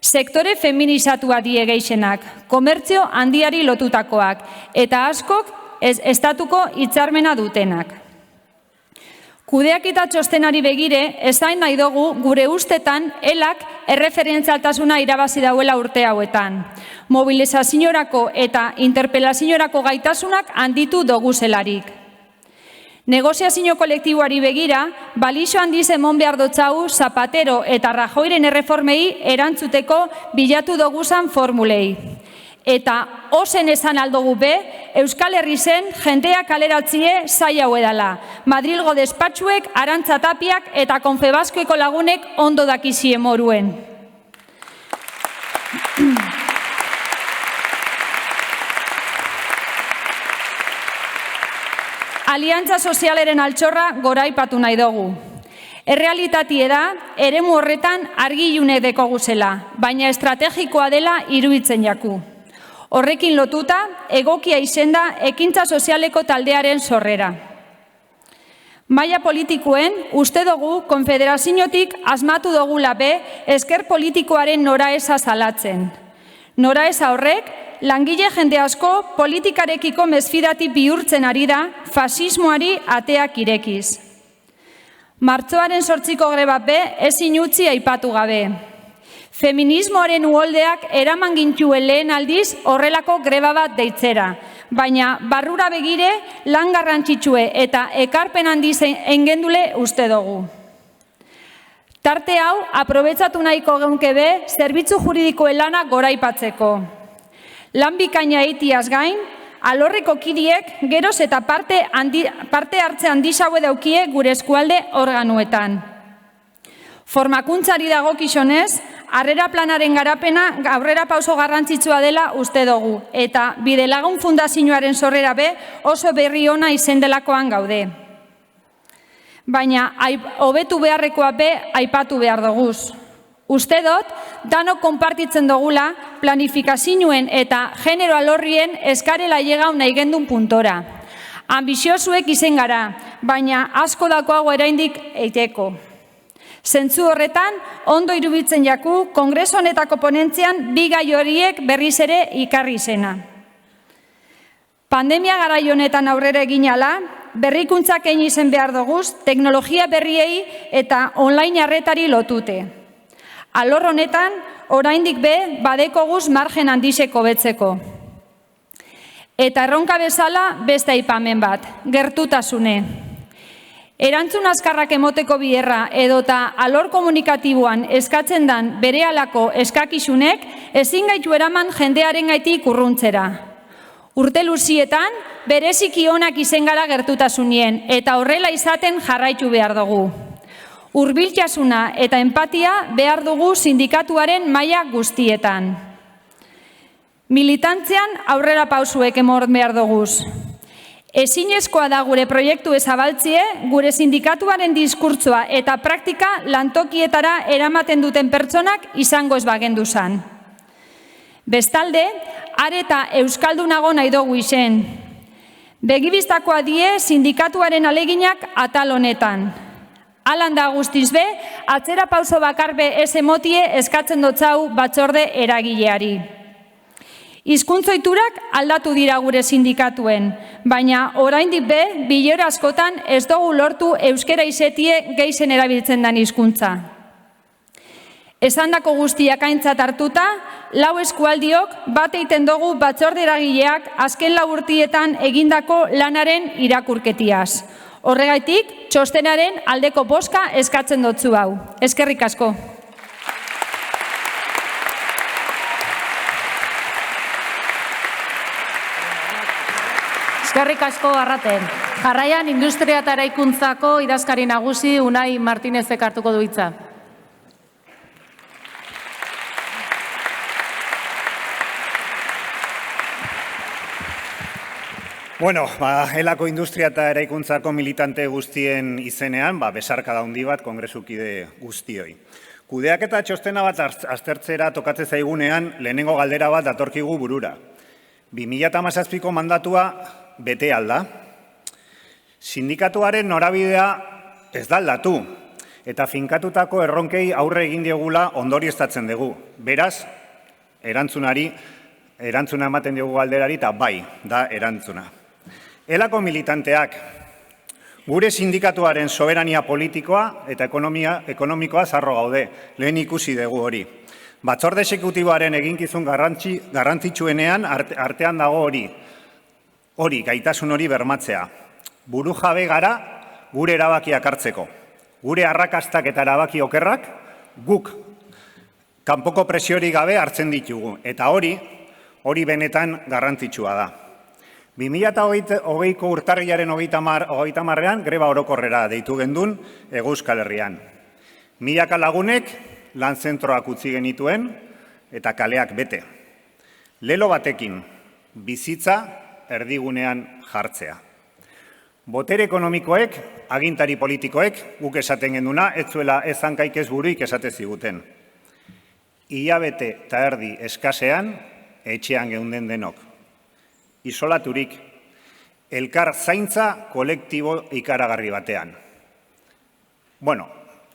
Sektore feminizatua die gehienak, komertzio handiari lotutakoak, eta askok estatuko hitzarmena dutenak. Kudeaketa txostenari begire, ezain nahi dugu gure ustetan elak erreferentzialtasuna irabazi dauela urte hauetan. Mobilizaziorako eta interpelaziorako gaitasunak handitu dugu zelarik. Negoziazio kolektiboari begira, balixo handiz emon behar dotzau Zapatero eta Rajoyren erreformei erantzuteko bilatu doguzan formulei. Eta ozen esan aldogu be, Euskal Herri zen jendea kaleratzie zai hau edala. Madrilgo despatxuek, Arantza Tapiak eta Konfebaskoeko lagunek ondo dakizie moruen. Aliantza sozialeren altxorra goraipatu nahi dugu. Errealitatie da, eremu horretan argilunek dekoguzela, baina estrategikoa dela iruditzen jaku. Horrekin lotuta, egokia izenda ekintza sozialeko taldearen sorrera. Maila politikoen, uste dugu, konfederaziotik asmatu dugula be, esker politikoaren noraeza zalatzen. Noraeza horrek, langile jende asko politikarekiko mesfidati bihurtzen ari da fasismoari ateak irekiz. Martxoaren 8ko greba be ezin utzi aipatu gabe. Feminismoaren uholdeak eraman gintuen lehen aldiz horrelako greba bat deitzera, baina barrura begire lan garrantzitsue eta ekarpen handiz engendule uste dugu. Tarte hau, aprobetsatu nahiko geunke be, zerbitzu juridikoen lana goraipatzeko. Lan bikaina eitiaz gain, alorreko kidiek geroz eta parte hartze handizaue daukie gure eskualde organuetan. Formakuntzari dagokizonez, harrera planaren garapena aurrera pauso garrantzitsua dela uste dugu, eta Bidelagun Fundazioaren sorrera be oso berri ona izendelakoan gaude. Baina hobetu beharrekoa be aipatu behar doguz. Uste dut, danok konpartitzen dugula planifikazioen eta genero alorrien eskarela llegau nahi gendun puntora. Ambiziozuek izen gara, baina asko dakoago eraindik eiteko. Zentzu horretan, ondo iruditzen jaku, Kongreso honetako ponentzian bi gai horiek berriz ere ikarri izena. Pandemia garai honetan aurrera egin ala, berrikuntzak egin izen behar doguz, teknologia berriei eta online arretari lotute. Alor honetan, oraindik be, badekoguz margen handizeko betzeko. Eta erronka bezala beste aipamen bat, gertutasune. Erantzun azkarrak emoteko biherra edota alor komunikatiboan eskatzen dan berehalako eskakizunek ezin gaitu eraman jendearen gaitik urruntzera. Urte luzietan, bereziki onak izen gara gertutasunien eta horrela izaten jarraitu behar dugu. Hurbiltasuna eta empatia behar dugu sindikatuaren maila guztietan. Militantzean aurrera pausuek emor behar duguz. Ezinezkoa da gure proiektu ezabaltzie, gure sindikatuaren diskurtsoa eta praktika lantokietara eramaten duten pertsonak izango ez bagendu zan. Bestalde, areta euskaldunago nahi dugu izen. Begibistakoa die sindikatuaren aleginak atal honetan. Alan da guztiz be, atzera pauso bakarbe ez emotie eskatzen dotzau batzorde eragileari. Hizkuntzoiturak aldatu dira gure sindikatuen, baina oraindik be, bilera askotan ez dugu lortu euskera izetie gehien erabiltzen den hizkuntza. Esandako guztiak aintzat hartuta, 4 eskualdiok bat egiten dugu batzorde eragileak azken 4 urtietan egindako lanaren irakurketiaz. Horregaitik, txostenaren aldeko bozka eskatzen dotzu hau. Eskerrik asko. Eskerrik asko Arraten. Jarraian, Industria eta Eraikuntzako idazkari nagusi Unai Martinezek hartuko du hitza. Bueno, elako industria eta eraikuntzako militante guztien izenean, besarka handi bat kongresukide guztioi. Kudeak eta txostena bat aztertzera tokatzen zaigunean, lehenengo galdera bat datorkigu burura. 2017ko mandatua bete alda. Sindikatuaren norabidea ez da aldatu, eta finkatutako erronkei aurre egin diegula ondorioztatzen dugu. Beraz, erantzuna ematen diogu galderari, eta bai, da erantzuna. Elako militanteak, gure sindikatuaren soberania politikoa eta ekonomikoa zarro gaude, lehen ikusi dugu hori. Batzorde exekutiboaren eginkizun garrantzitsuenean artean dago hori, gaitasun hori bermatzea. Buru jabe gara gure erabakiak hartzeko. Gure arrakastak eta erabaki okerrak guk kanpoko presiorik gabe hartzen ditugu. Eta hori benetan garrantzitsua da. 2020ko urtarrilaren 30ean greba orokorrera deitu gendun Hego Euskal Herrian. Milaka lagunek lan zentroak utzi genituen eta kaleak bete. Lelo batekin, bizitza erdigunean jartzea. Botere ekonomikoek, agintari politikoek, guk esaten genduna, ez zuela ez hankaik ez buruik esate ziguten. Hilabete eta erdi eskasean, etxean geunden denok. Isolaturik, elkar zaintza kolektibo ikaragarri batean. Bueno,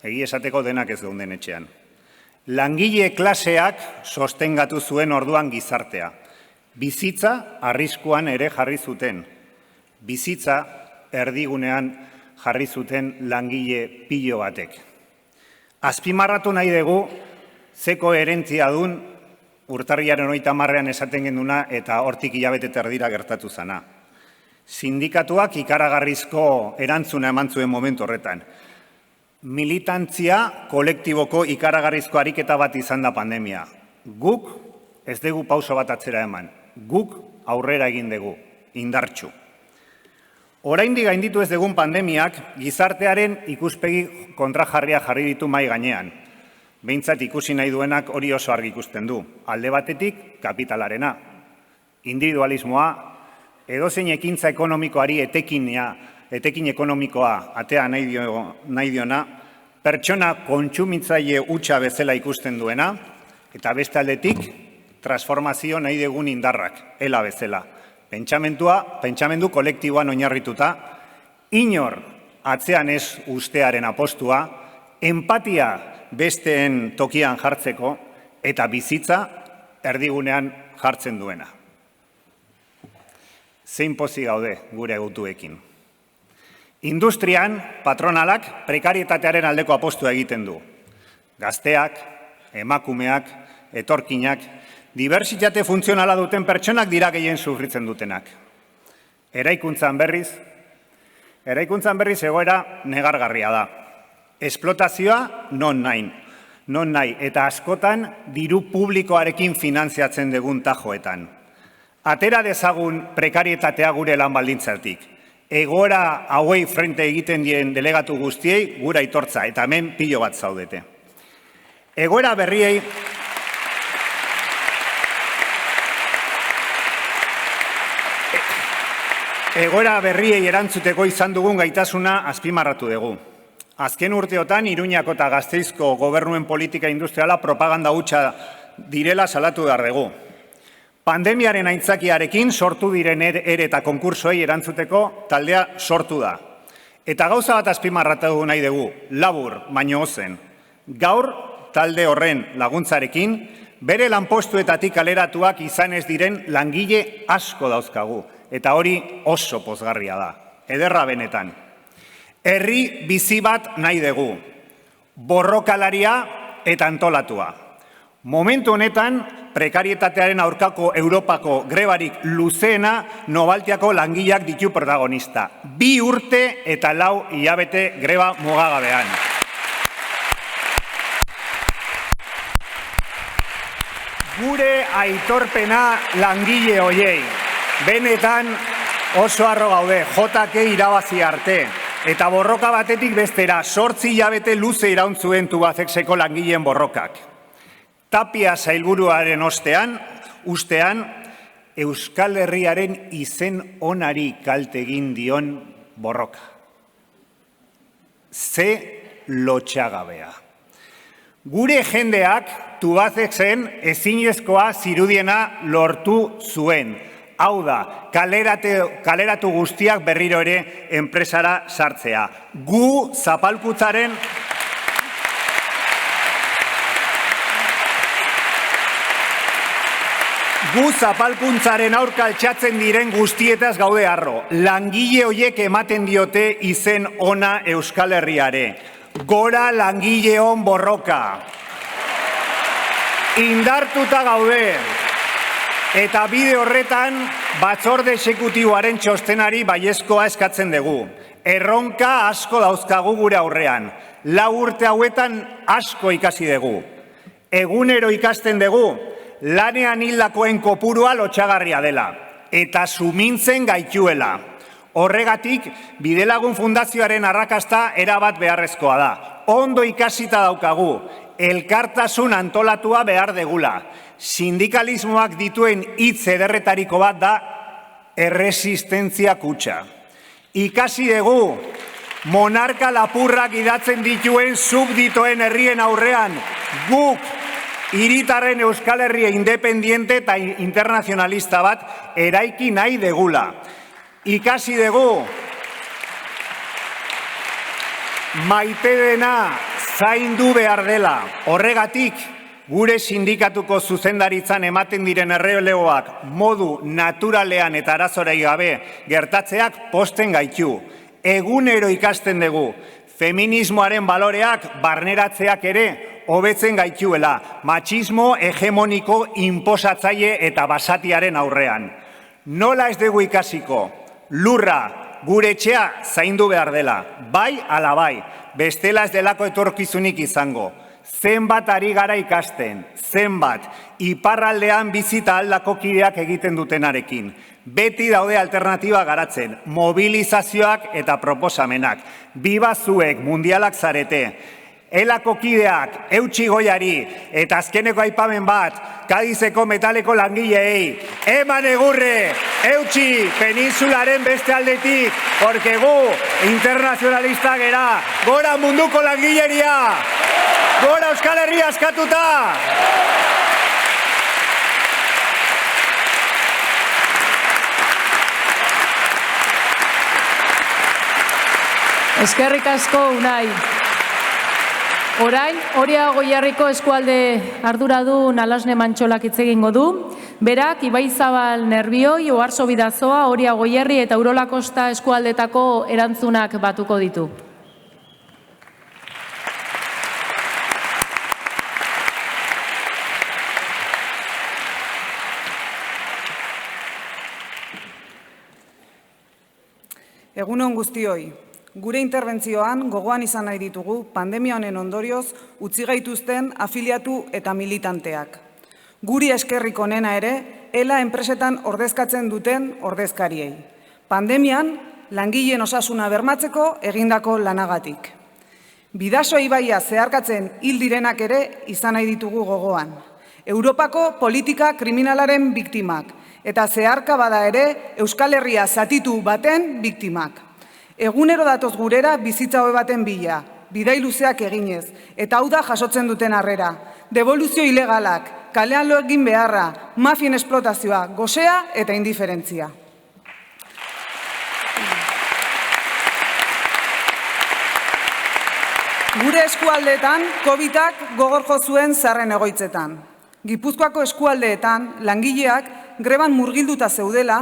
egi esateko denak ez geunden etxean. Langile klaseak sostengatu zuen orduan gizartea. Bizitza arriskuan ere jarri zuten. Bizitza erdigunean jarri zuten langile pilo batek. Azpimarratu nahi dugu, ze koherentzia dun urtarrilaren 30ean esaten genduna eta hortik hilabete erdira gertatu zana. Sindikatuak ikaragarrizko erantzuna eman zuen momentu horretan. Militantzia kolektiboko ikaragarrizko ariketa bat izan da pandemia. Guk ez dugu pauso bat atzera eman. Guk aurrera egin dugu, indartsu. Oraindik gainditu ez dugun pandemiak gizartearen ikuspegi kontrajarria jarri ditu mai gainean. Behintzat ikusi nahi duenak hori oso argi ikusten du. Alde batetik, kapitalarena. Individualismoa, edozein ekintza ekonomikoari etekin ekonomikoa atea nahi diona, pertsona kontsumitzaile hutsa bezala ikusten duena, eta beste aldetik, transformazio nahi dugun indarrak, ela bezala. Pentsamendu kolektiboan oinarrituta, inor atzean ez ustearen apostua, empatia besteen tokian jartzeko eta bizitza erdigunean jartzen duena. Zein pozik gaude gure gutuekin. Industrian, patronalak prekarietatearen aldeko apostua egiten du. Gazteak, emakumeak, etorkinak, dibertsitate funtzionala duten pertsonak dira gehien sufritzen dutenak. Eraikuntzan berriz egoera negargarria da. Esplotazioa non nahi, eta askotan diru publikoarekin finantziatzen dugun tajoetan. Atera dezagun prekarietatea gure lan baldintzatik. Egoera hauei frente egiten dien delegatu guztiei gura aitortza, eta hemen pilo bat zaudete. Egoera berriei erantzuteko izan dugun gaitasuna azpimarratu dugu. Azken urteotan, Iruñako eta Gasteizko gobernuen politika industriala propaganda hutsa direla salatu behar dugu. Pandemiaren aitzakiarekin sortu diren ere eta konkursoei erantzuteko taldea sortu da. Eta gauza bat azpimarratu nahi dugu, labur, baino ozen. Gaur, talde horren laguntzarekin, bere lanpostuetatik kaleratuak izan ez diren langile asko dauzkagu, eta hori oso pozgarria da, ederra benetan. Herri bizi bat nahi dugu, borrokalaria eta antolatua. Momentu honetan, prekarietatearen aurkako Europako grebarik luzeena Novaltiako langileak ditu protagonista. 2 urte eta 4 hilabete greba mugagabean. Gure aitorpena langile hoiei. Benetan oso harro gaude, JK irabazi arte. Eta borroka batetik bestera, 8 hilabete luze irauntzuen Tubacexeko langileen borrokak. Tapia sailburuaren ustean, Euskal Herriaren izen onari kalte egin dion borroka. Ze lotxagabea. Gure jendeak Tubacexen ezinezkoa zirudiena lortu zuen. Hau da, kaleratu guztiak berriro ere enpresara sartzea. Gu zapalkuntzaren aurka altxatzen diren guztietaz gaude harro. Langile hoiek ematen diote izen ona Euskal Herriare. Gora langileon borroka. Indartuta gaude. Eta bide horretan, batzorde exekutiboaren txostenari baiezkoa eskatzen dugu. Erronka asko dauzkagu gure aurrean. 4 urte hauetan asko ikasi dugu. Egunero ikasten dugu, lanean hildakoen kopurua lotxagarria dela. Eta sumintzen gaituela. Horregatik, Bidelagun Fundazioaren arrakasta erabat beharrezkoa da. Ondo ikasita daukagu, elkartasun antolatua behar degula. Sindikalismoak dituen hitz ederretariko bat da erresistentzia kutxa. Ikasi dugu, monarka lapurrak idatzen dituen subditoen herrien aurrean, guk hiritarren Euskal Herria independiente eta internazionalista bat eraiki nahi degula. Ikasi dugu, maite dena zaindu behar dela. Horregatik, gure sindikatuko zuzendaritzan ematen diren erreleoak modu naturalean eta arazorai gabe gertatzeak posten gaitu. Egunero ikasten dugu, feminismoaren baloreak barneratzeak ere hobetzen gaituela, matxismo hegemoniko inposatzaile eta basatiaren aurrean. Nola ez dugu ikasiko? Lurra, gure etxea zaindu behar dela, bai ala bai, bestela ez delako etorkizunik izango. Zenbat ari gara ikasten, zenbat, iparraldean bizita aldako kideak egiten dutenarekin. Beti daude alternatiba garatzen, mobilizazioak eta proposamenak. Biba zuek, mundialak zarete. Elako kideak, eutxi goiari, eta azkeneko aipamen bat, Kadizeko metaleko langileei. Eman egurre, eutxi, peninsularen beste aldetik, porque gu, internazionalista gera, gora munduko langileria! Gora Euskal Herria askatuta! Eskerrik asko, Unai. Orain, Oria Goierriko eskualde arduradun Alasne Mantxolak hitz egingo du. Berak, Ibaizabal Nerbioi, Oarso Bidazoa, Oria Goierri eta Urola Kosta eskualdetako erantzunak batuko ditu. Egunon guztioi. Gure interbentzioan gogoan izan nahi ditugu pandemia honen ondorioz utzi gaituzten afiliatu eta militanteak. Guri eskerrik onena ere, ELA enpresetan ordezkatzen duten ordezkariei. Pandemian, langileen osasuna bermatzeko egindako lanagatik. Bidasoa ibaia zeharkatzen hil direnak ere izan nahi ditugu gogoan. Europako politika kriminalaren biktimak eta zeharka bada ere Euskal Herria zatitu baten biktimak. Egunero datoz gurera bizitza hobe baten bila, bidai luzeak eginez, eta hau da jasotzen duten harrera. Devoluzio ilegalak, kalean lo egin beharra, mafien esplotazioa, gosea eta indiferentzia. Gure eskualdetan, COVID-ak gogor jo zuen zarren egoitzetan. Gipuzkoako eskualdeetan langileak greban murgilduta zeudela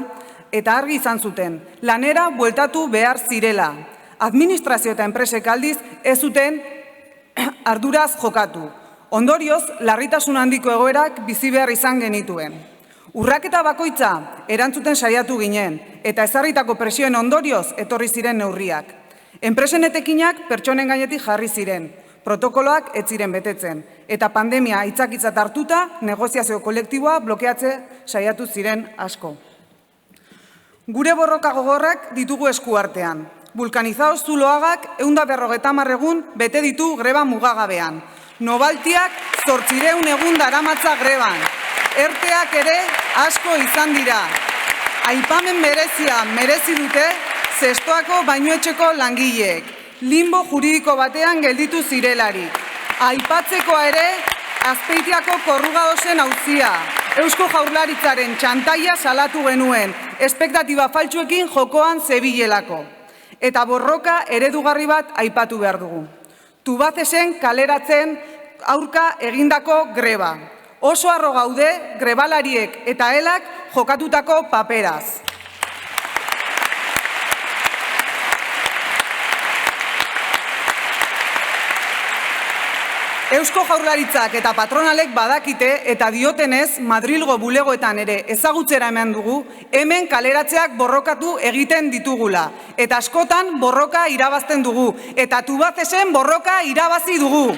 eta argi izan zuten, lanera bueltatu behar zirela. Administrazio eta enpresek aldiz ez zuten arduraz jokatu. Ondorioz, larritasun handiko egoerak bizi behar izan genituen. Urraketa bakoitza erantzuten saiatu ginen eta ezarritako presioen ondorioz etorri ziren neurriak. Enpresen etekinak pertsonen gainetik jarri ziren, protokoloak ez ziren betetzen, eta pandemia aitzakitzat hartuta negoziazio kolektiboa blokeatze saiatu ziren asko. Gure borroka gogorrak ditugu eskuartean. Vulkanizaoz Zuloagak 150 egun bete ditu greba mugagabean. Nobaltiak 800 egun daramatza greban. Erteak ere asko izan dira. Aipamen berezia merezi dute zestoako bainuetxeko langileek. Limbo juridiko batean gelditu zirelarik. Aipatzekoa ere Azpeitiako Korrugadosen auzia. Eusko Jaurlaritzaren txantaia salatu genuen, espektatiba faltsuekin jokoan zebilelako. Eta borroka eredugarri bat aipatu behar dugu. Tubacexen kaleratzen aurka egindako greba. Oso harro gaude grebalariek eta helak jokatutako paperaz. Eusko Jaurlaritzak eta patronalek badakite eta diotenez Madrilgo bulegoetan ere ezagutzera eman dugu, hemen kaleratzeak borrokatu egiten ditugula. Eta askotan borroka irabazten dugu, eta Tubacexen borroka irabazi dugu.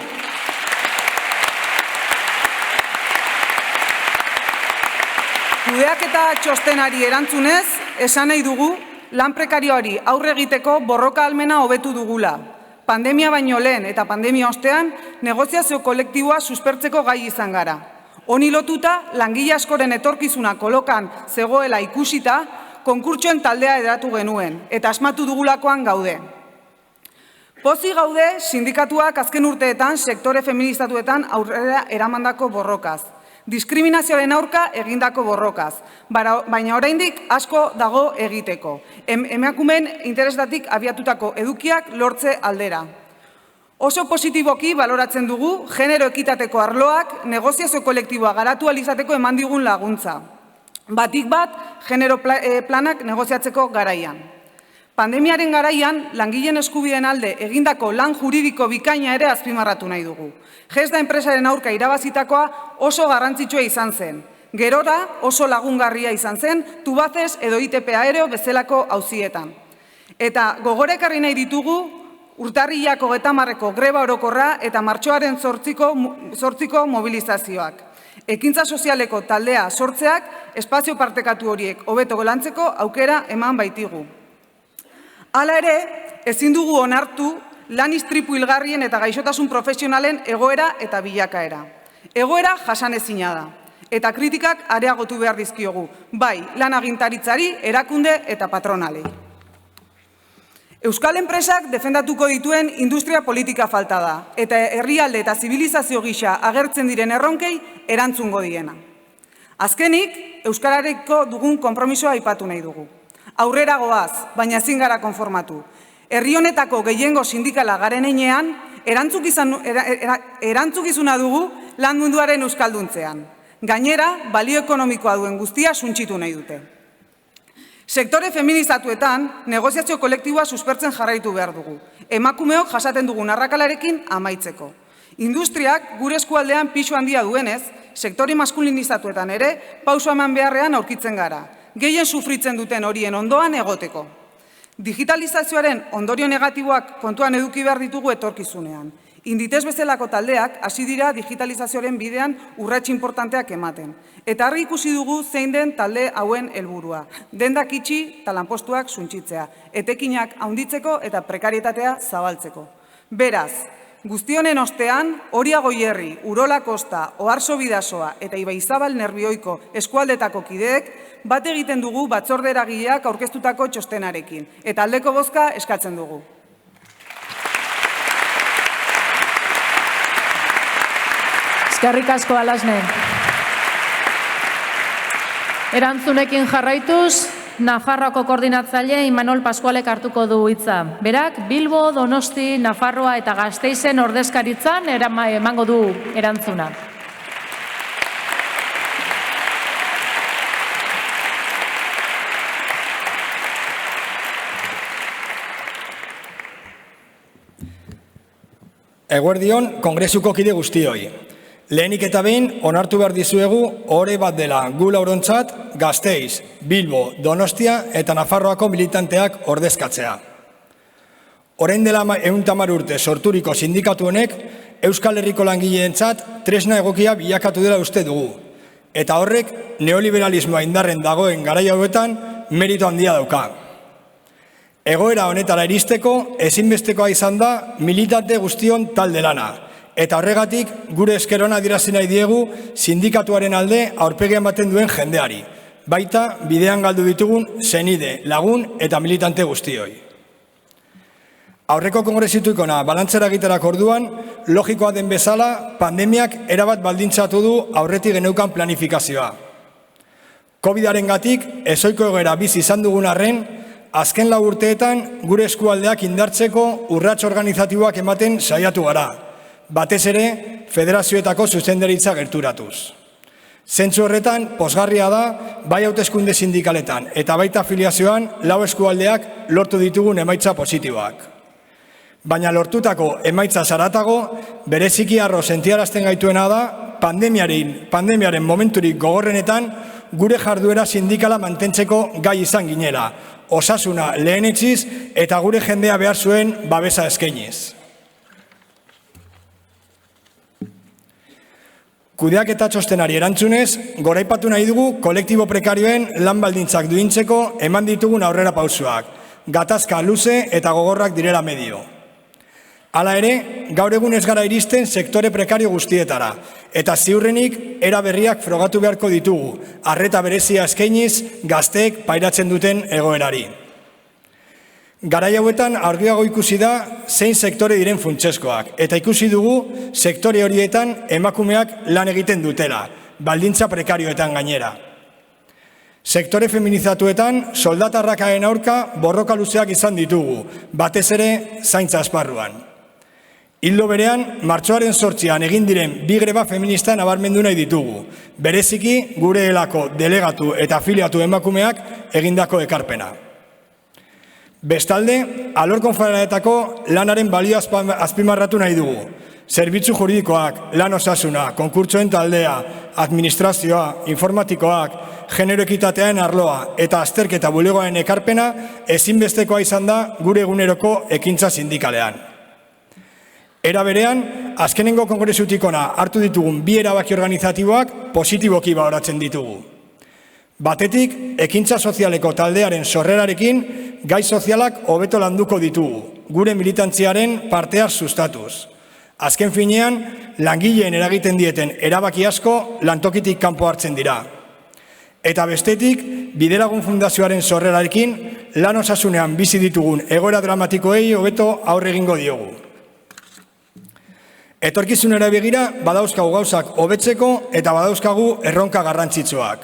Kudeaketa txostenari erantzunez, esan nahi dugu, lan prekarioari aurre egiteko borroka ahalmena hobetu dugula. Pandemia baino lehen eta pandemia ostean, negoziazio kolektiboa suspertzeko gai izan gara. Honi lotuta, langile askoren etorkizuna kolokan zegoela ikusita, konkurtsoen taldea eratu genuen, eta asmatu dugulakoan gaude. Pozik gaude, sindikatuak azken urteetan, sektore feministatuetan aurrera eramandako borrokaz. Diskriminazioaren aurka egindako borrokaz, baina oraindik asko dago egiteko. Emakumeen interesatik abiatutako edukiak lortze aldera. Oso positiboki baloratzen dugu, genero ekitateko arloak negoziazio kolektiboa garatu alizateko eman digun laguntza. Batik bat, genero planak negoziatzeko garaian. Pandemiaren garaian, langileen eskubideen alde egindako lan juridiko bikaina ere azpimarratu nahi dugu. Gesda enpresaren aurka irabazitakoa oso garrantzitsua izan zen. Gerora oso lagungarria izan zen, Tubacex edo ITP Aereo bezalako auzietan. Eta gogorekarri nahi ditugu, urtarrilak 30ko greba orokorra eta martxoaren 8ko mobilizazioak. Ekintza sozialeko taldea sortzeak espazio partekatu horiek hobeto lantzeko aukera eman baitigu. Hala ere, ezin dugu onartu lan istripu hilgarrien eta gaixotasun profesionalen egoera eta bilakaera. Egoera jasanezina da, eta kritikak areagotu behar dizkiogu, bai lan agintaritzari, erakunde eta patronalei. Euskal enpresak defendatuko dituen industria politika falta da, eta herrialde eta zibilizazio gisa agertzen diren erronkei erantzungo diena. Azkenik, Euskarareko dugun konpromisoa aipatu nahi dugu. Aurrera goaz, baina ezin gara konformatu. Herri honetako gehiengo sindikala garen heinean, erantzukizuna dugu lan munduaren euskalduntzean. Gainera, balio ekonomikoa duen guztia suntsitu nahi dute. Sektore feminizatuetan, negoziazio kolektiboa suspertzen jarraitu behar dugu. Emakumeok jasaten dugun arrakalarekin amaitzeko. Industriak gure eskualdean pisu handia duenez, sektore maskulinizatuetan ere, pauso eman beharrean aurkitzen gara. Gehien sufritzen duten horien ondoan egoteko. Digitalizazioaren ondorio negatiboak kontuan eduki behar ditugu etorkizunean. Inditex bezalako taldeak hasi dira digitalizazioaren bidean urrats inportanteak ematen. Eta argi ikusi dugu zein den talde hauen helburua. Dendak itxi eta lanpostuak suntsitzea. Etekinak handitzeko eta prekarietatea zabaltzeko. Beraz, guzti honen ostean, Oria Goierri, Urola Kosta, Oarso Bidasoa eta Ibaizabal Nerbioiko eskualdetako kideek bat egiten dugu batzorde eragileak aurkeztutako txostenarekin. Eta aldeko bozka eskatzen dugu. Eskerrik asko Alasne. Erantzunekin jarraituz, Nafarroako koordinatzaile Imanol Pascualek hartuko du hitza. Berak, Bilbo, Donosti, Nafarroa eta Gasteizen ordezkaritzan emango du erantzuna. Eguerdion kongresuko kide guztioi. Lehenik eta behin onartu behar dizuegu ohore bat dela gu laurontzat Gasteiz, Bilbo, Donostia eta Nafarroako militanteak ordezkatzea. Orain dela 110 urte sorturiko sindikatu honek Euskal Herriko langileentzat tresna egokia bilakatu dela uste dugu. Eta horrek neoliberalismoa indarren dagoen garai hauetan merito handia dauka. Egoera honetara iristeko ezinbestekoa izan da militante guztion talde lana. Eta horregatik gure eskerona adierazi nahi diegu sindikatuaren alde aurpegian baten duen jendeari. Baita bidean galdu ditugun senide, lagun eta militante guztioi. Aurreko kongresituikona balantzera egiterak orduan, logikoa den bezala pandemiak erabat baldintzatu du aurretik geneukan planifikazioa. COVID-aren gatik ezoiko egoera bizi izan dugun arren, azken 4 urteetan gure eskualdeak indartzeko urrats organizatiboak ematen saiatu gara, batez ere federazioetako zuzendaritza gerturatuz. Zentzu horretan, pozgarria da, bai hauteskunde sindikaletan eta baita afiliazioan 4 eskualdeak lortu ditugun emaitza positiboak. Baina lortutako emaitza zaratago, bereziki harro sentiarazten gaituena da, pandemiaren momenturik gogorrenetan gure jarduera sindikala mantentzeko gai izan ginela, osasuna lehenetsiz eta gure jendea behar zuen babesa eskainiz. Kudeak eta txostenari erantzunez, goraipatu nahi dugu kolektibo prekarioen lan baldintzak duintzeko eman ditugun aurrera pausuak, gatazka luze eta gogorrak direla medio. Hala ere, gaur egun ez gara iristen sektore prekario guztietara, eta ziurrenik era berriak frogatu beharko ditugu, arreta berezia eskainiz gazteek pairatzen duten egoerari. Garai hauetan argiago ikusi da zein sektore diren funtsezkoak, eta ikusi dugu sektore horietan emakumeak lan egiten dutela, baldintza prekarioetan gainera. Sektore feminizatuetan soldatarrakaren aurka borroka luzeak izan ditugu, batez ere zaintza esparruan. Hildo berean, martxoaren 8an egin diren 2 greba feminista nabarmendu nahi ditugu, bereziki gure helako delegatu eta afiliatu emakumeak egindako ekarpena. Bestalde, alor konfederaletako lanaren balio azpimarratu nahi dugu. Zerbitzu juridikoak, lan osasuna, konkurtsoen taldea, administrazioa, informatikoak, genero ekitatearen arloa eta azterketa bulegoaren ekarpena ezinbestekoa izan da gure eguneroko ekintza sindikalean. Era berean, azkenengo kongresutikona hartu ditugun 2 erabaki organizatiboak positiboki baloratzen ditugu. Batetik, ekintza sozialeko taldearen sorrerarekin gai sozialak hobeto landuko ditugu, gure militantziaren partea sustatuz. Azken finean, langileen eragiten dieten erabaki asko lantokitik kanpo hartzen dira. Eta bestetik, Bidelagun Fundazioaren sorrerarekin lan osasunean bizi ditugun egoera dramatikoei hobeto aurre egingo diogu. Etorkizunera begira badauzkagu gauzak hobetzeko eta badauzkagu erronka garrantzitsuak.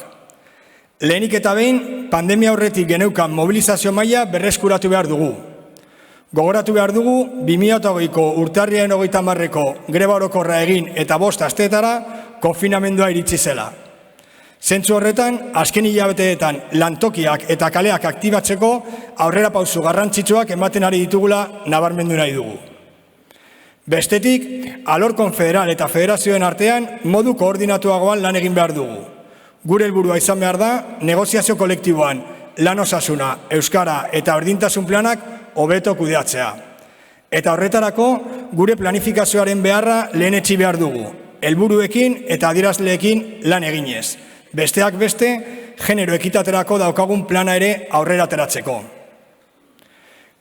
Lehenik eta behin, pandemia aurretik geneukan mobilizazio maila berreskuratu behar dugu. Gogoratu behar dugu, 2008ko urtarriaren 30ko greba orokorra egin eta 5 asteetara konfinamendua iritsi zela. Zentzu horretan, azken hilabeteetan lantokiak eta kaleak aktibatzeko aurrera pausu garrantzitsuak ematen ari ditugula nabarmendu nahi dugu. Bestetik, alor konfederal eta federazioen artean modu koordinatuagoan lan egin behar dugu. Gure helburua izan behar da, negoziazio kolektiboan lan osasuna, euskara eta berdintasun planak hobeto kudeatzea. Eta horretarako, gure planifikazioaren beharra lehenetsi behar dugu, helburuekin eta adierazleekin lan eginez. Besteak beste, genero ekitaterako daukagun plana ere aurrera ateratzeko.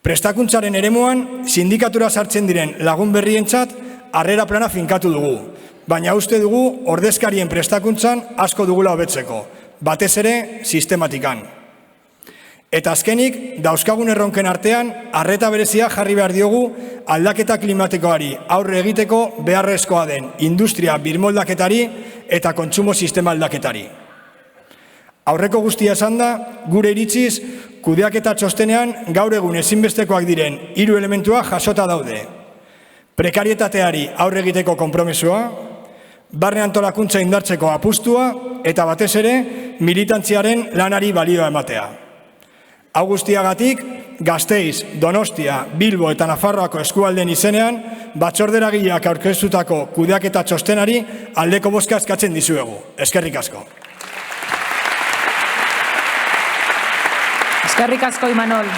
Prestakuntzaren eremuan, sindikatura sartzen diren lagun berrientzat harrera plana finkatu dugu, baina uste dugu ordezkarien prestakuntzan asko dugula hobetzeko, batez ere sistematikan. Eta azkenik, dauzkagun erronken artean, arreta berezia jarri behar diogu aldaketa klimatikoari aurre egiteko beharrezkoa den industria birmoldaketari eta kontsumo sistema aldaketari. Aurreko guztia esan da, gure iritziz, kudeaketa txostenean gaur egun ezinbestekoak diren 3 elementua jasota daude. Prekarietateari aurre egiteko konpromesua, barne antolakuntza indartzeko apustua eta batez ere militantziaren lanari balioa ematea. Hau guztiagatik, Gasteiz, Donostia, Bilbo eta Nafarroako eskualdeen izenean, batzorderagileak aurkeztutako kudeaketa txostenari aldeko bozka eskatzen dizuegu. Eskerrik asko. Eskerrik asko, Imanol.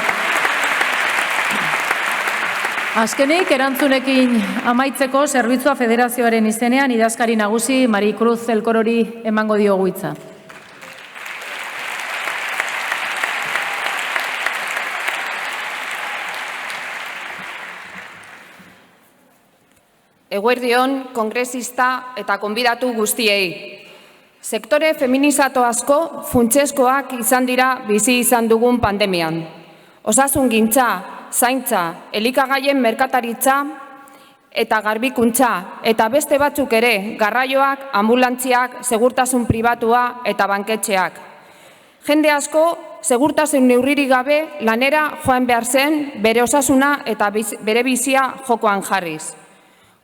Azkenik, erantzunekin amaitzeko Zerbitzua Federazioaren izenean idazkari nagusi Marikruz Zelkorori emango diogu hitza. Eguerdion, kongresista eta konbidatu guztiei. Sektore feminizato asko funtsezkoak izan dira bizi izan dugun pandemian. Osasun gintza, zaintza, elikagaien merkataritza eta garbikuntza eta beste batzuk ere garraioak, ambulantziak, segurtasun pribatua eta banketxeak. Jende asko segurtasun neurririk gabe lanera joan behar zen bere osasuna eta bere bizia jokoan jarriz.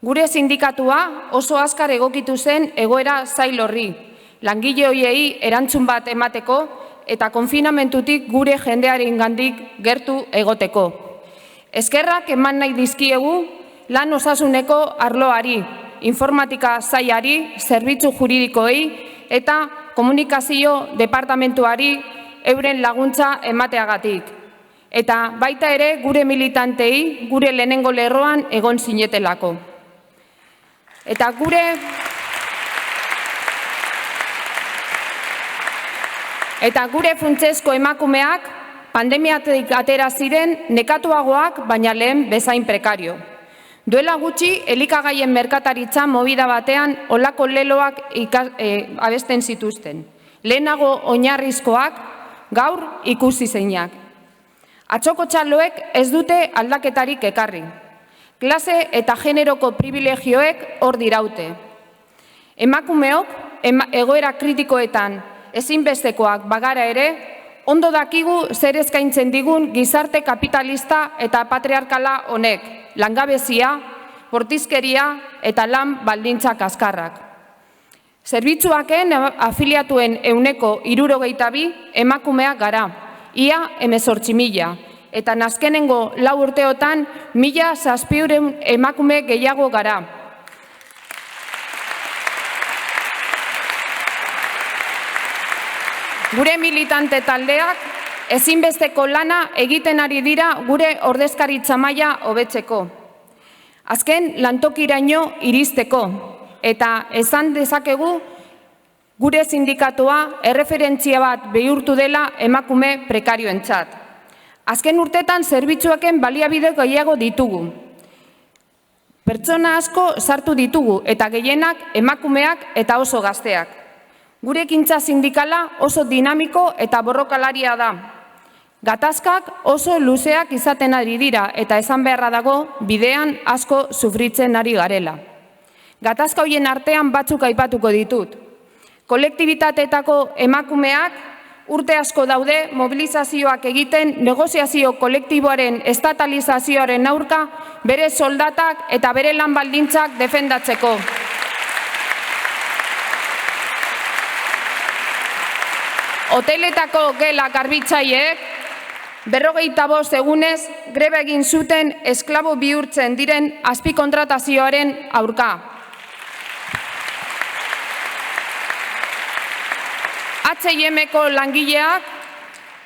Gure sindikatua oso azkar egokitu zen egoera zail horri, langile horiei erantzun bat emateko eta konfinamentutik gure jendearengandik gertu egoteko. Eskerrak eman nahi dizkiegu lan osasuneko arloari, informatika sailari, zerbitzu juridikoei eta komunikazio departamentuari euren laguntza emateagatik. Eta baita ere gure militantei gure lehenengo lerroan egon zinetelako. Eta gure funtsezko emakumeak pandemiatik atera ziren nekatuagoak baina lehen bezain prekario. Duela gutxi elikagaien merkataritza movida batean olako leloak abesten zituzten. Lehenago oinarrizkoak, gaur ikusi zeinak. Atzoko txaloek ez dute aldaketarik ekarri. Klase eta generoko privilegioek hor diraute. Emakumeok, egoera kritikoetan ezinbestekoak bagara ere, ondo dakigu zer eskaintzen digun gizarte kapitalista eta patriarkala honek, langabezia, bortizkeria eta lan baldintza kaskarrak. Zerbitzuaken afiliatuen 62% emakumeak gara, ia 18.000. Eta nazkenengo 4 urteotan 1.700 emakume gehiago gara. Gure militante taldeak ezinbesteko lana egiten ari dira gure ordezkaritza maila hobetzeko. Azken lantokiraino iristeko eta esan dezakegu gure sindikatua erreferentzia bat bihurtu dela emakume prekarioentzat. Azken urtetan zerbitzuaken baliabide gehiago ditugu. Pertsona asko sartu ditugu eta gehienak emakumeak eta oso gazteak. Gure ekintza sindikala oso dinamiko eta borrokalaria da. Gatazkak oso luzeak izaten ari dira eta esan beharra dago bidean asko sufritzen ari garela. Gatazka horien artean batzuk aipatuko ditut. Kolektibitateetako emakumeak urte asko daude mobilizazioak egiten negoziazio kolektiboaren estatalizazioaren aurka bere soldatak eta bere lan baldintzak defendatzeko. Hoteletako gela garbitzaileek 45 egunez greba egin zuten esklabo bihurtzen diren azpikontratazioaren aurka. H&M-ko langileak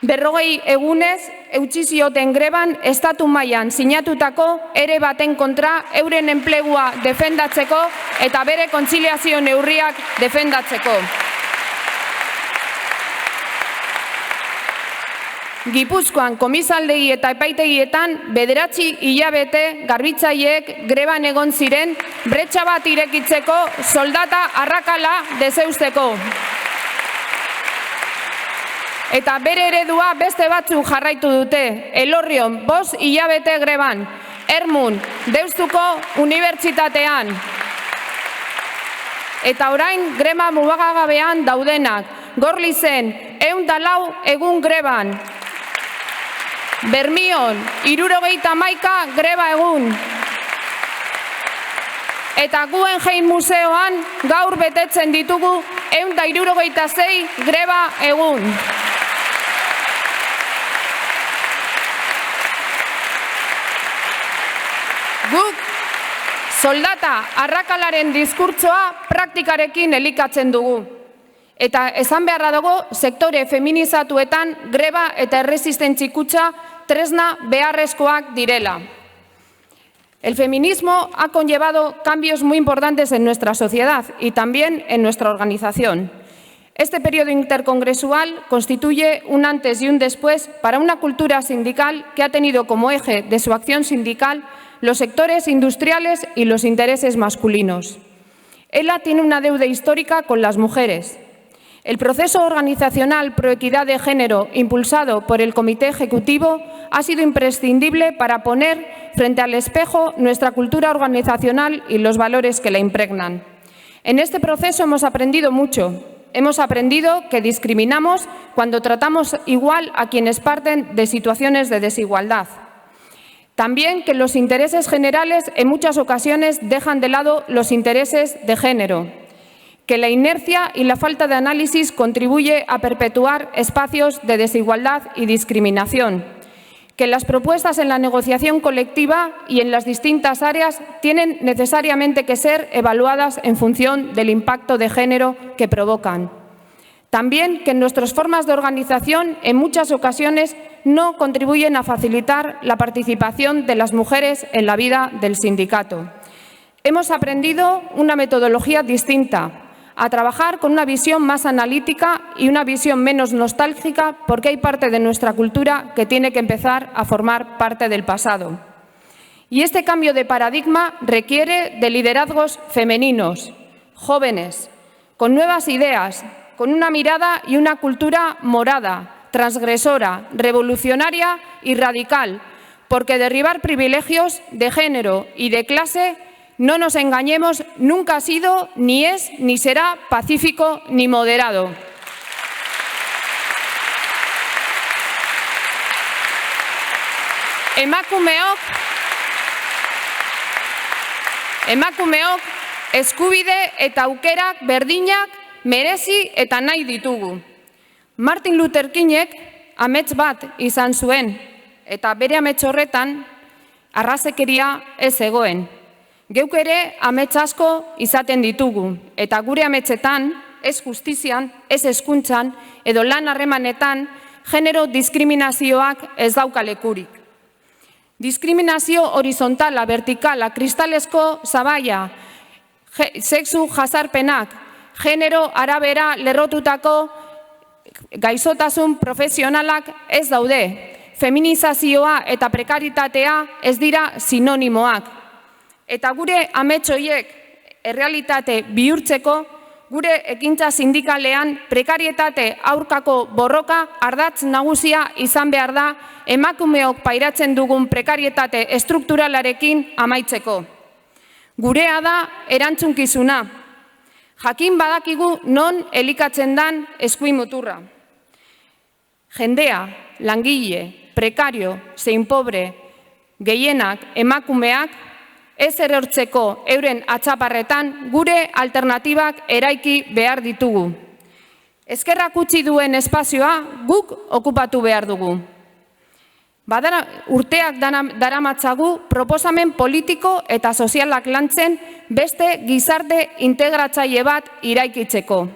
40 egunez eutsi zioten greban estatu mailan sinatutako ere baten kontra euren enplegua defendatzeko eta bere kontziliazio neurriak defendatzeko. Gipuzkoan komisaldegi eta epaitegietan 9 hilabete garbitzaileek greban egon ziren bretxa bat irekitzeko soldata arrakala deseusteko. Eta bere eredua beste batzuk jarraitu dute, Elorrion 5 hilabete greban, Ermun, Deustuko Unibertsitatean. Eta orain greba mugagabean daudenak, Gorlizen 104 egun greban. Bermion 71 greba egun. Eta Guggenheim Museoan gaur betetzen ditugu 166 greba egun. Soldata arrakalaren diskurtsoa praktikarekin elikatzen dugu. Eta esan beharra dago sektore feminizatuetan greba eta erresistentzikutza tresna beharrezkoak direla. El feminismo ha conllevado cambios muy importantes en nuestra sociedad y también en nuestra organización. Este periodo intercongresual constituye un antes y un después para una cultura sindical que ha tenido como eje de su acción sindical los sectores industriales y los intereses masculinos. ELA tiene una deuda histórica con las mujeres. El proceso organizacional pro equidad de género impulsado por el Comité Ejecutivo ha sido imprescindible para poner frente al espejo nuestra cultura organizacional y los valores que la impregnan. En este proceso hemos aprendido mucho. Hemos aprendido que discriminamos cuando tratamos igual a quienes parten de situaciones de desigualdad. También que los intereses generales en muchas ocasiones dejan de lado los intereses de género. Que la inercia y la falta de análisis contribuye a perpetuar espacios de desigualdad y discriminación. Que las propuestas en la negociación colectiva y en las distintas áreas tienen necesariamente que ser evaluadas en función del impacto de género que provocan. También que nuestras formas de organización en muchas ocasiones no contribuyen a facilitar la participación de las mujeres en la vida del sindicato. Hemos aprendido una metodología distinta, a trabajar con una visión más analítica y una visión menos nostálgica, porque hay parte de nuestra cultura que tiene que empezar a formar parte del pasado. Y este cambio de paradigma requiere de liderazgos femeninos, jóvenes, con nuevas ideas, con una mirada y una cultura morada, transgresora, revolucionaria y radical, porque derribar privilegios de género y de clase, no nos engañemos, nunca ha sido, ni es, ni será pacífico ni moderado. Emakumeok eskubide eta aukerak berdinak merezi eta nahi ditugu. Martin Luther Kingek amets bat izan zuen, eta bere amets horretan arrazekeria ez zegoen. Geuk ere amets asko izaten ditugu, eta gure ametsetan, ez justizian, ez hezkuntzan, edo lan harremanetan, genero diskriminazioak ez dauka lekurik. Diskriminazio horizontala, vertikala, kristalesko zabaia, sexu jazarpenak, genero arabera lerrotutako gaixotasun profesionalak ez daude. Feminizazioa eta prekaritatea ez dira sinonimoak. Eta gure amets horiek errealitate bihurtzeko, gure ekintza sindikalean prekarietate aurkako borroka ardatz nagusia izan behar da emakumeok pairatzen dugun prekarietate estrukturalarekin amaitzeko. Gurea da erantzunkizuna. Jakin badakigu non elikatzen dan eskuin muturra. Jendea, langile, prekario, zein pobre, gehienak, emakumeak, ez erortzeko euren atzaparretan gure alternatibak eraiki behar ditugu. Ezkerrak utzi duen espazioa guk okupatu behar dugu. Urteak daramatzagu proposamen politiko eta sozialak lantzen beste gizarte integratzaile bat iraikitzeko.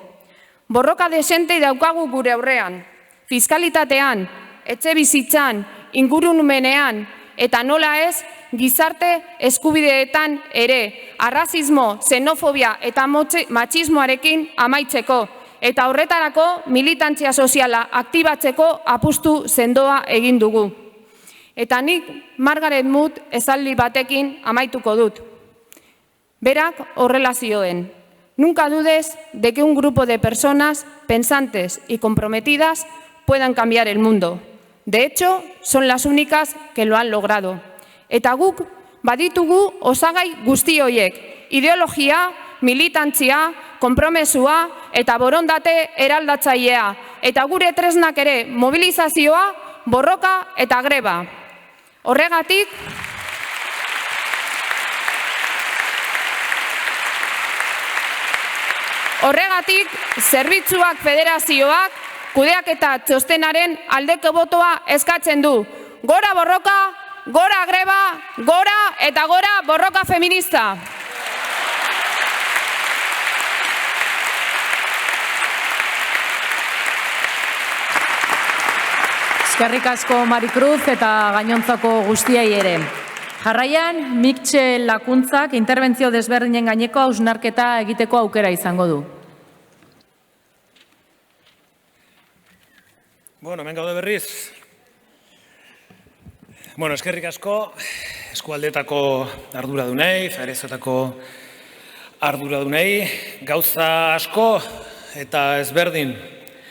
Borroka desente daukagu gure aurrean, fiskalitatean, etxe bizitzan, ingurumenean, eta nola ez, gizarte eskubideetan ere, arrazismo, xenofobia eta matxismoarekin amaitzeko, eta horretarako militantzia soziala aktibatzeko apustu sendoa egin dugu. Eta nik Margaret Mead esaldi batekin amaituko dut. Berak horrela zioen: nunca dudes de que un grupo de personas pensantes y comprometidas puedan cambiar el mundo. De hecho, son las únicas que lo han logrado. Eta guk baditugu osagai guzti horiek, ideologia, militantzia, konpromesua eta borondate eraldatzailea. Eta gure tresnak ere mobilizazioa, borroka eta greba. Horregatik, zerbitzuak federazioak kudeaketa txostenaren aldeko botoa eskatzen du. Gora borroka gora greba, gora eta gora borroka feminista. Eskerrik asko Maricruz eta gainontzako guztiei ere. Jarraian, Mitxel Lakuntzak interbentzio desberdinen gaineko hausnarketa egiteko aukera izango du. Bueno, hemen gaude berriz. Bueno, eskerrik asko, eskualdetako arduradunei, Farezoetako arduradunei, gauza asko eta ezberdin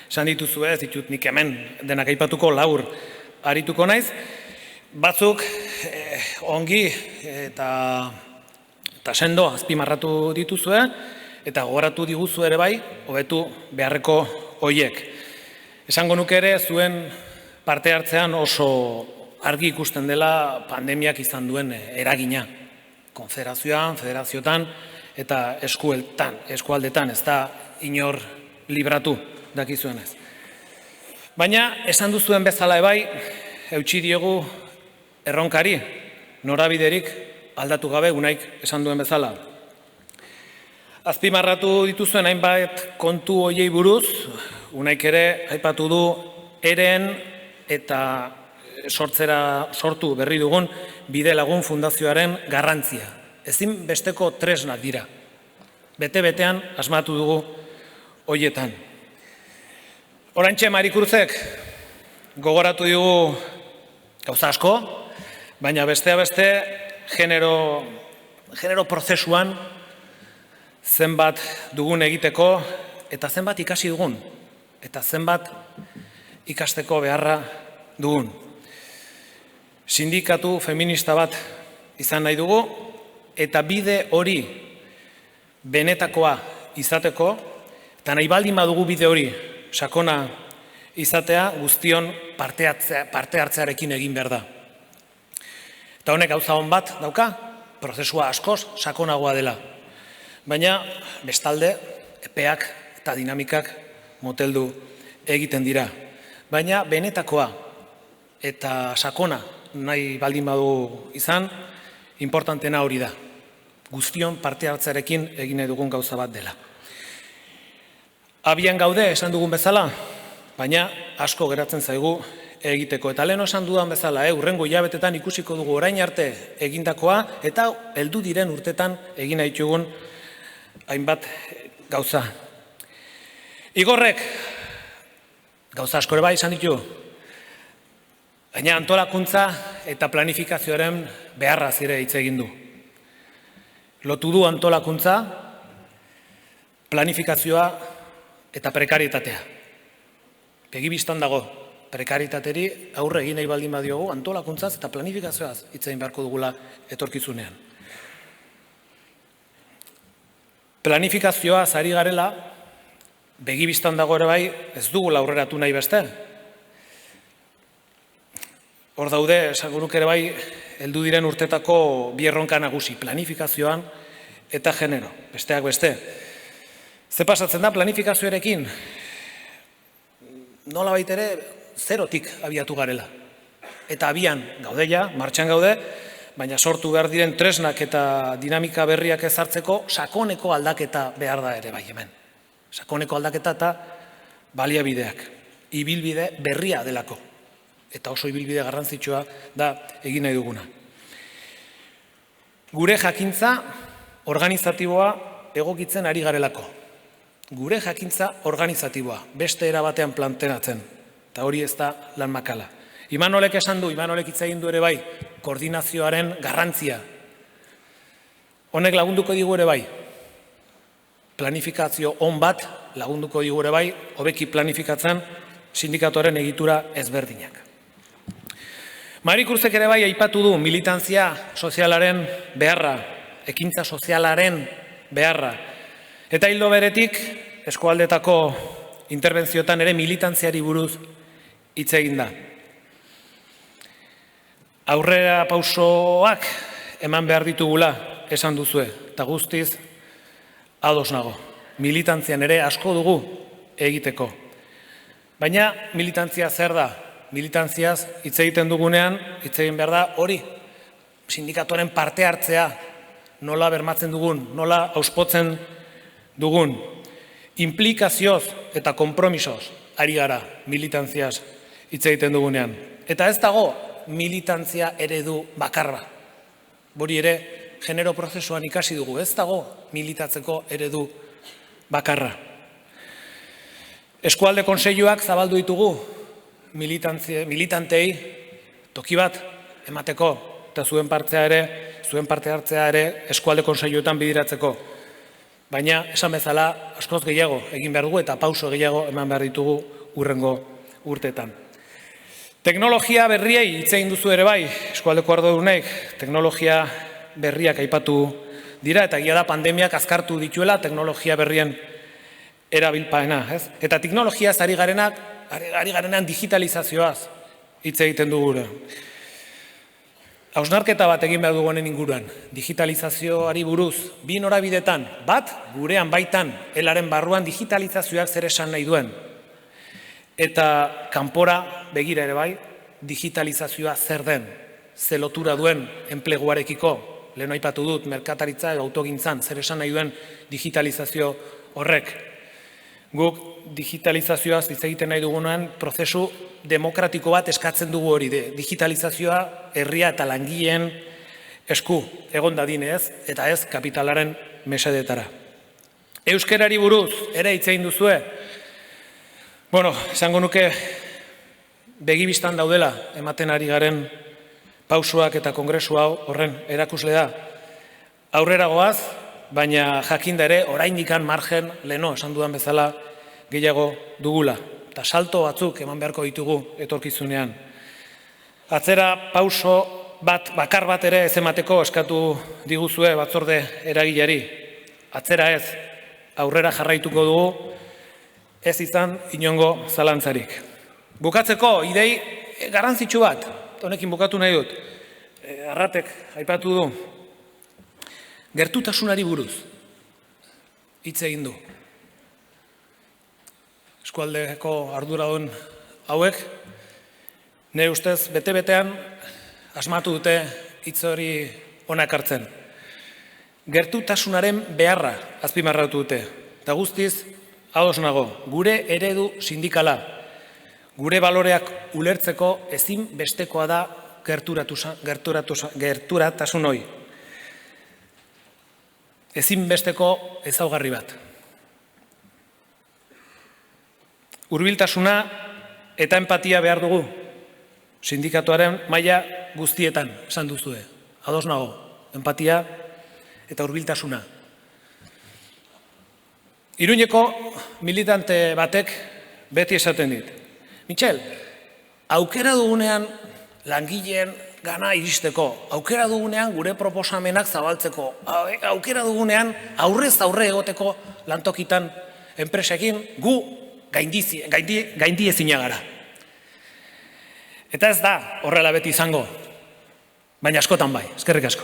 esan dituzu ez ditut nik hemen denak aipatuko labur arituko naiz. Batzuk ongi eta sendo azpimarratu dituzue eta gogoratu diguzu ere bai, hobetu beharreko hoiek. Esango nuke ere zuen parte hartzean oso argi ikusten dela pandemiak izan duen eragina. Konfederazioan, federazioetan eta eskualdetan ez da inor libratu dakizuenez. Baina esan duzuen bezala ebai, eutsi diegu erronkari, norabiderik aldatu gabe unaik esan duen bezala. Azpimarratu dituzuen hainbat kontu hoiei buruz, unaik ere aipatu du eren eta sortu berri dugun Bide Lagun Fundazioaren garrantzia. Ezin besteko tresnak dira. Bete-betean asmatu dugu hoietan. Oraintxe Maricruzek gogoratu dugu gauza asko, baina bestea beste genero prozesuan zenbat dugun egiteko eta zenbat ikasi dugun eta zenbat ikasteko beharra dugun. Sindikatu feminista bat izan nahi dugu eta bide hori benetakoa izateko eta nahi baldin badugu bide hori sakona izatea guztion parte hartzearekin egin behar da. Eta honek gauza hon bat dauka, prozesua askoz sakonagoa dela. Baina bestalde epeak eta dinamikak moteldu egiten dira. Baina benetakoa eta sakona nahi baldin badu izan, importantena hori da. Guztion parte hartzearekin egin nahi dugun gauza bat dela. Abian gaude esan dugun bezala, baina asko geratzen zaigu egiteko. Eta lehen esan dudan bezala, hurrengo hilabetetan ikusiko dugu orain arte egindakoa eta heldu diren urtetan egin nahi ditugun hainbat gauza. Igorrek gauza askore bai izan ditu, baina antolakuntza eta planifikazioaren beharra zire hitz egin du. Lotu du antolakuntza, planifikazioa eta prekarietatea. Begibistan dago, prekaritateri aurre egin nahi baldin badiogu antolakuntzaz eta planifikazioaz hitz egin beharko dugula etorkizunean. Planifikazioaz ari garela, begibistan dago ere bai, ez dugula aurreratu nahi beste. Hor daude, esango ere bai, heldu diren urtetako bi erronka nagusi, planifikazioan eta genero, besteak beste. Ze pasatzen da planifikazioarekin? Nola baitere, zerotik abiatu garela. Eta abian gaudeia, martxan gaude, baina sortu behar diren tresnak eta dinamika berriak ezartzeko sakoneko aldaketa behar da ere bai hemen. Sakoneko aldaketa eta baliabideak. Ibilbide berria delako. Eta oso ibilbide garrantzitsua da egin nahi duguna. Gure jakintza organizatiboa egokitzen ari garelako. Gure jakintza organizatiboa, beste era batean planteatzen, eta hori ez da lan makala. Imanolek esan du, Imanolek hitz egin du ere bai, koordinazioaren garrantzia. Honek lagunduko digu ere bai. Planifikazio on bat lagunduko digu ere bai, hobeki planifikatzen sindikatoren egitura ezberdinak. Maricruzek ere bai aipatu du militantzia sozialaren beharra, ekintza sozialaren beharra. Eta hildo beretik, eskualdetako interbentzioetan ere militantziari buruz hitz egin da. Aurrera pausoak eman behar ditugula esan duzue, eta guztiz ados nago. Militantzian ere asko dugu egiteko. Baina militantzia zer da? militantziaz hitz egiten dugunean, hitz egin behar da hori, sindikatuaren parte hartzea, nola bermatzen dugun, nola auspotzen dugun, implikazioz eta konpromisoz ari gara militantziaz hitz egiten dugunean. Eta ez dago militantzia eredu bakarra. Hori ere, genero prozesuan ikasi dugu, ez dago militatzeko eredu bakarra. Eskualde kontseiluak zabaldu ditugu militantei toki bat emateko eta zuen parte hartzea ere eskualde kontseiluetan bidiratzeko. Baina, esan bezala, askoz gehiago egin behar dugu eta pauso gehiago eman behar ditugu hurrengo urteetan. Teknologia berriei hitz egin duzu ere bai, eskualdeko ardudunek, teknologia berriak aipatu dira eta egia da pandemiak azkartu dituela teknologia berrien erabilpena, ez? Eta teknologiaz ari garenan digitalizazioaz hitz egiten dugu. Hausnarketa bat egin behar dugu honen inguruan, digitalizazioari buruz, bi norabidetan, bat, gurean baitan, elaren barruan digitalizazioak zer esan nahi duen. Eta kanpora begira ere bai, digitalizazioa zer den, ze lotura duen enpleguarekiko, lehen aipatu dut, merkataritza edo autogintzan, zer esan nahi duen digitalizazio horrek. Guk digitalizazioaz hitz egiten nahi dugunean prozesu demokratiko bat eskatzen dugu hori, digitalizazioa herria eta langileen esku egon dadinez eta ez kapitalaren mesedetara. Euskerari buruz ere hitz egin duzue. Bueno, esango nuke begibistan daudela ematen ari garen pausoak eta kongresu hau horren erakusle da. Aurrera goaz, baina jakinda ere oraindikan margen leno esan dudan bezala gehiago dugula. Eta salto batzuk eman beharko ditugu etorkizunean. Atzera pauso bakar bat ere ez emateko eskatu diguzue batzorde eragileari. Atzera ez, aurrera jarraituko dugu, ez izan inongo zalantzarik. Bukatzeko, idei garrantzitsu bat, honekin bukatu nahi dut. Arratek aipatu du. Gertutasunari buruz hitz egin du. Eskualdeko arduradun hauek, nire ustez, bete-betean asmatu dute hitz hori onak hartzen. Gertutasunaren beharra azpimarratu dute. Eta guztiz, ados nago, gure eredu sindikala, gure baloreak ulertzeko ezin bestekoa da gerturatasun hori. Ezin besteko ezaugarri bat. Hurbiltasuna eta empatia behar dugu. Sindikatuaren maila guztietan, esan duzue. Ados nago, empatia eta hurbiltasuna. Iruñeko militante batek beti esaten dit. Mitxel, aukera dugunean langileen gana iristeko, aukera dugunean gure proposamenak zabaltzeko, aukera dugunean aurrez aurre egoteko lantokitan enpresekin gu gaindi ezina gara. Eta ez da horrela beti izango, baina askotan bai, eskerrik asko.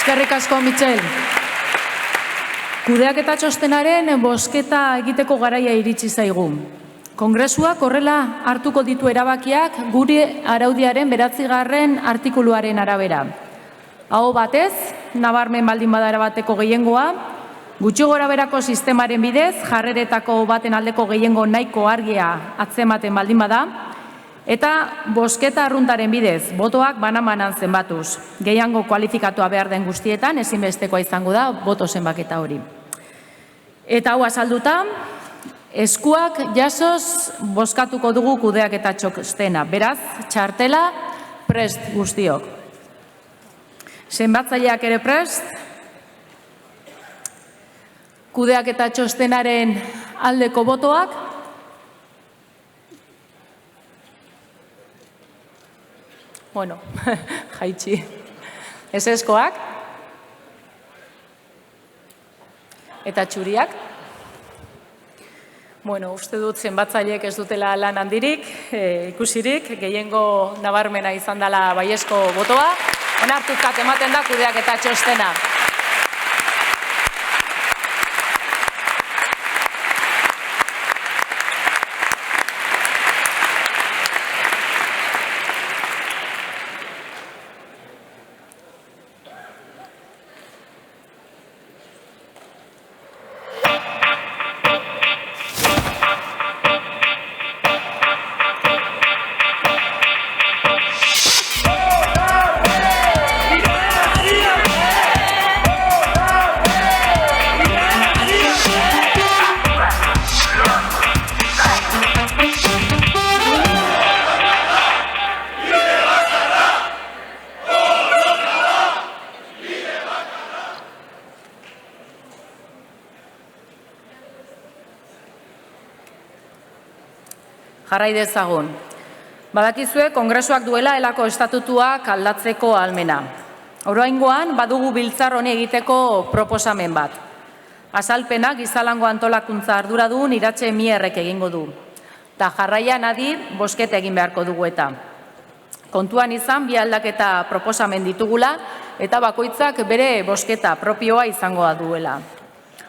Eskerrik asko, Mitxel. Kudeaketa txostenaren bozketa egiteko garaia iritsi zaigu. Kongresuak horrela hartuko ditu erabakiak gure araudiaren 9. artikuluaren arabera. Aho batez, nabarmen baldin bada erabateko gehiengoa, gutxi goraberako sistemaren bidez, jarreretako baten aldeko gehiengo nahiko argia atzematen baldin bada, eta bozketa arruntaren bidez, botoak banan-banan zenbatuz. Gehiango kualifikatua behar den guztietan, ezinbestekoa izango da, boto zenbaketa hori. Eta hau azalduta, eskuak jasoz bozkatuko dugu kudeaketa txostena. Beraz, txartela prest guztiok. Zenbatzaileak ere prest, kudeaketa txostenaren aldeko botoak, bueno, jaitsi, eseskoak, eta txuriak. Bueno, uste dut zenbatzaileek ez dutela lan handirik, ikusirik, gehiengo nabarmena izan dela baiezko botoa, onartutzat ematen da kudeaketa txostena. Jarrai dezagun. Badakizue kongresuak duela elako estatutuak aldatzeko ahalmena. Oraingoan badugu biltzar honi egiteko proposamen bat. Azalpena gizalango antolakuntza arduradun Iratxe Mierrek egingo du. Ta jarraian adi bozketa egin beharko dugu eta. Kontuan izan bi aldaketa proposamen ditugula eta bakoitzak bere bozketa propioa izangoa duela.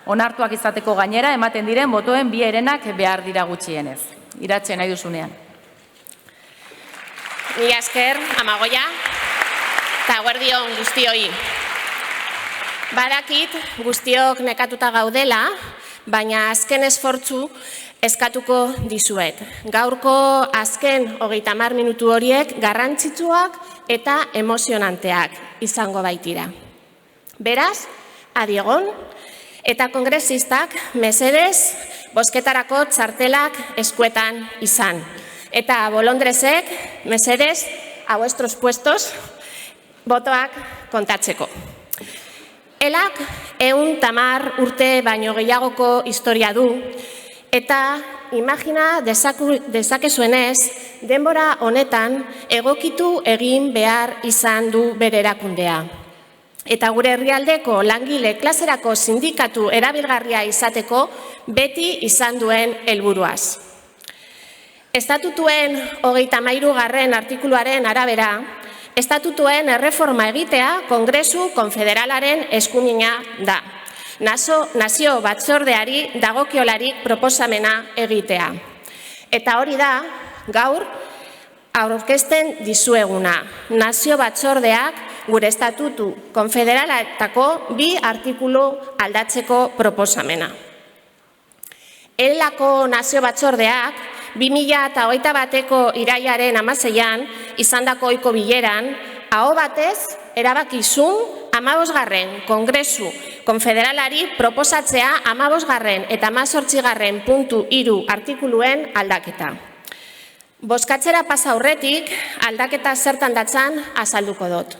Onartuak izateko gainera ematen diren botoen bi herenak behar dira gutxienez. Iratxe nahi duzunean. Mila esker, Amagoia, eta eguerdion guztioi. Badakit guztiok nekatuta gaudela, baina azken esfortzu eskatuko dizuet. Gaurko azken 30 minutu horiek garrantzitsuak eta emozionanteak izango baitira. Beraz, adiegon, eta kongresistak mesedez bozketarako txartelak eskuetan izan. Eta bolondrezek, mesedez, a vuestros puestos, botoak kontatzeko. Elak 110 urte baino gehiagoko historia du, eta imagina dezakezuenez, denbora honetan egokitu egin behar izan du bere erakundea. Eta gure herrialdeko langile klaserako sindikatu erabilgarria izateko beti izan duen helburuaz. Estatutuen 33. artikuluaren arabera, estatutuen erreforma egitea Kongresu Konfederalaren eskumina da. Nazio batzordeari dagokiolarik proposamena egitea. Eta hori da, gaur, aurkezten dizueguna. Nazio batzordeak gure estatutu konfederaletako 2 artikulu aldatzeko proposamena. Elako nazio batzordeak 2021ko irailaren 16an izandako ohiko bileran, aho batez erabakizun 15. Kongresu Konfederalari proposatzea 15. eta 18. puntu 3 artikuluen aldaketa. Bozkatzera pasa aurretik aldaketa zertan datzan azalduko dut.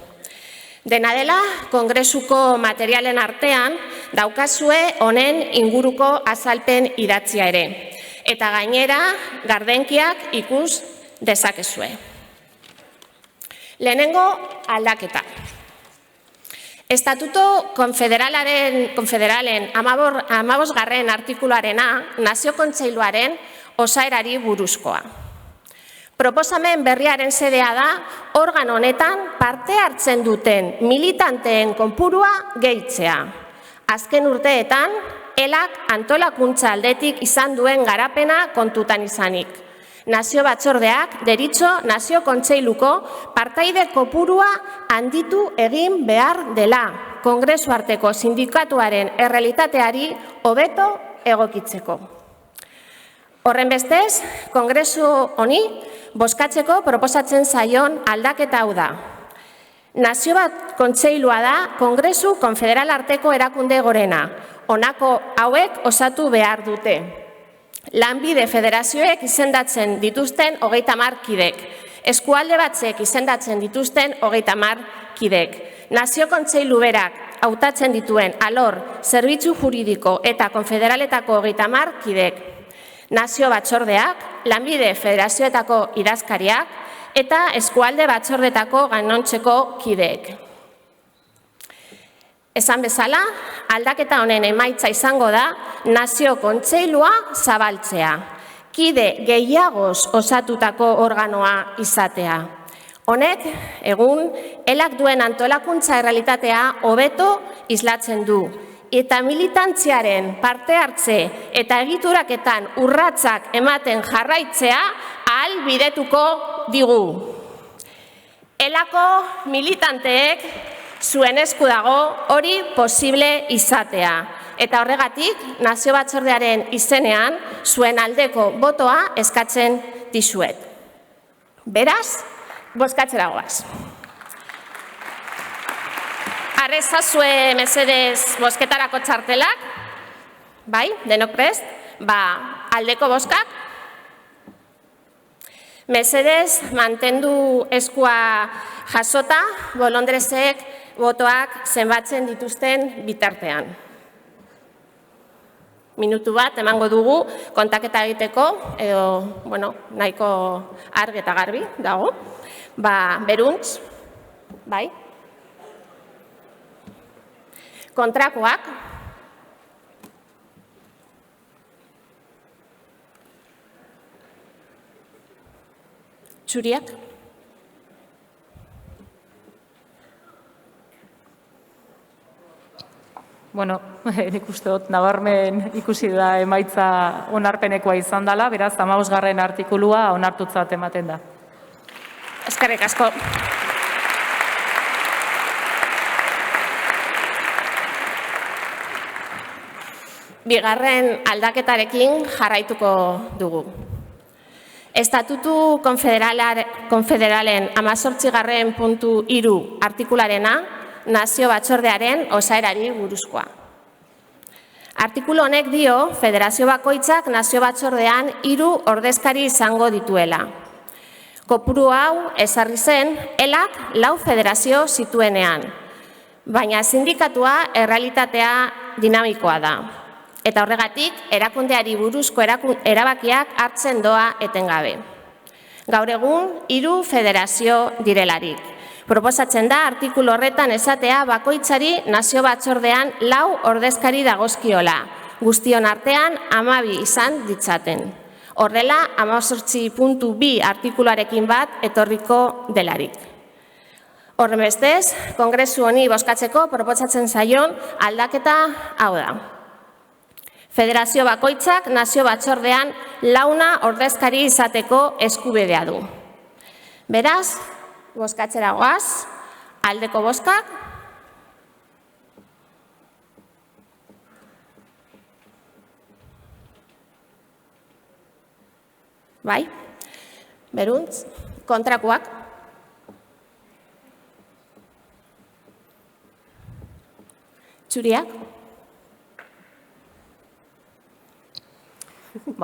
Dena dela, Kongresuko materialen artean daukazue honen inguruko azalpen idatzia ere. Eta gainera, gardenkiak ikus dezakezue. Lehenengo aldaketa. Estatuto Konfederalen 15. artikuluarena Nazio Kontseiluaren osaerari buruzkoa. Proposamen berriaren xedea da, organo honetan parte hartzen duten militanteen kopurua gehitzea. Azken urteetan, elak antolakuntza aldetik izan duen garapena kontutan izanik. Nazio batzordeak deritzo Nazio Kontseiluko partaide kopurua handitu egin behar dela, Kongresu arteko sindikatuaren errealitateari hobeto egokitzeko. Horrenbestez, Kongresu honi bozkatzeko proposatzen zaion aldaketa hau da. Nazio bat Kontseilua da Kongresu Konfederal arteko erakunde gorena. Honako hauek osatu behar dute. Lanbide federazioek izendatzen dituzten 30 kidek. Eskualde batzek izendatzen dituzten 30 kidek. Nazio Kontseilu berak hautatzen dituen alor, zerbitzu juridiko eta konfederaletako 30 kidek. Nazio batzordeak, lanbide federazioetako idazkariak eta eskualde batzordetako gainontzeko kideek. Esan bezala, aldaketa honen emaitza izango da Nazio Kontseilua zabaltzea, kide gehiagoz osatutako organoa izatea. Honek, egun, elak duen antolakuntza errealitatea hobeto islatzen du, eta militantziaren parte hartze eta egituraketan urratsak ematen jarraitzea ahalbidetuko digu. Elako militanteek zuen esku dago hori posible izatea. Eta horregatik, Nazio Batzordearen izenean zuen aldeko botoa eskatzen dizuet. Beraz, bozkatzera goaz. Arrezazue mesedez bozketarako txartelak, bai, denok prest, aldeko bozkak. Mesedez, mantendu eskua jasota, bolondrezek botoak zenbatzen dituzten bitartean. Minutu bat emango dugu kontaketa egiteko, edo, nahiko argi eta garbi dago. Beruntz, bai. Kontrakoak. Txuriak. Nik uste dut, nabarmen ikusi da emaitza onarpenekoa izan dela, beraz, 15. artikulua onartutzat ematen da. Eskerrik asko. Bigarren aldaketarekin jarraituko dugu. Estatutu konfederalen 18.3 artikularena Nazio Batzordearen osaerari buruzkoa. Artikulu honek dio federazio bakoitzak Nazio Batzordean 3 ordezkari izango dituela. Kopuru hau ezarri zen ELAK 4 federazio zituenean, baina sindikatua errealitatea dinamikoa da. Eta horregatik, erakundeari buruzko erabakiak hartzen doa etengabe. Gaur egun, 3 federazio direlarik. Proposatzen da, artikulu horretan esatea bakoitzari Nazio Batzordean 4 ordezkari dagozkiola, guztion artean 12 izan ditzaten. Horrela, 18.2 artikuluarekin bat etorriko delarik. Horrenbestez, Kongresu honi bozkatzeko proposatzen zaion aldaketa hau da. Federazio bakoitzak Nazio Batzordean 4 ordezkari izateko eskubidea du. Beraz, bozkatzera goaz, aldeko bozkak. Bai, beruntz, kontrakoak. Txuriak.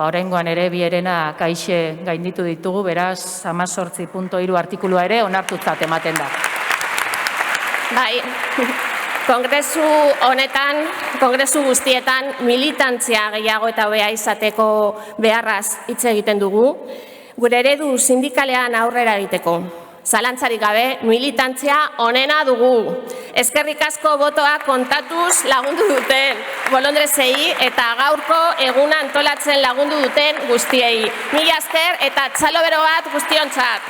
Oraingoan ere bierena kaixe gainditu ditugu, beraz 18.3 artikulua ere onartutzat ematen da. Bai, Kongresu honetan, Kongresu guztietan militantzia gehiago eta hobea izateko beharraz hitz egiten dugu, gure eredu sindikalean aurrera egiteko. Zalantzarik gabe, militantzia onena dugu. Eskerrik asko botoak kontatuz lagundu duten bolondrezei eta gaurko eguna antolatzen lagundu duten guztiei. Mila esker eta txalo bero bat guztiontzat.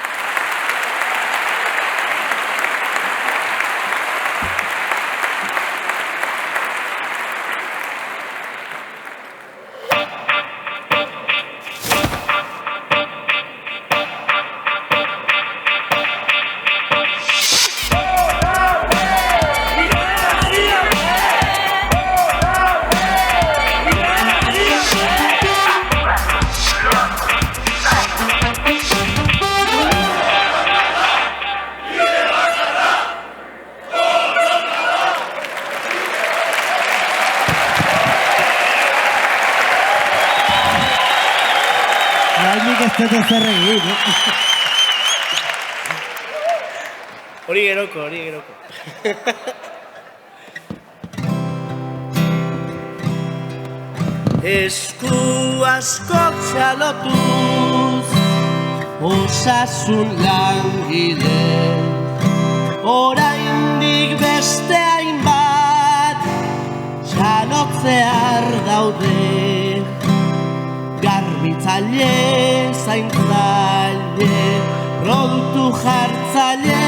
Hori geroko. Esku asko txalotuz, osasun langile, oraindik beste hainbat, txalotzear daude. Garbitzaile, zaintzaile, produktu jartzaile,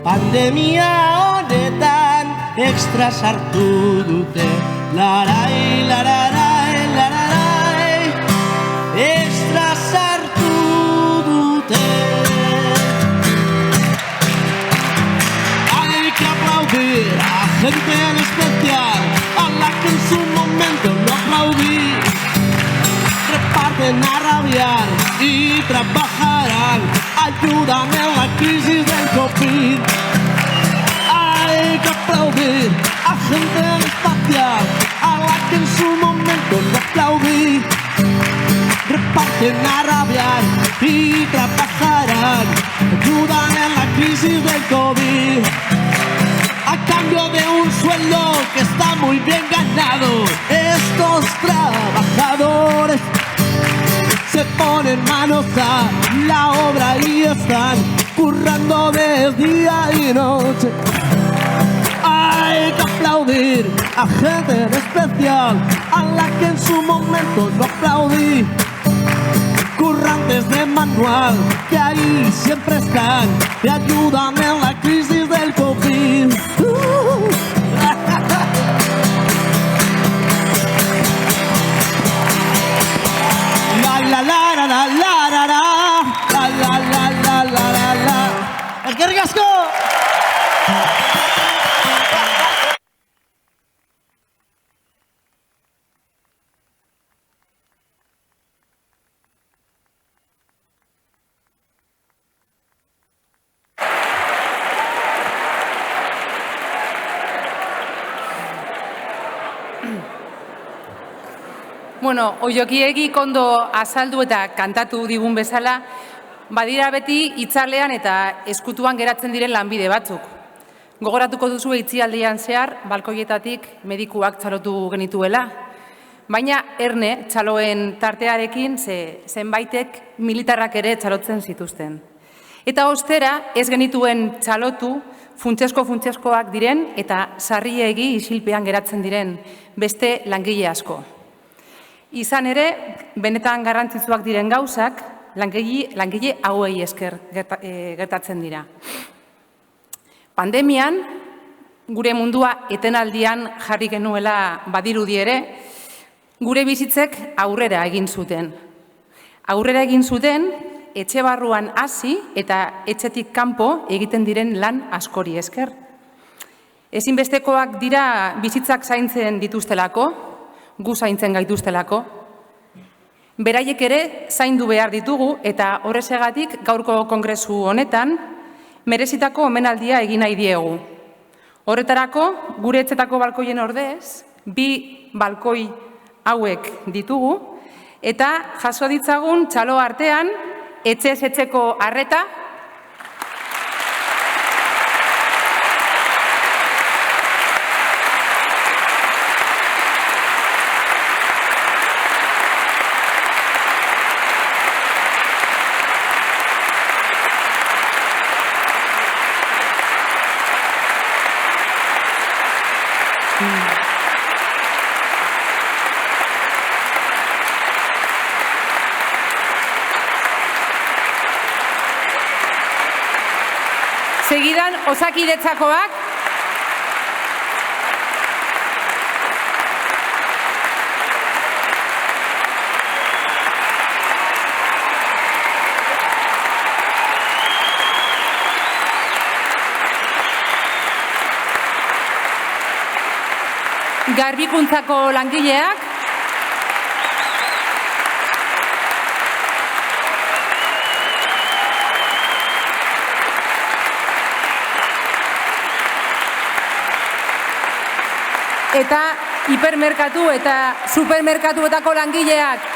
pandemia honetan ekstra sartu dute. Larai, lararai, lararai, ekstra sartu dute. Hay que aplaudir a gente en especial, a la que en su momento no aplaudí. Reparten a rabiar y trabajarán, ayudan en la crisis del COVID. Hay que aplaudir a gente espacial, a la que en su momento no aplaudí. Reparten a rabiar y trabajarán, ayudan en la crisis del COVID. A cambio de un sueldo que está muy bien ganado. Estos trabajadores se ponen manos a la obra y están currando de día y noche. Hay que aplaudir a gente en especial, a la que en su momento no aplaudí. Currantes de manual, que ahí siempre están, te ayudan en la crisis del COVID. La la la la la la la la la la la la la. ¡El que ricasco! Bueno, oiokiegi kondo azaldu eta kantatu digun bezala, badira beti hitzarlean eta eskutuan geratzen diren lanbide batzuk. Gogoratuko duzu itzialdian zehar, balkoietatik medikuak txalotu genituela, baina erne txaloen tartearekin zenbaitek militarrak ere txalotzen zituzten. Eta ostera ez genituen txalotu funtseskoak diren eta sarriegi isilpean geratzen diren beste langile asko. Izan ere, benetan garrantzitsuak diren gauzak, langile hauei esker gertatzen dira. Pandemian, gure mundua etenaldian jarri genuela badirudi ere, gure bizitzek aurrera egin zuten. Aurrera egin zuten, etxe barruan hasi eta etxetik kanpo egiten diren lan askori esker. Ezinbestekoak dira bizitzak zaintzen dituztelako, gu zaintzen gaituztelako. Beraiek ere zaindu behar ditugu eta horrexegatik gaurko kongresu honetan merezitako omenaldia egin nahi diegu. Horretarako, gure etxetako balkoien ordez, 2 balkoi hauek ditugu eta jaso ditzagun txalo artean etxez etxeko arreta, segidan Osakidetzakoak, garbikuntzako langileak, eta hipermerkatu eta supermerkatuetako langileak.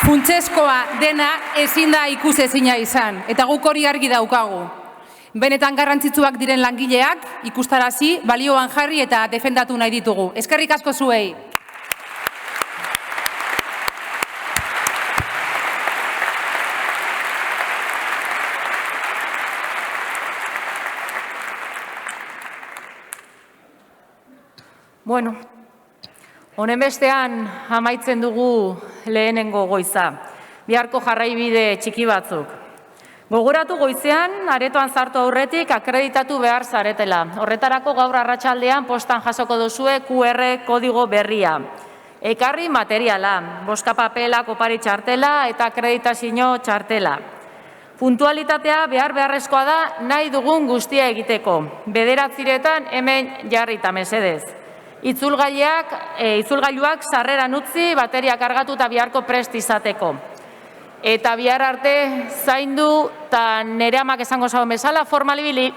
funtsezkoa dena ezin da ikusezina izan, eta guk hori argi daukagu. Benetan garrantzitsuak diren langileak ikustarazi, balioan jarri eta defendatu nahi ditugu. Eskerrik asko zuei. Bueno, honen bestean amaitzen dugu lehenengo goiza. Biharko jarraibide txiki batzuk. Gogoratu goizean, aretoan sartu aurretik akreditatu behar zaretela. Horretarako gaur arratsaldean postan jasoko duzue QR kodigo berria. Ekarri materiala, boska papela, kopari txartela eta akreditazio txartela. Puntualitatea beharrezkoa da nahi dugun guztia egiteko. 9:00 hemen jarrita mesedez. Itzulgailuak sarreran utzi, bateria kargatu eta biharko prest izateko. Eta bihar arte zaindu eta nire amak esango zauen bezala formalibili.